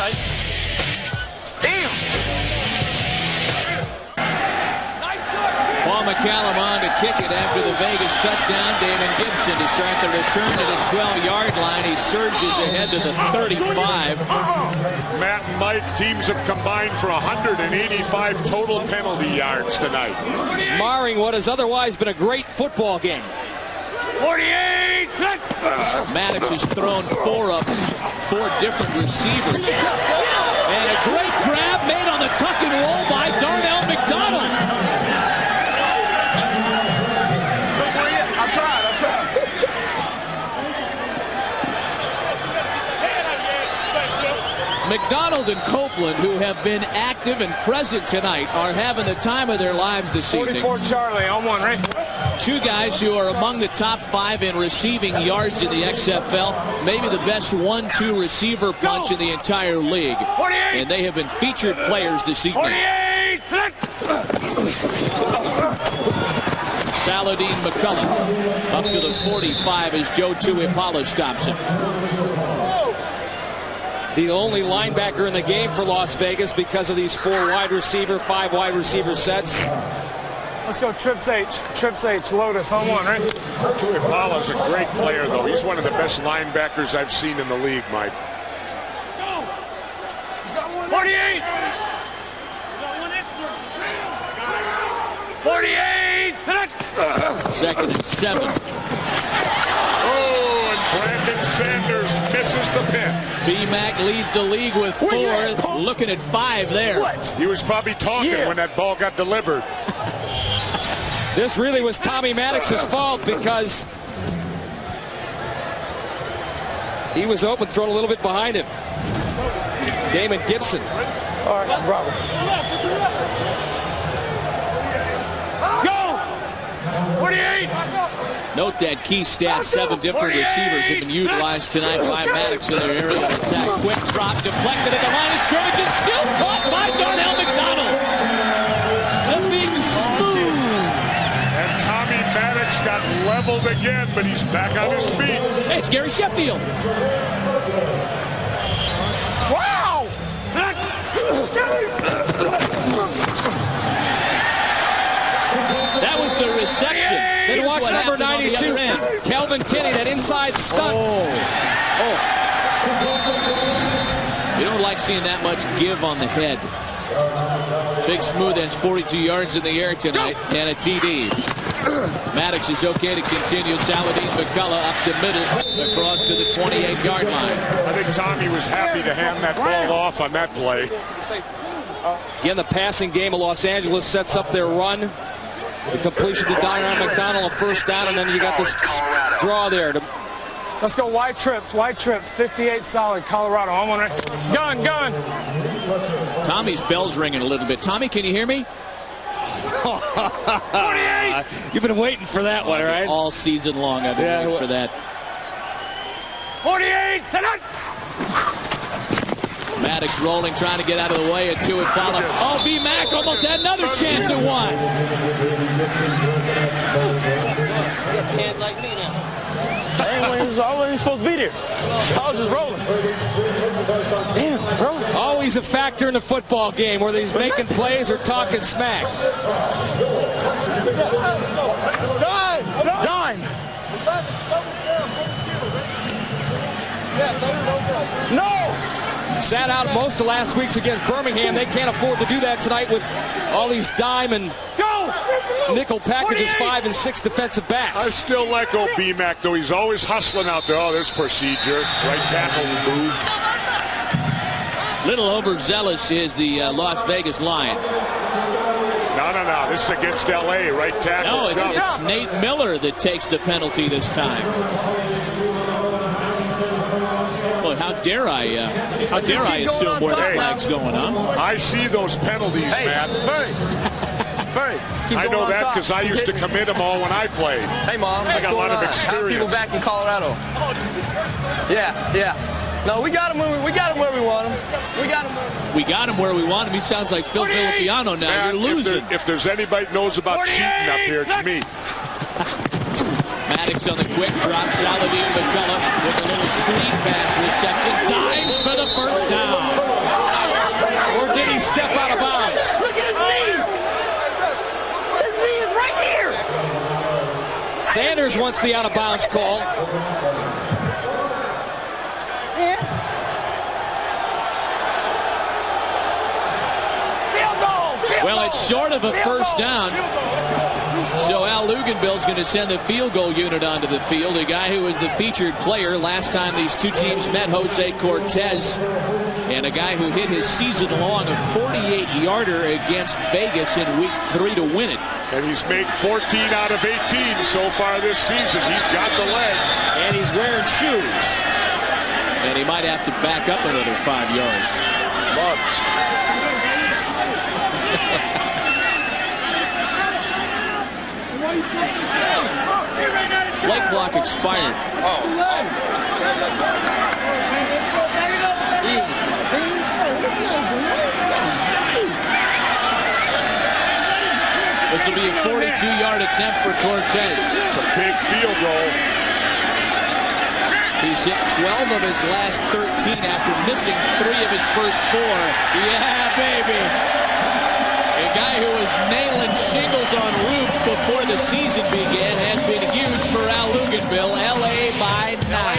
Damn. Paul McCallum on to kick it after the Vegas touchdown. Damon Gibson to start the return to the 12-yard line. He surges ahead to the 35. Matt and Mike, teams have combined for 185 total penalty yards tonight. Marring what has otherwise been a great football game. 48. Maddox has thrown 4 different receivers. And a great grab made on the tuck and roll by Darnell McDonald. McDonald and Copeland, who have been active and present tonight, are having the time of their lives this evening. 44 Charlie on one, right? Two guys who are among the top 5 in receiving yards in the XFL, maybe the best 1-2 receiver punch in the entire league. 48. And they have been featured players this evening. 48. Saladin McCullough up to the 45 as Joe Tuipala stops him. The only linebacker in the game for Las Vegas because of these 5 wide receiver sets. Let's go Trips H. Trips H. Lotus on one, right? Tuipala's a great player, though. He's one of the best linebackers I've seen in the league, Mike. 48. 48. 2nd and 7. Oh, and Brandon Sanders misses the pick. B-Mac leads the league with 4, looking at 5 there. He was probably talking when that ball got delivered. This really was Tommy Maddox's fault because he was open, thrown a little bit behind him. Damon Gibson. All right, bravo. Go! 48! Note that key stat, 7 different receivers have been utilized tonight by Maddox in their area of attack. Quick drop, deflected at the line of scrimmage, and still caught by Darnell McDonald. The big smooth. And Tommy Maddox got leveled again, but he's back on his feet. Hey, it's Gary Sheffield. Wow! That was the reception. Then watch number 92, Kelvin Kinney, that inside stunt. You don't like seeing that much give on the head. Big Smooth has 42 yards in the air tonight and a TD. Maddox is okay to continue. Saladin McCullough up the middle across to the 28-yard line. I think Tommy was happy to hand that ball off on that play. Again, the passing game of Los Angeles sets up their run. The completion to Darnell McDonald, a first down, and then you got this draw there. Let's go White Trips, 58 solid, Colorado. I'm on right. Gun. Tommy's bell's ringing a little bit. Tommy, can you hear me? 48! You've been waiting for that one, right? All season long I've been waiting for that. 48! Tonight! Maddox rolling, trying to get out of the way of Tuipala. Oh, B-Mac almost had another chance at one. Hands like me now. I wasn't supposed to be there. I was just rolling. Damn, rolling. Always a factor in the football game, whether he's making plays or talking smack. Dime. No. Sat out most of last week's against Birmingham. They can't afford to do that tonight with all these dime and nickel packages, 5 and 6 defensive backs. I still like old B-Mac, though. He's always hustling out there. Oh, there's procedure. Right tackle moved. Little overzealous is the Las Vegas line. No. This is against L.A. Right tackle. No, it's Nate Miller that takes the penalty this time. Well, how dare I assume where the flag's going on? I see those penalties, Matt. I know that because I used to commit them all when I played. Hey, Mom. I got a lot of experience. People back in Colorado. Yeah. No, we got him where we want him. We got him where we want him. He sounds like Phil Filippiano now. Man, you're losing. If there's anybody that knows about cheating up here, it's me. Maddox on the quick drop. Saladin McCullough with a little screen pass reception. Dives for the first down. Or did he step out of bounds? Look at his knee. His knee is right here. Sanders wants the out-of-bounds call. Well, it's short of a first down. So Al Luganbill's going to send the field goal unit onto the field. A guy who was the featured player last time these two teams met, Jose Cortez. And a guy who hit his season-long a 48-yarder against Vegas in Week 3 to win it. And he's made 14 out of 18 so far this season. He's got the leg. And he's wearing shoes. And he might have to back up another 5 yards. Bugs. Play clock expired. This will be a 42-yard attempt for Cortez. It's a big field goal. He's hit 12 of his last 13 after missing 3 of his first 4. Yeah, baby. A guy who was nailing shingles on roofs before the season began has been huge for Al Luganville. LA by 9.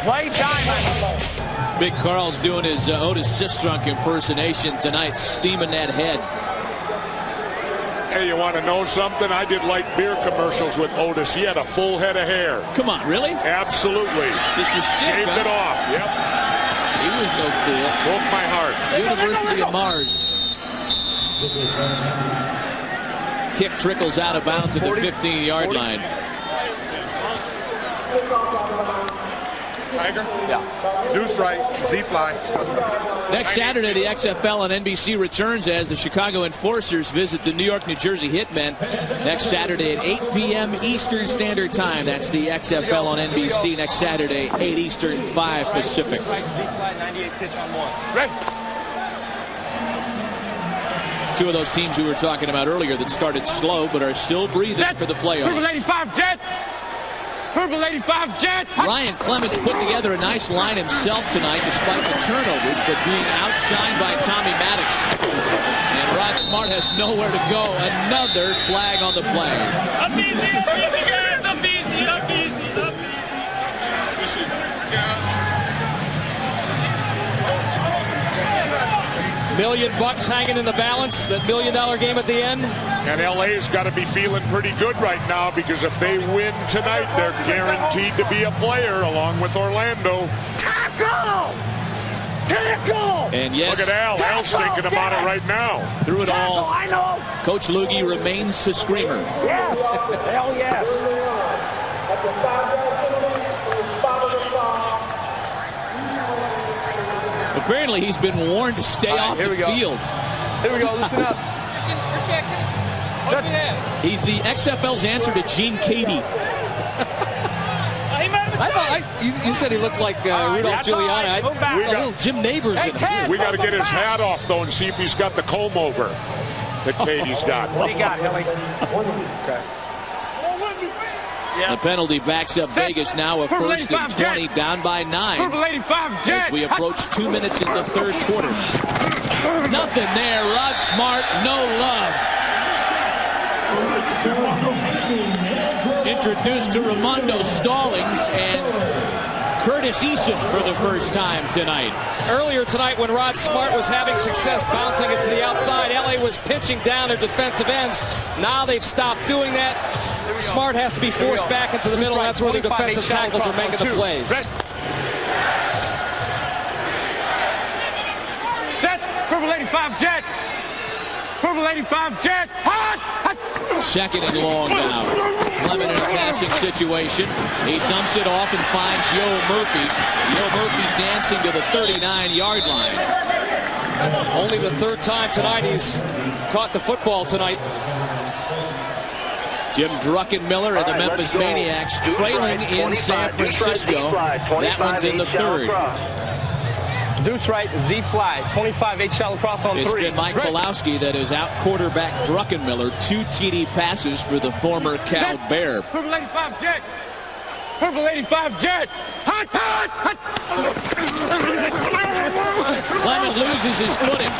Play diamond. Big Carl's doing his Otis Sistrunk impersonation tonight, steaming that head. Hey, you want to know something? I did like beer commercials with Otis. He had a full head of hair. Come on, really? Absolutely. Mr. Stick, shaved it off. Yep. He was no fool. Broke my heart. University of Mars. Kick trickles out of bounds at the 15-yard line. Tiger? Yeah. Deuce right, Z-fly. Next Saturday, the XFL on NBC returns as the Chicago Enforcers visit the New York, New Jersey Hitmen. Next Saturday at 8 p.m. Eastern Standard Time. That's the XFL on NBC next Saturday, 8 Eastern, 5 Pacific. Two of those teams we were talking about earlier that started slow but are still breathing for the playoffs. Purple 85 Jet! Purple 85 Jet! Ryan Clements put together a nice line himself tonight despite the turnovers, but being outshined by Tommy Maddox. And Rod Smart has nowhere to go. Another flag on the play. Up easy, guys! Up easy, up easy, up easy. $1 million hanging in the balance, that $1 million game at the end. And LA's got to be feeling pretty good right now because if they win tonight, they're guaranteed to be a player along with Orlando. Tackle! Tackle! And yes, look at Al. Al's thinking about it right now. Through it all, I know. Coach Loogie remains a screamer. Yes. Hell yes. Apparently, he's been warned to stay off the field. Here we go. Listen up. He's the XFL's answer to Gene Cady. You said he looked like Rudolph Giuliani. A little Jim Neighbors in him. We got to get his hat off, though, and see if he's got the comb over that Katie's got. What do you got, Hilly? Okay. The penalty backs up Vegas now, a first and 20, down by 9 as we approach 2 minutes in the third quarter. Nothing there. Rod Smart, no love. Introduced to Ramondo Stallings and Curtis Eason for the first time tonight. Earlier tonight when Rod Smart was having success bouncing it to the outside, LA was pitching down their defensive ends. Now they've stopped doing that. Smart has to be forced back into the middle. That's where the defensive tackles are making the plays. Set! Purple 85 Jet! Purple 85 Jet! Hot! Second and long now. Clement in a passing situation. He dumps it off and finds Yo Murphy. Yo Murphy dancing to the 39-yard line. Only the third time tonight he's caught the football tonight. Jim Druckenmiller and the Memphis Maniacs trailing in San Francisco. That one's in the third. Deuce right, Z-fly, 25-8 shot across on 3. It's been Mike Pulowski that has out-quarterbacked Druckenmiller. 2 TD passes for the former Cal Bear. Purple 85 Jet! Purple 85 Jet! Hot, hot, hot! Clement loses his footing.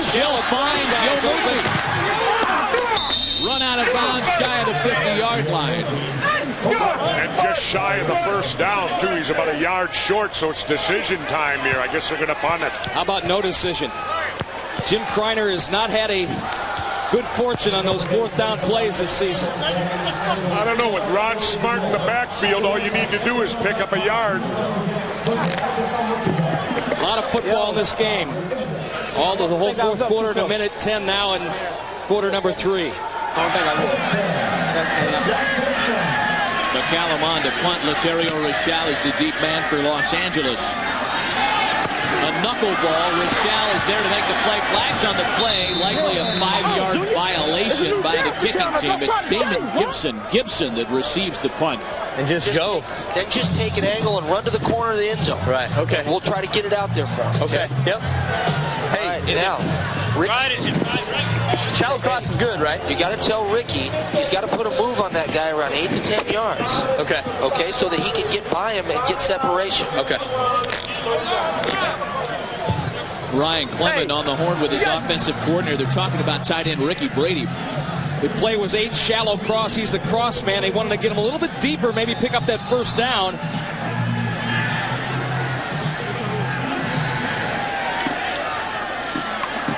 Still finds Yo Murphy. Run out of bounds shy of the 50-yard line. And just shy of the first down, too. He's about a yard short, so it's decision time here. I guess they're going to punt it. How about no decision? Jim Kreiner has not had a good fortune on those fourth down plays this season. I don't know. With Rod Smart in the backfield, all you need to do is pick up a yard. A lot of football in this game. All the whole fourth quarter to minute 10 now and quarter number 3. McCallum on to punt. Laterio Rochelle is the deep man for Los Angeles. A knuckleball. Rochelle is there to make the play. Flags on the play. Likely a 5-yard violation by the kicking team. It's Damon Gibson that receives the punt. And just go. Then just take an angle and run to the corner of the end zone. Right, okay. And we'll try to get it out there for him. Okay, yep. Hey, right, now, shallow cross is good, right? You got to tell Ricky he's got to put a move on that guy around 8 to 10 yards. Okay. Okay, so that he can get by him and get separation. Okay. Ryan Clement on the horn with his offensive coordinator. They're talking about tight end Ricky Brady. The play was 8 shallow cross. He's the cross man. They wanted to get him a little bit deeper, maybe pick up that first down.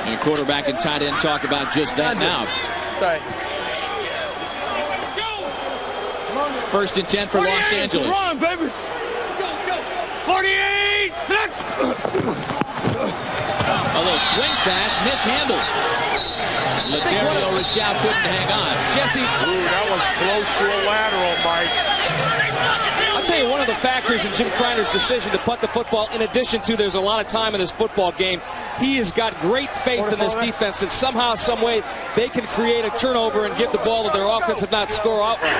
And quarterback and tight end talk about just that now. Sorry. 1st and 10 for Los Angeles. Run, baby. 48. A little swing pass, mishandled. Laterio Rochelle couldn't hang on. Jesse. Ooh, that was close to a lateral, Mike. I'll tell you one of the factors in Jim Kreiner's decision to punt the football, in addition to there's a lot of time in this football game, he has got great faith in this defense that somehow, some way, they can create a turnover and give the ball to their offense, if not score outright.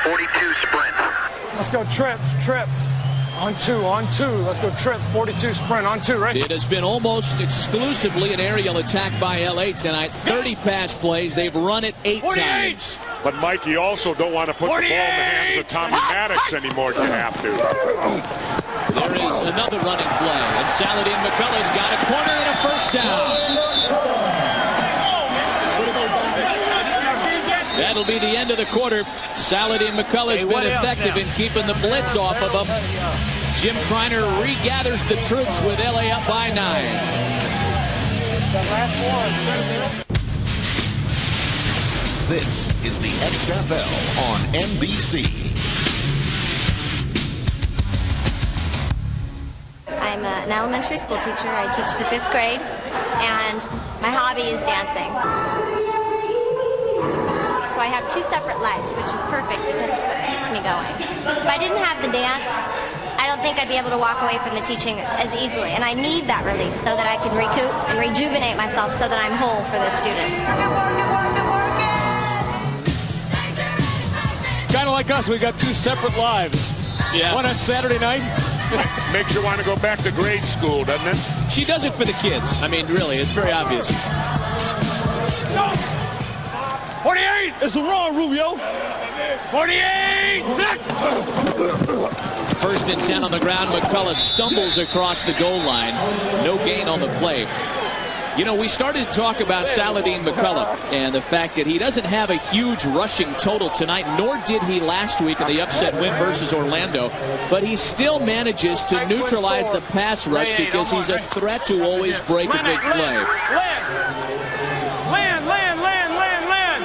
42 sprint. Let's go trips. On two. Let's go trip. 42 sprint on 2, right? It has been almost exclusively an aerial attack by LA tonight. 30 pass plays. They've run it 8 times. But, Mike, you also don't want to put the ball in the hands of Tommy Maddox anymore than you have to. There is another running play. And Saladin McCullough's got a corner and a first down. That'll be the end of the quarter. Saladin McCullough's been effective in keeping the blitz off of him. Jim Kreiner regathers the troops with LA up by 9. This is the XFL on NBC. I'm an elementary school teacher. I teach the 5th grade, and my hobby is dancing. So I have 2 separate lives, which is perfect because it's what keeps me going. If I didn't have the dance, I don't think I'd be able to walk away from the teaching as easily. And I need that release so that I can recoup and rejuvenate myself so that I'm whole for the students. Kind of like us, we got 2 separate lives. Yeah. One on Saturday night. Makes you want to go back to grade school, doesn't it? She does it for the kids. I mean, really, it's very obvious. 48. It's wrong, Rubio. 48. 1st and 10 on the ground. McCullough stumbles across the goal line. No gain on the play. You know, we started to talk about Saladin McCullough and the fact that he doesn't have a huge rushing total tonight, nor did he last week in the upset win versus Orlando. But he still manages to neutralize the pass rush because he's a threat to always break a big play. Land.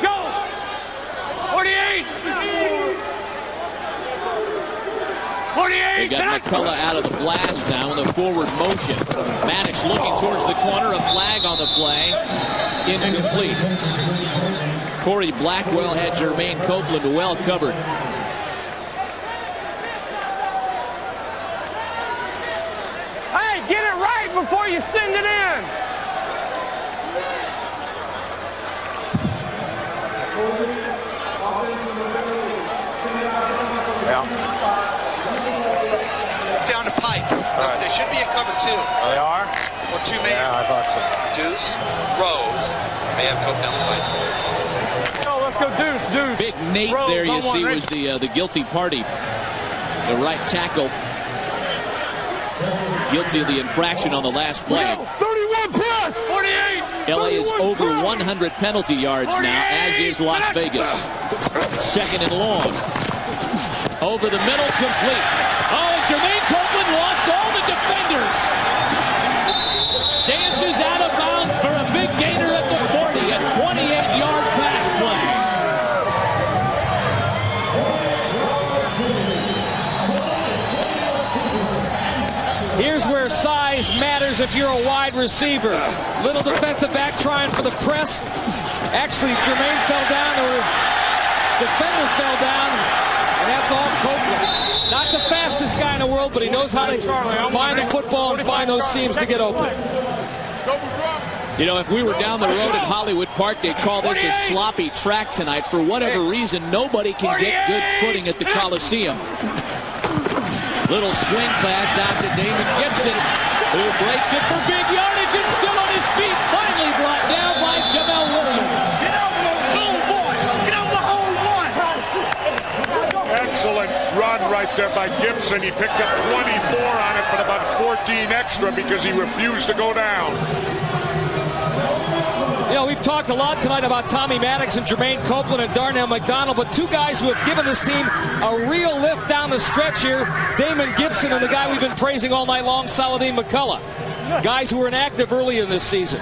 Go. 48. 48. They got McCullough out of the blast now in the forward motion. Maddox looking towards the corner. A flag on the play. Incomplete. Corey Blackwell had Jermaine Copeland well covered. Hey, get it right before you send it in. Down to Pipe. Right. They should be in cover 2. They are? Or 2 man. Yeah, I thought so. Deuce, Rose, may have Cope down the pipe. Yo, let's go Deuce. Big Nate Rose, there, you see, right? was the guilty party. The right tackle. Guilty of the infraction on the last play. 31 plus. 48. LA is over 100 penalty yards now, as is Las Vegas. 2nd and long. Over the middle, complete. Oh, and Jermaine Copeland lost all the defenders. Dances out of bounds for a big gainer at the 40, a 28-yard pass play. Here's where size matters if you're a wide receiver. Little defensive back trying for the press. Actually, Jermaine fell down. Defender fell down, and that's all Copeland. Not the fastest guy in the world, but he knows how to find the football and find those seams to get open. You know, if we were down the road at Hollywood Park, they'd call this a sloppy track tonight. For whatever reason, nobody can get good footing at the Coliseum. Little swing pass out to Damon Gibson, who breaks it for big yardage and still on his feet. Finally brought down by Jamel Williams. Get out the hole, boy! Get out the hole, boy! Excellent run right there by Gibson. He picked up 24 on it, but about 14 extra because he refused to go down. You know, we've talked a lot tonight about Tommy Maddox and Jermaine Copeland and Darnell McDonald, but two guys who have given this team a real lift down the stretch here, Damon Gibson and the guy we've been praising all night long, Saladin McCullough. Guys who were inactive early in this season.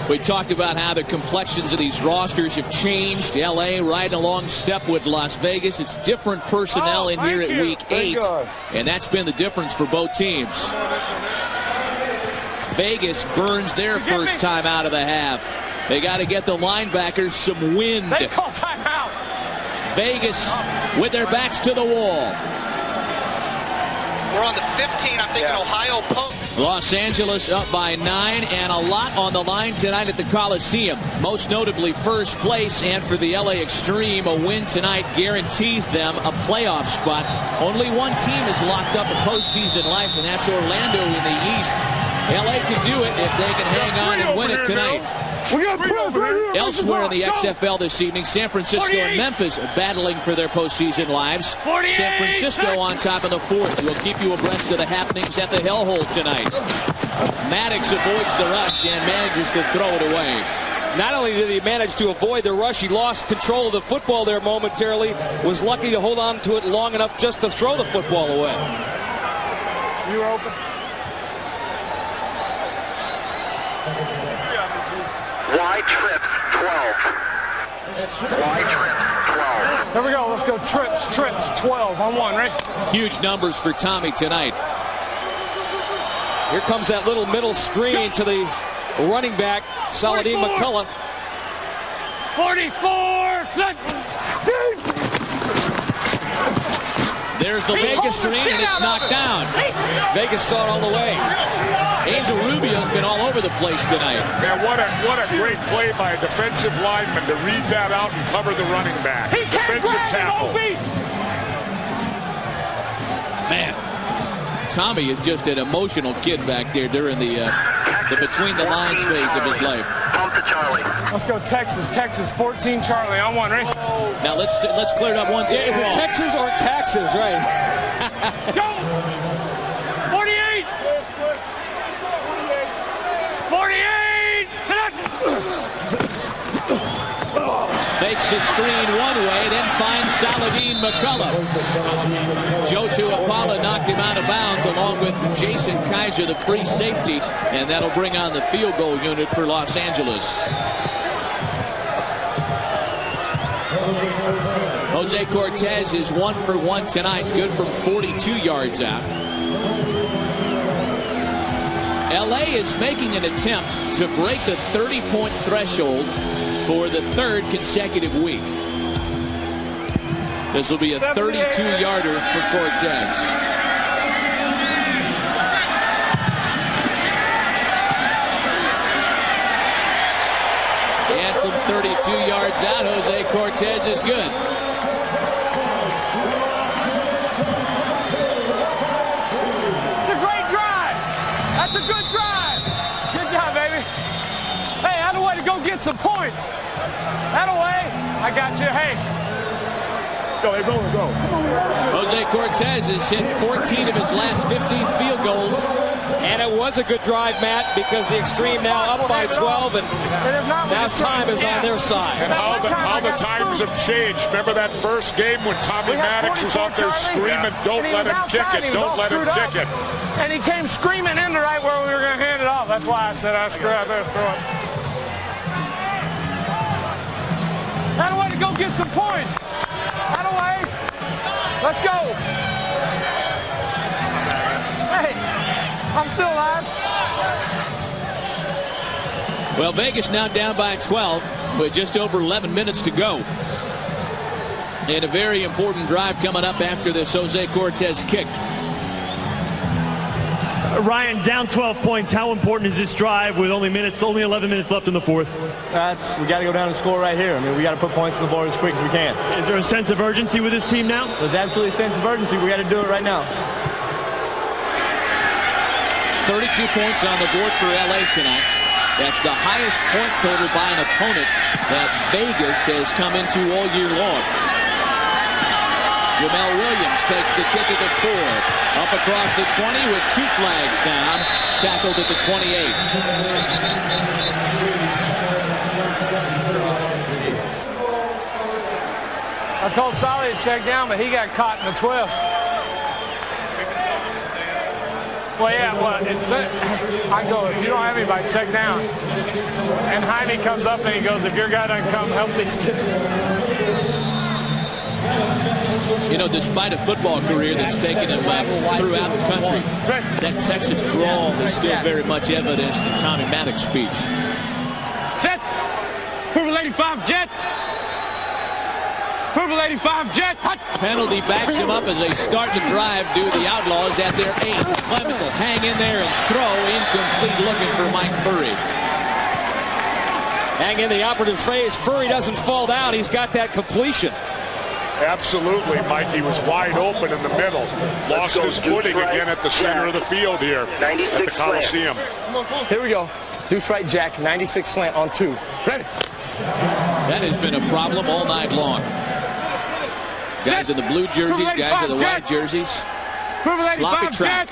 We talked about how the complexions of these rosters have changed. L.A. right along step with Las Vegas. It's different personnel in here at week 8, and that's been the difference for both teams. Vegas burns their first time out of the half. They got to get the linebackers some wind. They call timeout. Vegas with their backs to the wall. We're on the 15. I'm thinking Ohio Pope. Los Angeles up by 9, and a lot on the line tonight at the Coliseum. Most notably first place, and for the LA Xtreme, a win tonight guarantees them a playoff spot. Only one team is locked up a postseason life, and that's Orlando in the East. LA can do it if they can hang on and win it tonight. Elsewhere in the XFL this evening, San Francisco and Memphis battling for their postseason lives. San Francisco on top of the 4th. We'll keep you abreast of the happenings at the Hellhole tonight. Maddox avoids the rush and manages to throw it away. Not only did he manage to avoid the rush, he lost control of the football there momentarily. Was lucky to hold on to it long enough just to throw the football away. You were open. Wide trip, 12. Wide trip, 12. There we go. Let's go. Trips, 12 on one, right? Huge numbers for Tommy tonight. Here comes that little middle screen to the running back, Saladin McCullough. 44. There's the Vegas screen, and it's knocked down. Vegas saw it all the way. Angel Rubio's been all over the place tonight. Man, what a great play by a defensive lineman to read that out and cover the running back. Defensive tackle. Man, Tommy is just an emotional kid back there during the between the lines phase of his life. Pump to Charlie. Let's go Texas, 14 Charlie on one, right? Now let's clear it up once. Yeah, is it Texas or taxes, right? Go! 48! 48! Fakes the screen one way, then finds Saladin McCullough. Joe Tuapala knocked him out of bounds along with Jason Kaiser, the free safety, and that'll bring on the field goal unit for Los Angeles. Jose Cortez is 1 for 1 tonight, good from 42 yards out. LA is making an attempt to break the 30-point threshold for the 3rd consecutive week. This will be a 32-yarder for Cortez. And from 32 yards out, Jose Cortez is good. It's a great drive. That's a good drive. Good job, baby. Hey, out of the way to go get some points. Out of the way. I got you. Hey. Go. Jose Cortez has hit 14 of his last 15 field goals. And it was a good drive, Matt, because the Xtreme now up by 12, and now time is on their side. And how the times have changed. Remember that first game when Tommy Maddox was out there screaming, don't let him kick it, don't let him kick it. And he came screaming in the right where we were going to hand it off. That's why I said I screwed up there, throw it. Out of the way to go get some points. Out of the way. Let's go. Hey, I'm still alive. Well, Vegas now down by 12 with just over 11 minutes to go. And a very important drive coming up after this Jose Cortez kick. Ryan, down 12 points. How important is this drive with only 11 minutes left in the fourth? We got to go down and score right here. I mean, we got to put points on the board as quick as we can. Is there a sense of urgency with this team now? There's absolutely a sense of urgency. We got to do it right now. 32 points on the board for LA tonight. That's the highest point total by an opponent that Vegas has come into all year long. Jamel Williams takes the kick at the 4. Up across the 20 with 2 flags down. Tackled at the 28. I told Solly to check down, but he got caught in the twist. Well, yeah, I go, if you don't have anybody, check down. And Jaime comes up and he goes, if your guy doesn't come, help these two. You know, despite a football career that's taken him throughout the country, that Texas drawl is still very much evidenced in Tommy Maddox's speech. Jet! Purple 85, Jet! Purple 85, Jet! Hut. Penalty backs him up as they start the drive due to the Outlaws at their 8. Clement will hang in there and throw. Incomplete, looking for Mike Furry. Hang in the operative phrase. Furry doesn't fall down. He's got that completion. Absolutely, Mike. He was wide open in the middle. Lost his footing again at the center of the field here at the Coliseum. Here we go. Deuce right, Jack. 96 slant on 2. Ready. That has been a problem all night long. Guys in the blue jerseys, guys in the white jerseys. Sloppy track.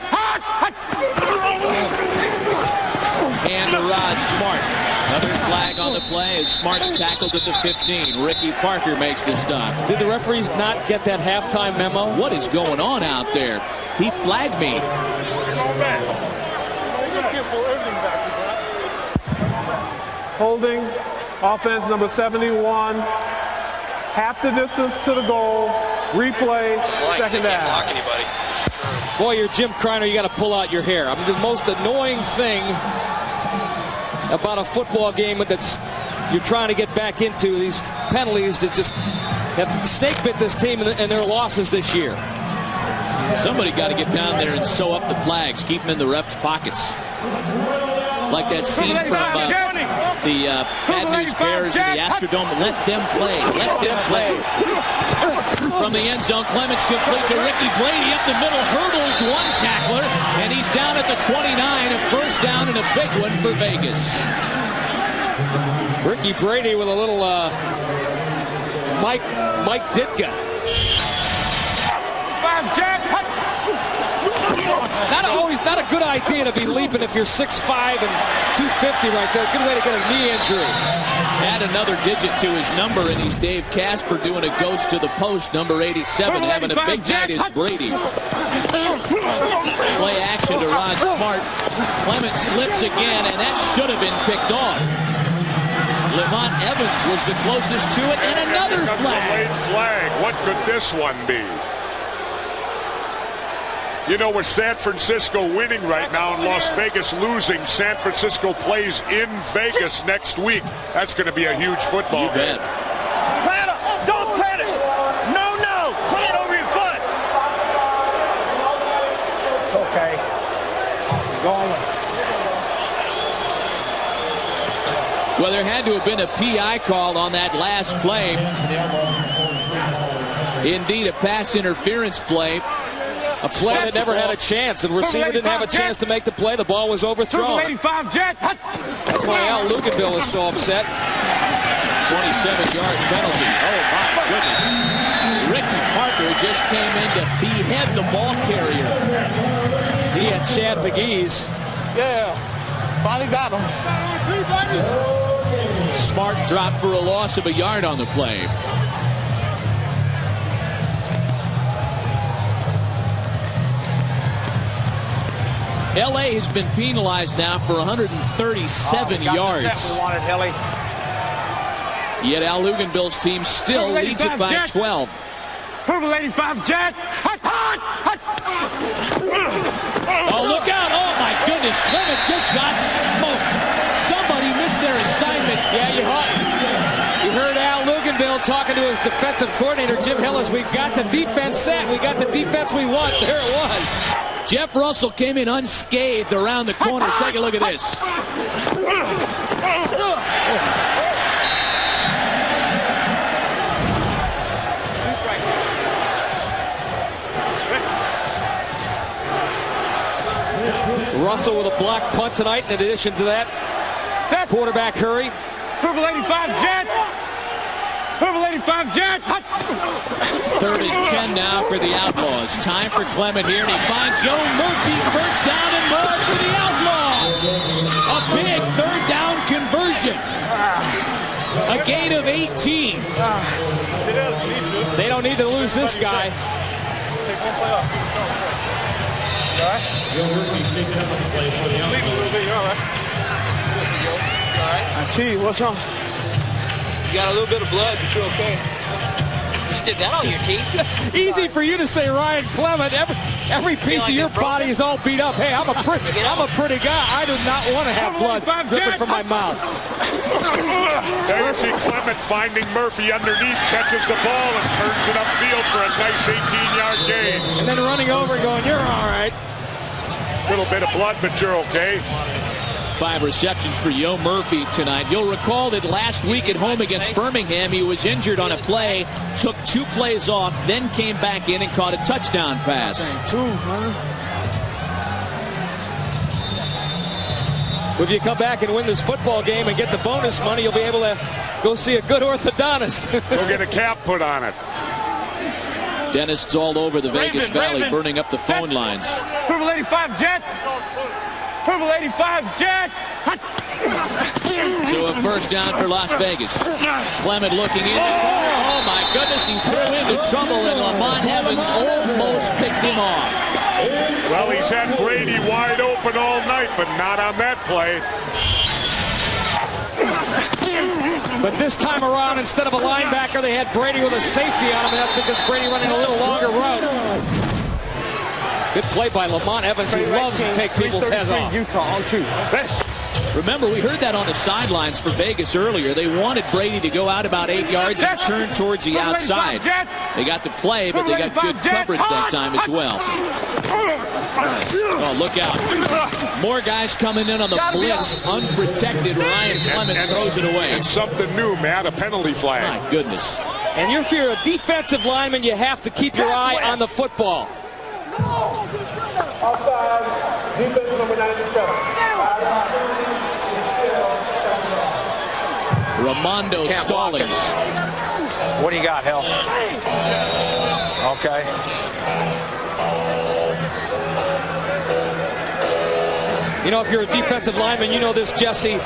And to Rod Smart. Another flag on the play as Smart's tackled at the 15. Ricky Parker makes the stop. Did the referees not get that halftime memo? What is going on out there? He flagged me. Holding, offense number 71. Half the distance to the goal. Replay, second half. Boy, you're Jim Kreiner. You got to pull out your hair. I mean, the most annoying thing about a football game that's you're trying to get back into, these penalties that just have snake bit this team and their losses this year. Somebody got to get down there and sew up the flags, keep them in the refs' pockets. Like that scene from the Bad News Bears in the Astrodome. Let them play. Let them play. From the end zone, Clements complete to Ricky Brady up the middle. Hurdles one tackler, and he's down at the 29. A first down and a big one for Vegas. Ricky Brady with a little Mike Ditka. Not a good idea to be leaping if you're 6'5" and 250 right there. Good way to get a knee injury. Add another digit to his number, and he's Dave Casper doing a ghost to the post. Number 87 having a big night is Brady. Play action to Rod Smart. Clement slips again, and that should have been picked off. Lamont Evans was the closest to it, and another flag. Late flag. What could this one be? You know, with San Francisco winning right now and Las Vegas losing, San Francisco plays in Vegas next week. That's going to be a huge football game. Plant it! Don't plant it! No! Plant over your foot! It's okay. Go on. Well, there had to have been a PI call on that last play. Indeed, a pass interference play. A play that never had a chance. The receiver didn't have a chance to make the play. The ball was overthrown. That's why Al Luganville is so upset. 27-yard penalty. Oh, my goodness. Ricky Parker just came in to behead the ball carrier. He had Chad McGee's. Yeah, finally got him. Smart dropped for a loss of a yard on the play. LA has been penalized now for 137 yards. Yet Al Luganville's team still leads it by 12. Purple 85, Jet. Oh, look out. Oh, my goodness. Clement just got smoked. Somebody missed their assignment. Yeah, you heard Al Luganville talking to his defensive coordinator, Jim Hillis. We've got the defense set. We got the defense we want. There it was. Jeff Russell came in unscathed around the corner. Take a look at this. Russell with a block punt tonight. In addition to that, quarterback hurry. Purple 85 jet. Purple 85 jet. 3rd and 10 now for the Outlaws. Time for Clement here, and he finds Yo Murphy. First down and more for the Outlaws. A big 3rd down conversion. A gain of 18. They don't need to lose this guy. Take one play off. All right? Yo Murphy's taking up the play for the Outlaws. Leave a little bit, you're all right. I tell you, what's wrong? You got a little bit of blood, but you're okay. You still got all your teeth. Easy for you to say, Ryan Clement. Every piece of your body is all beat up. Hey, I'm a pretty guy. I do not want to have blood dripping from my mouth. There you see Clement finding Murphy underneath, catches the ball, and turns it upfield for a nice 18-yard gain. And then running over and going, you're all right. Little bit of blood, but you're okay. 5 receptions for Yo Murphy tonight. You'll recall that last week at home against Birmingham, he was injured on a play, took 2 plays off, then came back in and caught a touchdown pass. If you come back and win this football game and get the bonus money, you'll be able to go see a good orthodontist. Go get a cap put on it. Dentists all over the Vegas Valley burning up the phone lines. Purple 85 jet. Purple 85 jet. So a first down for Las Vegas. Clement looking in. Oh my goodness, he threw into trouble and Lamont Evans almost picked him off. Well, he's had Brady wide open all night, but not on that play. But this time around, instead of a linebacker, they had Brady with a safety on him, and that's because Brady running a little longer route. Good play by Lamont Evans, who loves to take people's heads off. Utah on 2. Remember, we heard that on the sidelines for Vegas earlier. They wanted Brady to go out about 8 yards and turn towards the outside. They got the play, but they got good coverage that time as well. Oh, look out. More guys coming in on the blitz. Unprotected. Ryan Clement throws it away. And something new, Matt, a penalty flag. My goodness. And if you're a defensive lineman, you have to keep your eye on the football. Outside, defense number 97. Ramondo Stallings. What do you got, Hell? Okay. You know, if you're a defensive lineman, you know this, Jesse.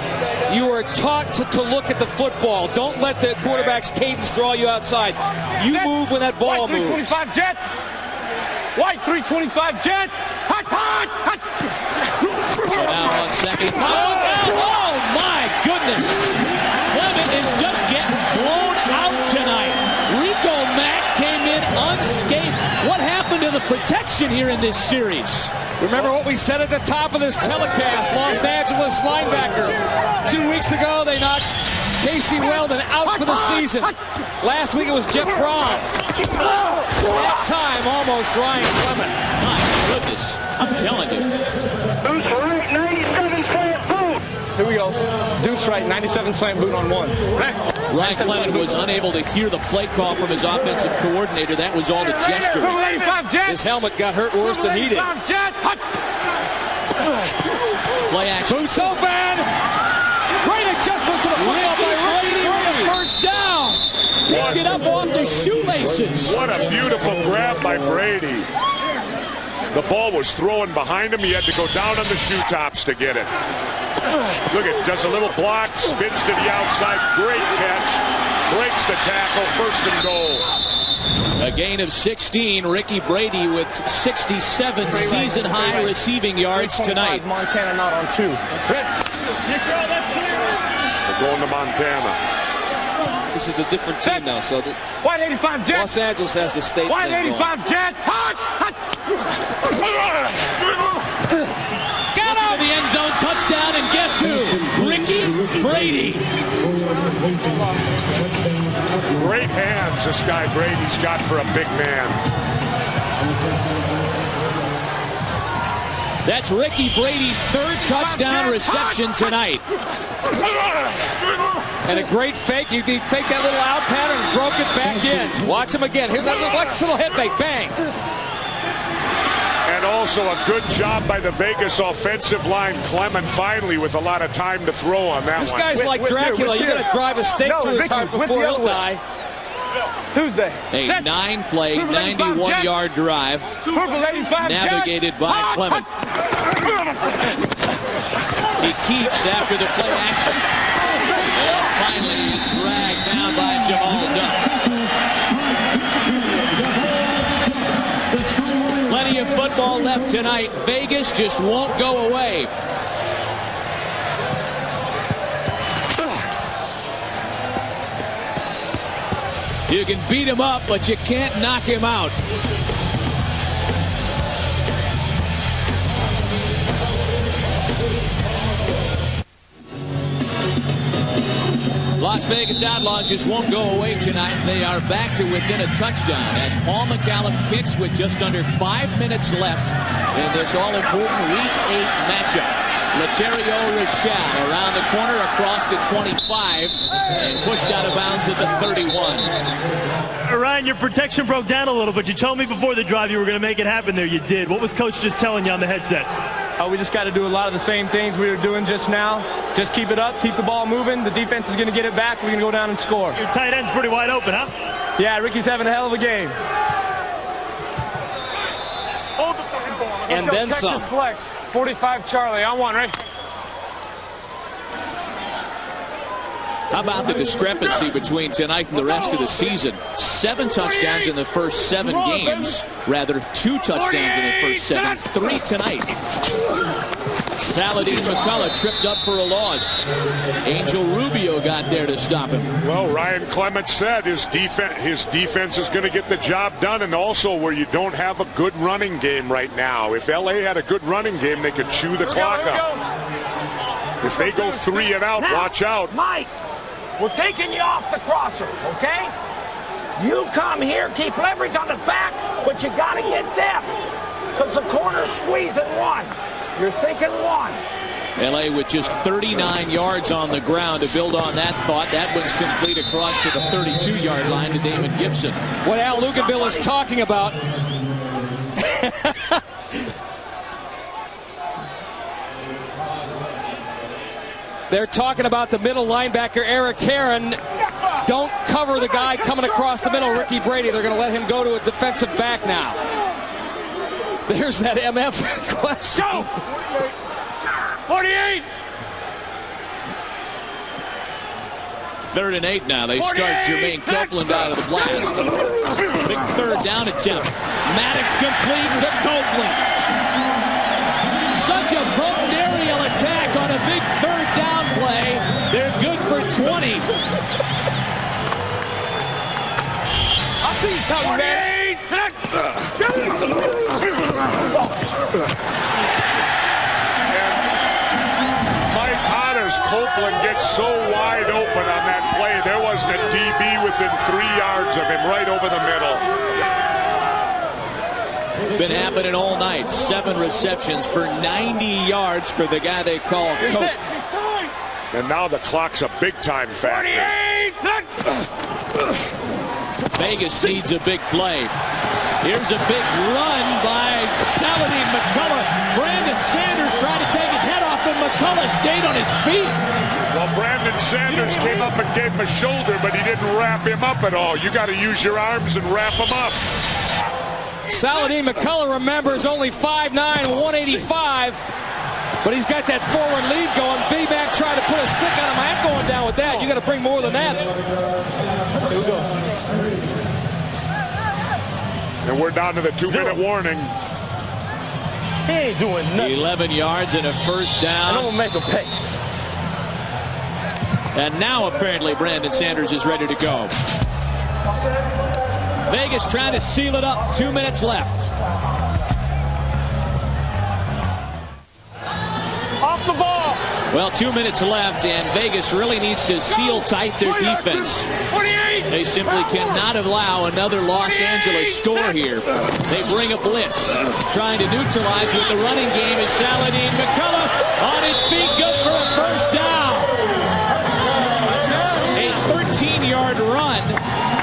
You are taught to look at the football. Don't let the quarterback's cadence draw you outside. You move when that ball moves. 325 jet. White 325 jet. Hot, hot, hot. So now on second. Oh, my goodness. Clement is just getting blown out tonight. Rico Mack came in unscathed. What happened to the protection here in this series? Remember what we said at the top of this telecast, Los Angeles linebackers. 2 weeks ago, they knocked Casey Weldon out for the season. Last week, it was Jeff Braun. That time, almost Ryan Clement. My goodness, I'm telling you. Deuce right, 97 slant boot. Here we go. Deuce right, 97 slant boot on 1. Ryan Clement was unable to hear the play call from his offensive coordinator. That was all the gesturing. His helmet got hurt worse than he did. Play action. Boots open. Great adjustment to the football by Brady with a first down. Picked it up off the shoelaces. What a beautiful grab by Brady. The ball was thrown behind him. He had to go down on the shoe tops to get it. Look at, does a little block, spins to the outside, great catch, breaks the tackle, first and goal. A gain of 16, Ricky Brady with 67 season-high receiving yards tonight. Montana not on 2. We're going to Montana. This is a different team now, so White 85 jet. Los Angeles has the state. White 85 jet. Hot, hot. Got out of the end zone, touchdown, and guess who? Ricky Brady. Great hands this guy Brady's got for a big man. That's Ricky Brady's third touchdown reception tonight. And a great fake. You can fake that little out pattern and broke it back in. Watch him again. Here's that little, watch this little head fake. Bang. And also a good job by the Vegas offensive line. Clement finally with a lot of time to throw on that this one. This guy's like Dracula. You got to drive a stake through his heart before he'll die. Tuesday. A 9-play, 91-yard drive navigated by Clement. He keeps after the play action. And finally he's dragged down by Jamal Duff. Plenty of football left tonight. Vegas just won't go away. You can beat him up, but you can't knock him out. Las Vegas Outlaws just won't go away tonight. They are back to within a touchdown as Paul McCallum kicks with just under 5 minutes left in this all-important Week 8 matchup. Laterio Rochelle around the corner across the 25 and pushed out of bounds at the 31. Ryan, your protection broke down a little, but you told me before the drive you were going to make it happen there. You did. What was Coach just telling you on the headsets? We just got to do a lot of the same things we were doing just now. Just keep it up, keep the ball moving. The defense is going to get it back. We're going to go down and score. Your tight end's pretty wide open, huh? Yeah, Ricky's having a hell of a game. Hold the fucking ball. And then Texas some. Flex, 45 Charlie. On one, right? How about the discrepancy between tonight and the rest of the season? 7 touchdowns in the first 7 games. Rather, 2 touchdowns in the first 7. 3 tonight. Saladin McCullough tripped up for a loss. Angel Rubio got there to stop him. Well, Ryan Clement said his defense is going to get the job done, and also where you don't have a good running game right now. If LA had a good running game, they could chew the clock up. If they go 3 and out, watch out. Mike, we're taking you off the crosser, okay? You come here, keep leverage on the back, but you got to get depth because the corner's squeezing 1. You're thinking 1. LA with just 39 yards on the ground to build on that thought. That one's complete across to the 32-yard line to Damon Gibson. What Al Luganville is talking about. They're talking about the middle linebacker, Eric Herron. Don't cover the guy coming across the middle, Ricky Brady. They're going to let him go to a defensive back now. There's that MF question. Go! 48! 3rd and 8 now. They start Jermaine Copeland out of the blast. Big 3rd down attempt. Maddox complete to Copeland. Such a potent aerial attack on a big 3rd down play. They're good for 20. I see you coming, man. Mike Hodges, Copeland gets so wide open on that play. There wasn't a DB within 3 yards of him, right over the middle. Been happening all night. 7 receptions for 90 yards for the guy they call Cope. And now the clock's a big-time factor. Vegas needs a big play. Here's a big run by Saladin McCullough. Brandon Sanders tried to take his head off, but McCullough stayed on his feet. Well, Brandon Sanders came up and gave him a shoulder, but he didn't wrap him up at all. You got to use your arms and wrap him up. Saladin McCullough, remembers, only 5'9", 185. But he's got that forward lead going. B-Mac tried to put a stick on him. I am going down with that. You got to bring more than that. Here we go. And we're down to the 2-minute warning. He ain't doing nothing. 11 yards and a first down. I don't make a pay. And now apparently Brandon Sanders is ready to go. Vegas trying to seal it up. 2 minutes left. Off the ball. Well, 2 minutes left, and Vegas really needs to seal tight their defense. They simply cannot allow another Los Angeles score here. They bring a blitz, trying to neutralize with the running game is Saladin McCullough on his feet, good for a first down. A 13-yard run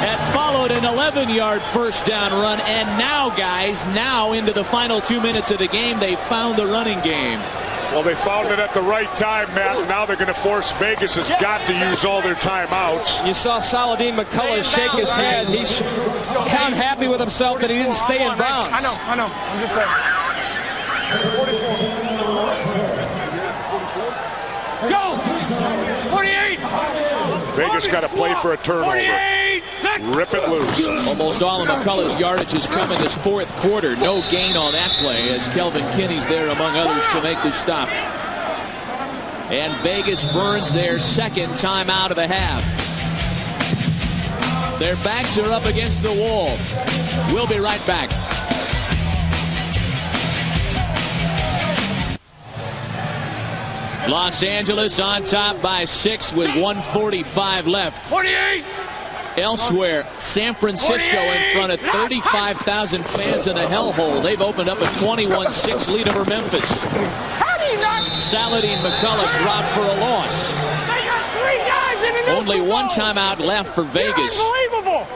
that followed an 11-yard first down run, and now, guys, into the final 2 minutes of the game, they found the running game. Well, they found it at the right time, Matt. Now they're going to force Vegas has got to use all their timeouts. You saw Saladin McCullough shake his head. He's unhappy with himself that he didn't stay in bounds. I know. I'm just saying. Go! 48! Vegas got to play for a turnover. 48! Rip it loose. Almost all of McCullough's yardage has come in this fourth quarter. No gain on that play as Kelvin Kinney's there among others to make the stop. And Vegas burns their second timeout of the half. Their backs are up against the wall. We'll be right back. Los Angeles on top by 6 with 1:45 left. 48! Elsewhere, San Francisco in front of 35,000 fans in a hellhole. They've opened up a 21-6 lead over Memphis. Saladin McCullough dropped for a loss. Only one timeout left for Vegas. Unbelievable!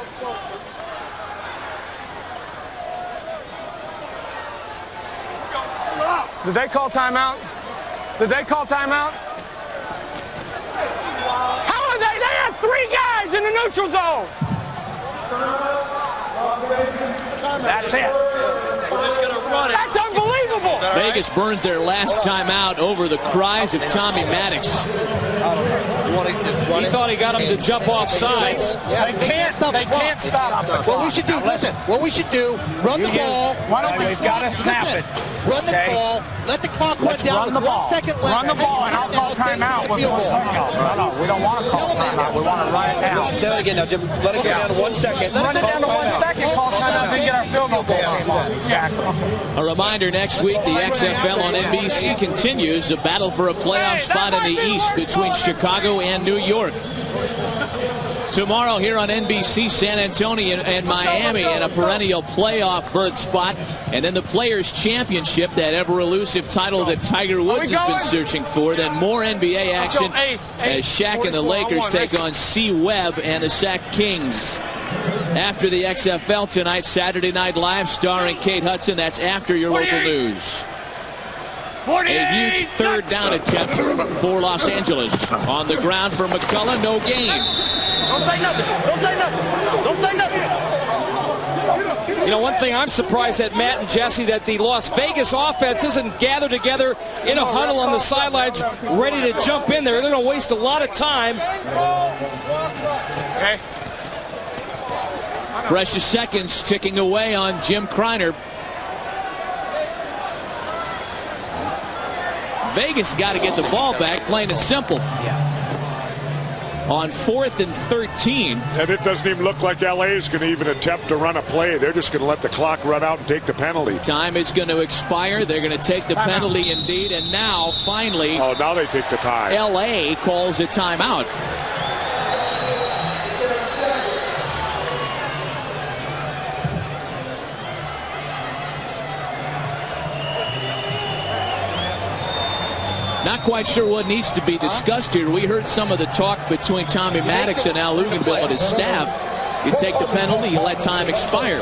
Did they call timeout? Did they call timeout? How are they? They had 3 guys in the neutral zone. That's it. We're just going to run it. That's unbelievable. Vegas burns their last timeout over the cries of Tommy Maddox. He thought he got him to jump off sides. They can't stop. What we should do, listen, what we should do, run the ball. We've got to snap it. Run the ball. Let the clock run down with 1 second left. Run the ball, and I'll call timeout with 1 second. No, we don't want to call timeout. We want to run it down. Say that again now, Jim. Let it go down to 1 second. Run it down to 1 second, call timeout, then get our field goal. A reminder, next week, the XFL on NBC continues a battle for a playoff spot in the East between Chicago and New York. Tomorrow here on NBC, San Antonio and Miami in a perennial playoff berth spot. And then the Players' Championship, that ever-elusive title that Tiger Woods has been searching for. Then more NBA action as Shaq and the Lakers take on C. Webb and the Sac Kings. After the XFL tonight, Saturday Night Live starring Kate Hudson. That's after your local news. A huge third down attempt for Los Angeles. On the ground for McCullough, no gain. Don't say nothing. Don't say nothing. Don't say nothing. You know, one thing I'm surprised at, Matt and Jesse, that the Las Vegas offense isn't gathered together in a huddle on the sidelines ready to jump in there. They're going to waste a lot of time. Okay. Precious seconds ticking away on Jim Kreiner. Vegas got to get the ball back, plain and simple. On 4th and 13. And it doesn't even look like LA is going to even attempt to run a play. They're just going to let the clock run out and take the penalty. Time is going to expire. They're going to take the penalty indeed. And now, finally, now they take the time. LA calls a timeout. Not quite sure what needs to be discussed here. We heard some of the talk between Tommy Maddox and Al Luganville and his staff. You take the penalty, you let time expire.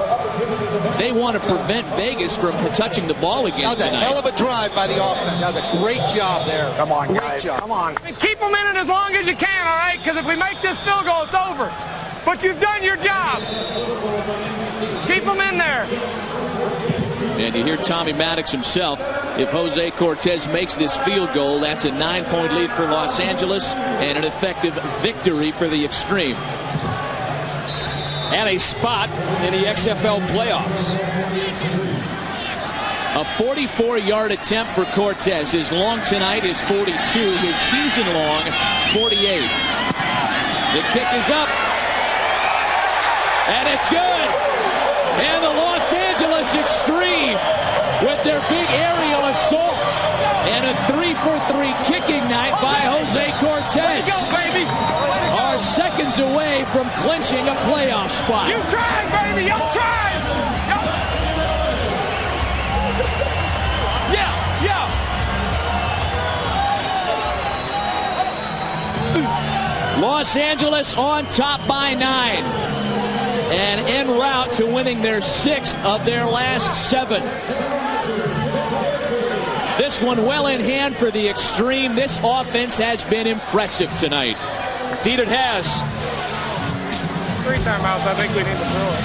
They want to prevent Vegas from touching the ball again tonight. That was a hell of a drive by the offense. That was a great job there. Come on, guys. Come on. Keep them in it as long as you can, all right? Because if we make this field goal, it's over. But you've done your job. Keep them in there. And you hear Tommy Maddox himself. If Jose Cortez makes this field goal, that's a 9-point lead for Los Angeles and an effective victory for the Xtreme. And a spot in the XFL playoffs. A 44-yard attempt for Cortez. His long tonight is 42. His season long, 48. The kick is up. And it's good. And the Los Angeles Xtreme with their big aerial assault and a 3 for 3 kicking night by Jose Cortez. Go, baby. Are seconds away from clinching a playoff spot. You tried, baby. You tried. Yeah. Los Angeles on top by 9 and en route to winning their 6th of their last 7. This one well in hand for the Xtreme. This offense has been impressive tonight. Indeed it has. 3 timeouts. I think we need to throw it.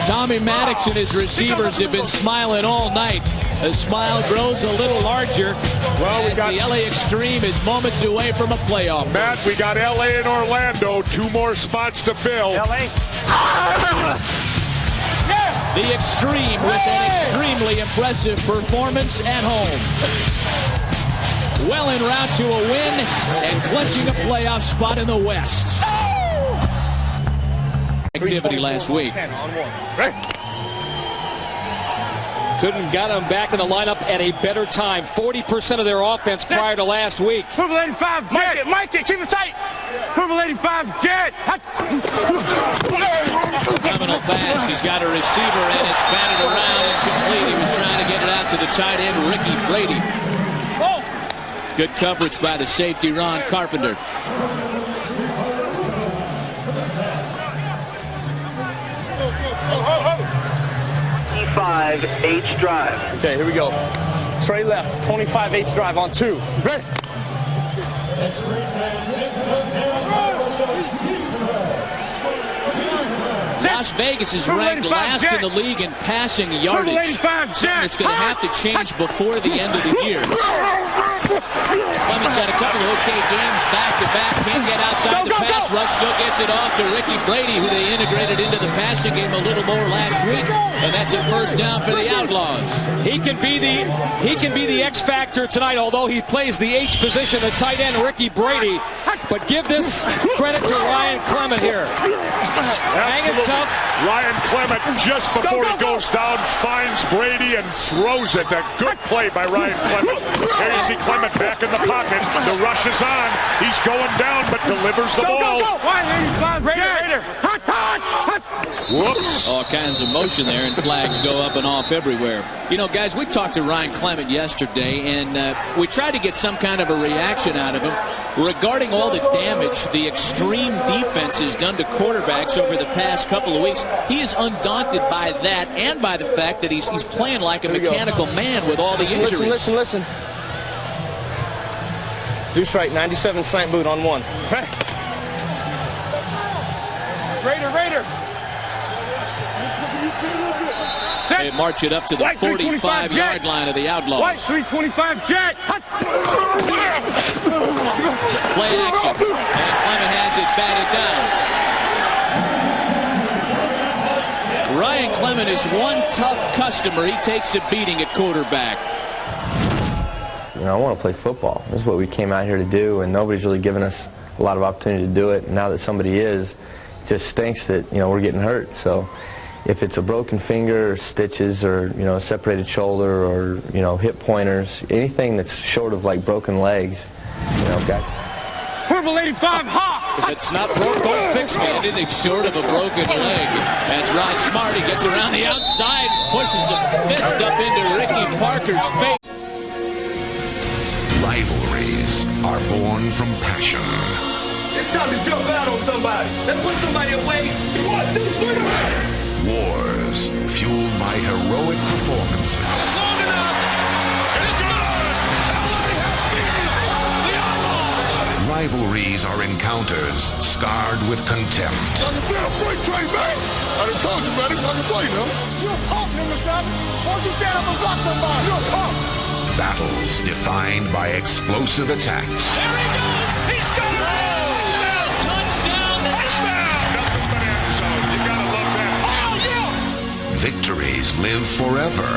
Tommy Maddox and his receivers have been smiling all night. The smile grows a little larger. Well, we got the LA Xtreme is moments away from a playoff. Matt, we got LA and Orlando. 2 more spots to fill. LA. The Xtreme with an extremely impressive performance at home. Well en route to a win and clinching a playoff spot in the West. Activity last week. Couldn't got them back in the lineup at a better time. 40% of their offense prior to last week. Purple 85, Jet. Mike it, keep it tight. Purple 85, Jet. Phenomenal pass. He's got a receiver and it's batted around and complete. He was trying to get it out to the tight end, Ricky Brady. Good coverage by the safety, Ron Carpenter. H drive. Okay, here we go. Trey left, 25H drive on 2. Ready? Las Vegas is ranked last in the league in passing yardage. Something that's going to have to change before the end of the year. Clemens had a couple of okay games back-to-back. Can't get outside the pass rush. Still gets it off to Ricky Brady, who they integrated into the passing game a little more last week. And that's a first down for the Outlaws. He can be the X factor tonight, although he plays the H position at tight end, Ricky Brady. But give this credit to Ryan Clement here. Hanging tough. Ryan Clement, just before he goes down, finds Brady and throws it. A good play by Ryan Clement. There you see Clement back in the pocket. The rush is on. He's going down, but delivers the ball. Raider. Whoops. All kinds of motion there, and flags go up and off everywhere. You know, guys, we talked to Ryan Clement yesterday, and we tried to get some kind of a reaction out of him regarding all the damage the Xtreme defense has done to quarterbacks over the past couple of weeks. He is undaunted by that and by the fact that he's playing like a mechanical man with all the injuries. Listen. Deuce right, 97 slant boot on 1. Raider. They march it up to the 45-yard line of the Outlaws. White 325 Jet. Play action. And Clement has it batted down. Ryan Clement is one tough customer. He takes a beating at quarterback. You know, I want to play football. This is what we came out here to do, and nobody's really given us a lot of opportunity to do it. And now that somebody is, it just stinks that, you know, we're getting hurt. So if it's a broken finger or stitches or, you know, a separated shoulder or, you know, hip pointers, anything that's short of like broken legs, you know, Purple 85 Hawk. If it's not broke, don't fix me. Anything short of a broken leg. That's Rod Smart. He gets around the outside, pushes a fist up into Ricky Parker's face. Rivalries are born from passion. It's time to jump out on somebody. Let's put somebody away. 1, 2, 3. Wars fueled by heroic performances. Long enough. It's good. LA has beaten the Outlaws. Rivalries are encounters scarred with contempt. I can damn freight train, man. I done told you, man. It's like a play, now. You're a punk, number 7. Why don't you stand up and block somebody? You're a punk. Battles defined by explosive attacks. There he goes. He's got it. Touchdown. Nothing but end zone. You gotta love that. Oh, yeah. Victories live forever,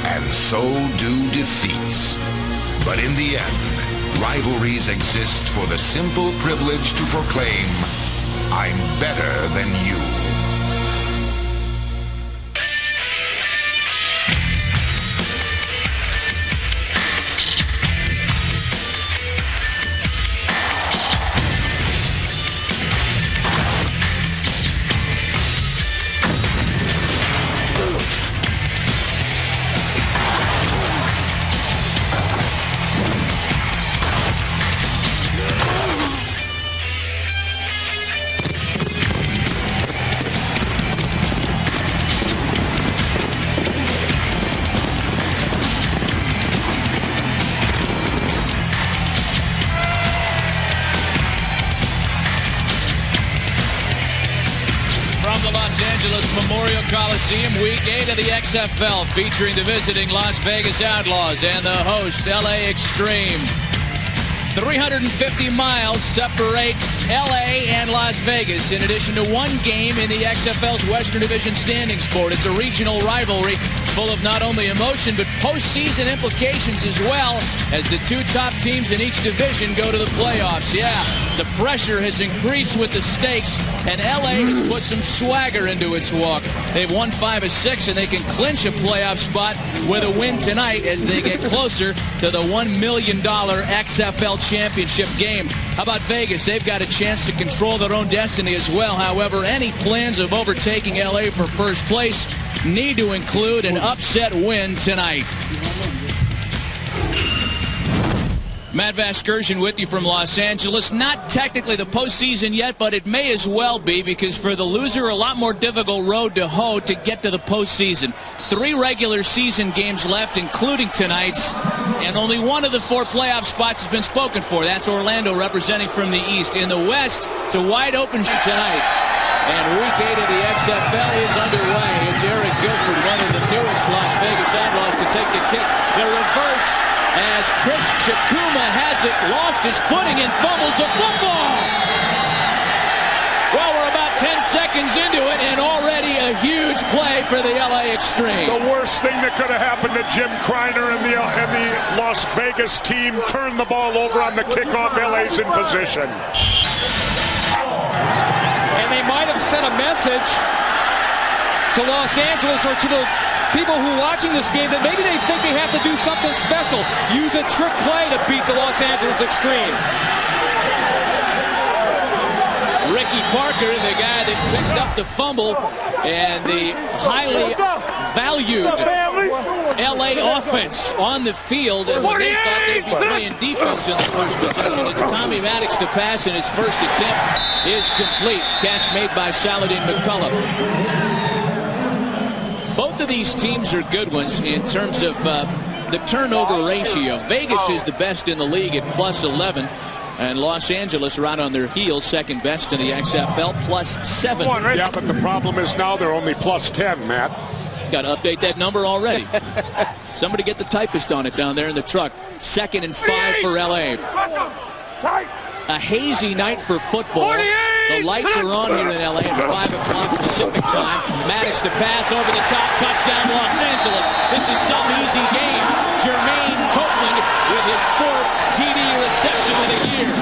and so do defeats. But in the end, rivalries exist for the simple privilege to proclaim, I'm better than you. Angeles Memorial Coliseum, Week 8 of the XFL, featuring the visiting Las Vegas Outlaws and the host, LA Xtreme. 350 miles separate LA and Las Vegas, in addition to one game in the XFL's Western Division standing sport. It's a regional rivalry full of not only emotion, but postseason implications as well, as the two top teams in each division go to the playoffs. Yeah, the pressure has increased with the stakes, and LA has put some swagger into its walk. They've won 5 of 6, and they can clinch a playoff spot with a win tonight as they get closer to the $1 million XFL championship game. How about Vegas? They've got a chance to control their own destiny as well. However, any plans of overtaking LA for first place need to include an upset win tonight. Matt Vasgersian with you from Los Angeles. Not technically the postseason yet, but it may as well be, because for the loser, a lot more difficult road to hoe to get to the postseason. 3 regular season games left, including tonight's, and only one of the 4 playoff spots has been spoken for. That's Orlando, representing from the East. In the West, it's a wide open tonight. And Week 8 of the XFL is underway. It's Eric Guilford, one of the newest Las Vegas Outlaws, to take the kick. The reverse, as Chris Chikuma has it, lost his footing and fumbles the football. Well, we're about 10 seconds into it, and already a huge play for the LA Xtreme. The worst thing that could have happened to Jim Kreiner and the Las Vegas team, turned the ball over on the kickoff. LA's in position. And they might have sent a message to Los Angeles or to the people who are watching this game that maybe they think they have to do something special. Use a trick play to beat the Los Angeles Xtreme. Ricky Parker, the guy that picked up the fumble, and the highly valued LA offense on the field, and when they thought they'd be playing defense in the first possession. It's Tommy Maddox to pass, and his first attempt is complete. Catch made by Saladin McCullough. Both of these teams are good ones in terms of the turnover ratio. Vegas is the best in the league at +11. And Los Angeles right on their heels, second best in the XFL, +7. Yeah, but the problem is now they're only +10, Matt. Got to update that number already. Somebody get the typist on it down there in the truck. 2nd and 5 for LA. A hazy night for football. The lights are on here in LA at 5 o'clock Pacific time. Maddox to pass over the top, touchdown Los Angeles. This is some easy game. Jermaine Copeland with his 4th TD reception of the year.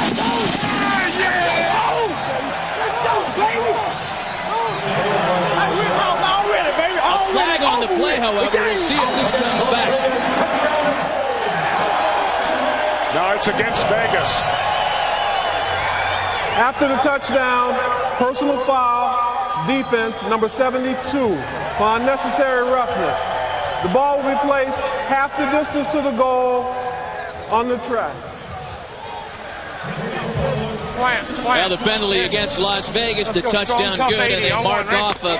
A flag on the play, however. We'll see if this comes back. Now it's against Vegas. After the touchdown, personal foul, defense, number 72, for unnecessary roughness. The ball will be placed half the distance to the goal on the track. Well, the penalty against Las Vegas, the touchdown good, and they mark off a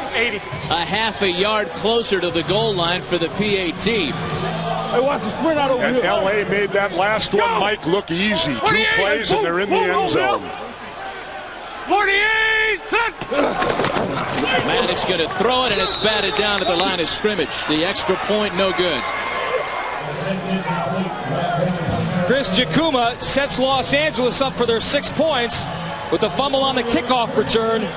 half a yard closer to the goal line for the PAT. And LA made that last one, Mike, look easy. 2 plays and they're in the end zone. 48! Maddox going to throw it, and it's batted down to the line of scrimmage. The extra point, no good. Chris Chikuma sets Los Angeles up for their 6 points with the fumble on the kickoff return.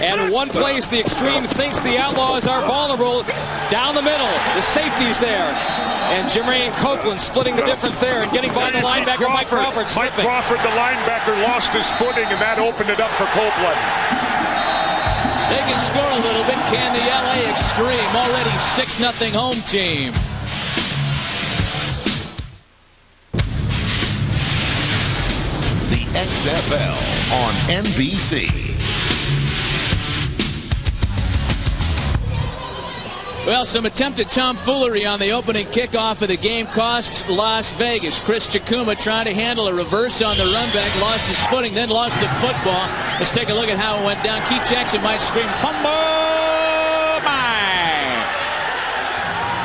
And one place the Xtreme thinks the Outlaws are vulnerable, down the middle. The safety's there. And Jermaine Copeland splitting the difference there and getting by the linebacker, Mike Crawford, Mike Crawford, the linebacker, lost his footing, and that opened it up for Copeland. They can score a little bit, can the LA Xtreme? Already 6-0 home team. The XFL on NBC. Well, some attempted tomfoolery on the opening kickoff of the game costs Las Vegas. Chris Chikuma trying to handle a reverse on the run back, lost his footing, then lost the football. Let's take a look at how it went down. Keith Jackson might scream, fumble! Bye!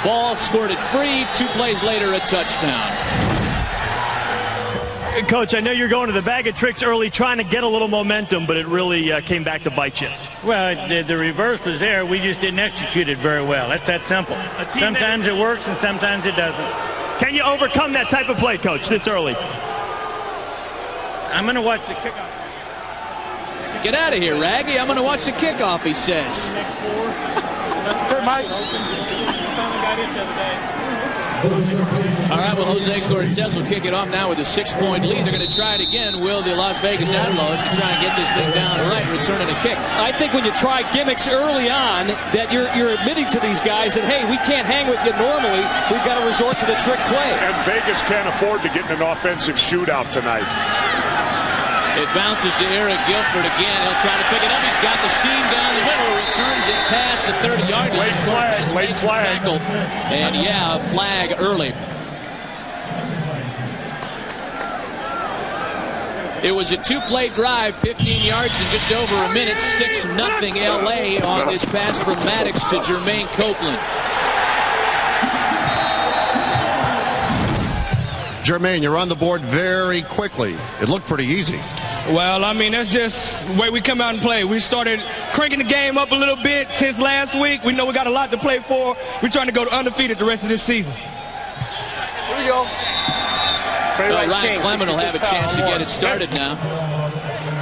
Ball squirted free. 2 plays later, a touchdown. Coach, I know you're going to the bag of tricks early trying to get a little momentum, but it really came back to bite you. Well, the reverse was there. We just didn't execute it very well. That's that simple. Sometimes it works and sometimes it doesn't. Can you overcome that type of play, Coach, this early? I'm going to watch the kickoff. Get out of here, Raggy. I'm going to watch the kickoff, he says. All right, well, Jose Cortez will kick it off now with a 6-point lead. They're going to try it again. Will the Las Vegas Outlaws to try and get this thing down right, returning a kick. I think when you try gimmicks early on, that you're admitting to these guys that, hey, we can't hang with you normally. We've got to resort to the trick play. And Vegas can't afford to get in an offensive shootout tonight. It bounces to Eric Guilford again. He'll try to pick it up. He's got the seam down the middle. Returns it past the 30-yard line. Late flag. And, yeah, a flag early. It was a 2-play drive, 15 yards in just over a minute. 6-0 LA on this pass from Maddox to Jermaine Copeland. Jermaine, you're on the board very quickly. It looked pretty easy. Well, I mean, that's just the way we come out and play. We started cranking the game up a little bit since last week. We know we got a lot to play for. We're trying to go undefeated the rest of this season. Here we go. Ryan Clement will have a chance to get it started now.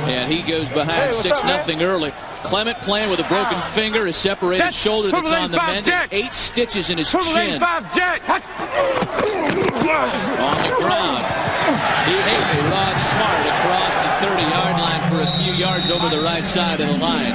And he goes behind 6-0 early. Clement playing with a broken finger, a separated shoulder that's on the mend, 8 stitches in his chin. On the ground. He hit Rod Smart across the 30-yard line for a few yards over the right side of the line.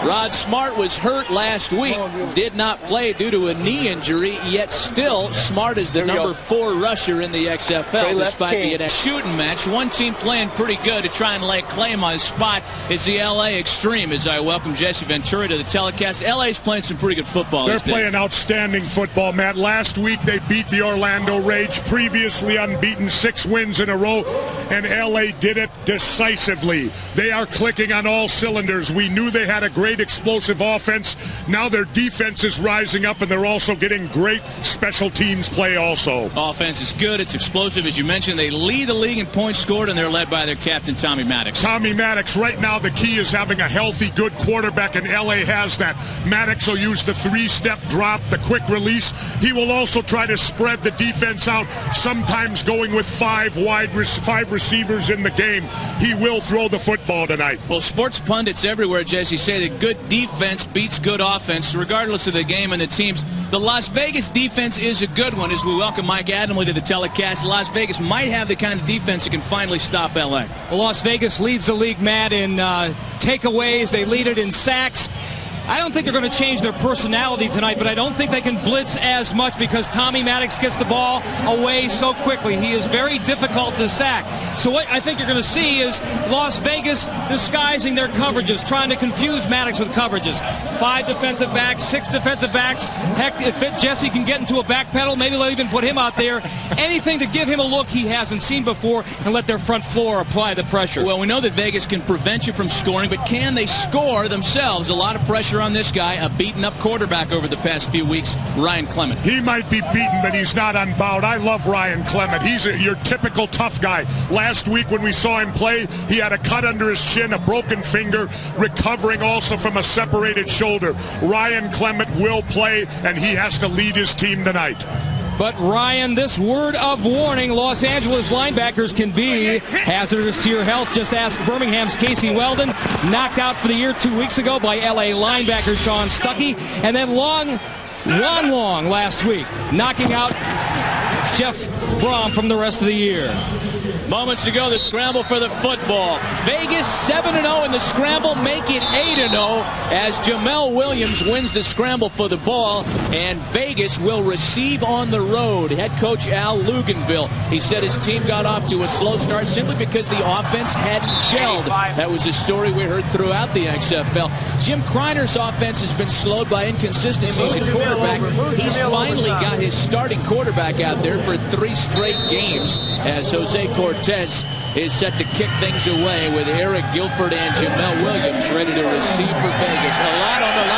Rod Smart was hurt last week, did not play due to a knee injury, yet still Smart is the number 4 rusher in the XFL despite being a shooting match. One team playing pretty good to try and lay claim on his spot is the LA Xtreme, as I welcome Jesse Ventura to the telecast. LA's playing some pretty good football. They're playing outstanding football, Matt. Last week they beat the Orlando Rage, previously unbeaten, 6 wins in a row, and LA did it decisively. They are clicking on all cylinders. We knew they had a great explosive offense. Now their defense is rising up, and they're also getting great special teams play also. Offense is good. It's explosive, as you mentioned. They lead the league in points scored, and they're led by their captain, Tommy Maddox. Tommy Maddox, right now the key is having a healthy, good quarterback, and LA has that. Maddox will use the 3-step drop, the quick release. He will also try to spread the defense out, sometimes going with 5 receivers in the game. He will throw the football tonight. Well, sports pundits everywhere, Jesse, say that good defense beats good offense, regardless of the game and the teams. The Las Vegas defense is a good one. As we welcome Mike Adamley to the telecast, Las Vegas might have the kind of defense that can finally stop LA. Well, Las Vegas leads the league, Matt, in takeaways. They lead it in sacks. I don't think they're going to change their personality tonight, but I don't think they can blitz as much because Tommy Maddox gets the ball away so quickly. He is very difficult to sack. So what I think you're going to see is Las Vegas disguising their coverages, trying to confuse Maddox with coverages. 5 defensive backs, 6 defensive backs. Heck, if Jesse can get into a back pedal, maybe they'll even put him out there. Anything to give him a look he hasn't seen before and let their front floor apply the pressure. Well, we know that Vegas can prevent you from scoring, but can they score themselves? A lot of pressure on this guy, a beaten-up quarterback over the past few weeks, Ryan Clement. He might be beaten, but he's not unbowed. I love Ryan Clement. He's your typical tough guy. Last week when we saw him play, he had a cut under his chin, a broken finger, recovering also from a separated shoulder. Ryan Clement will play, and he has to lead his team tonight. But, Ryan, this word of warning, Los Angeles linebackers can be hazardous to your health. Just ask Birmingham's Casey Weldon, knocked out for the year 2 weeks ago by L.A. linebacker Sean Stuckey. And then Long last week, knocking out Jeff Brom from the rest of the year. Moments ago, the scramble for the football. Vegas 7-0 in the scramble, make it 8-0 as Jamel Williams wins the scramble for the ball, and Vegas will receive on the road. Head coach Al Luganville, he said his team got off to a slow start simply because the offense hadn't gelled. That was a story we heard throughout the XFL. Jim Kreiner's offense has been slowed by inconsistencies at quarterback. He's finally got his starting quarterback out there for 3 straight games as Jose Cortez is set to kick things away with Eric Guilford and Jamel Williams ready to receive for Vegas. A lot on the line.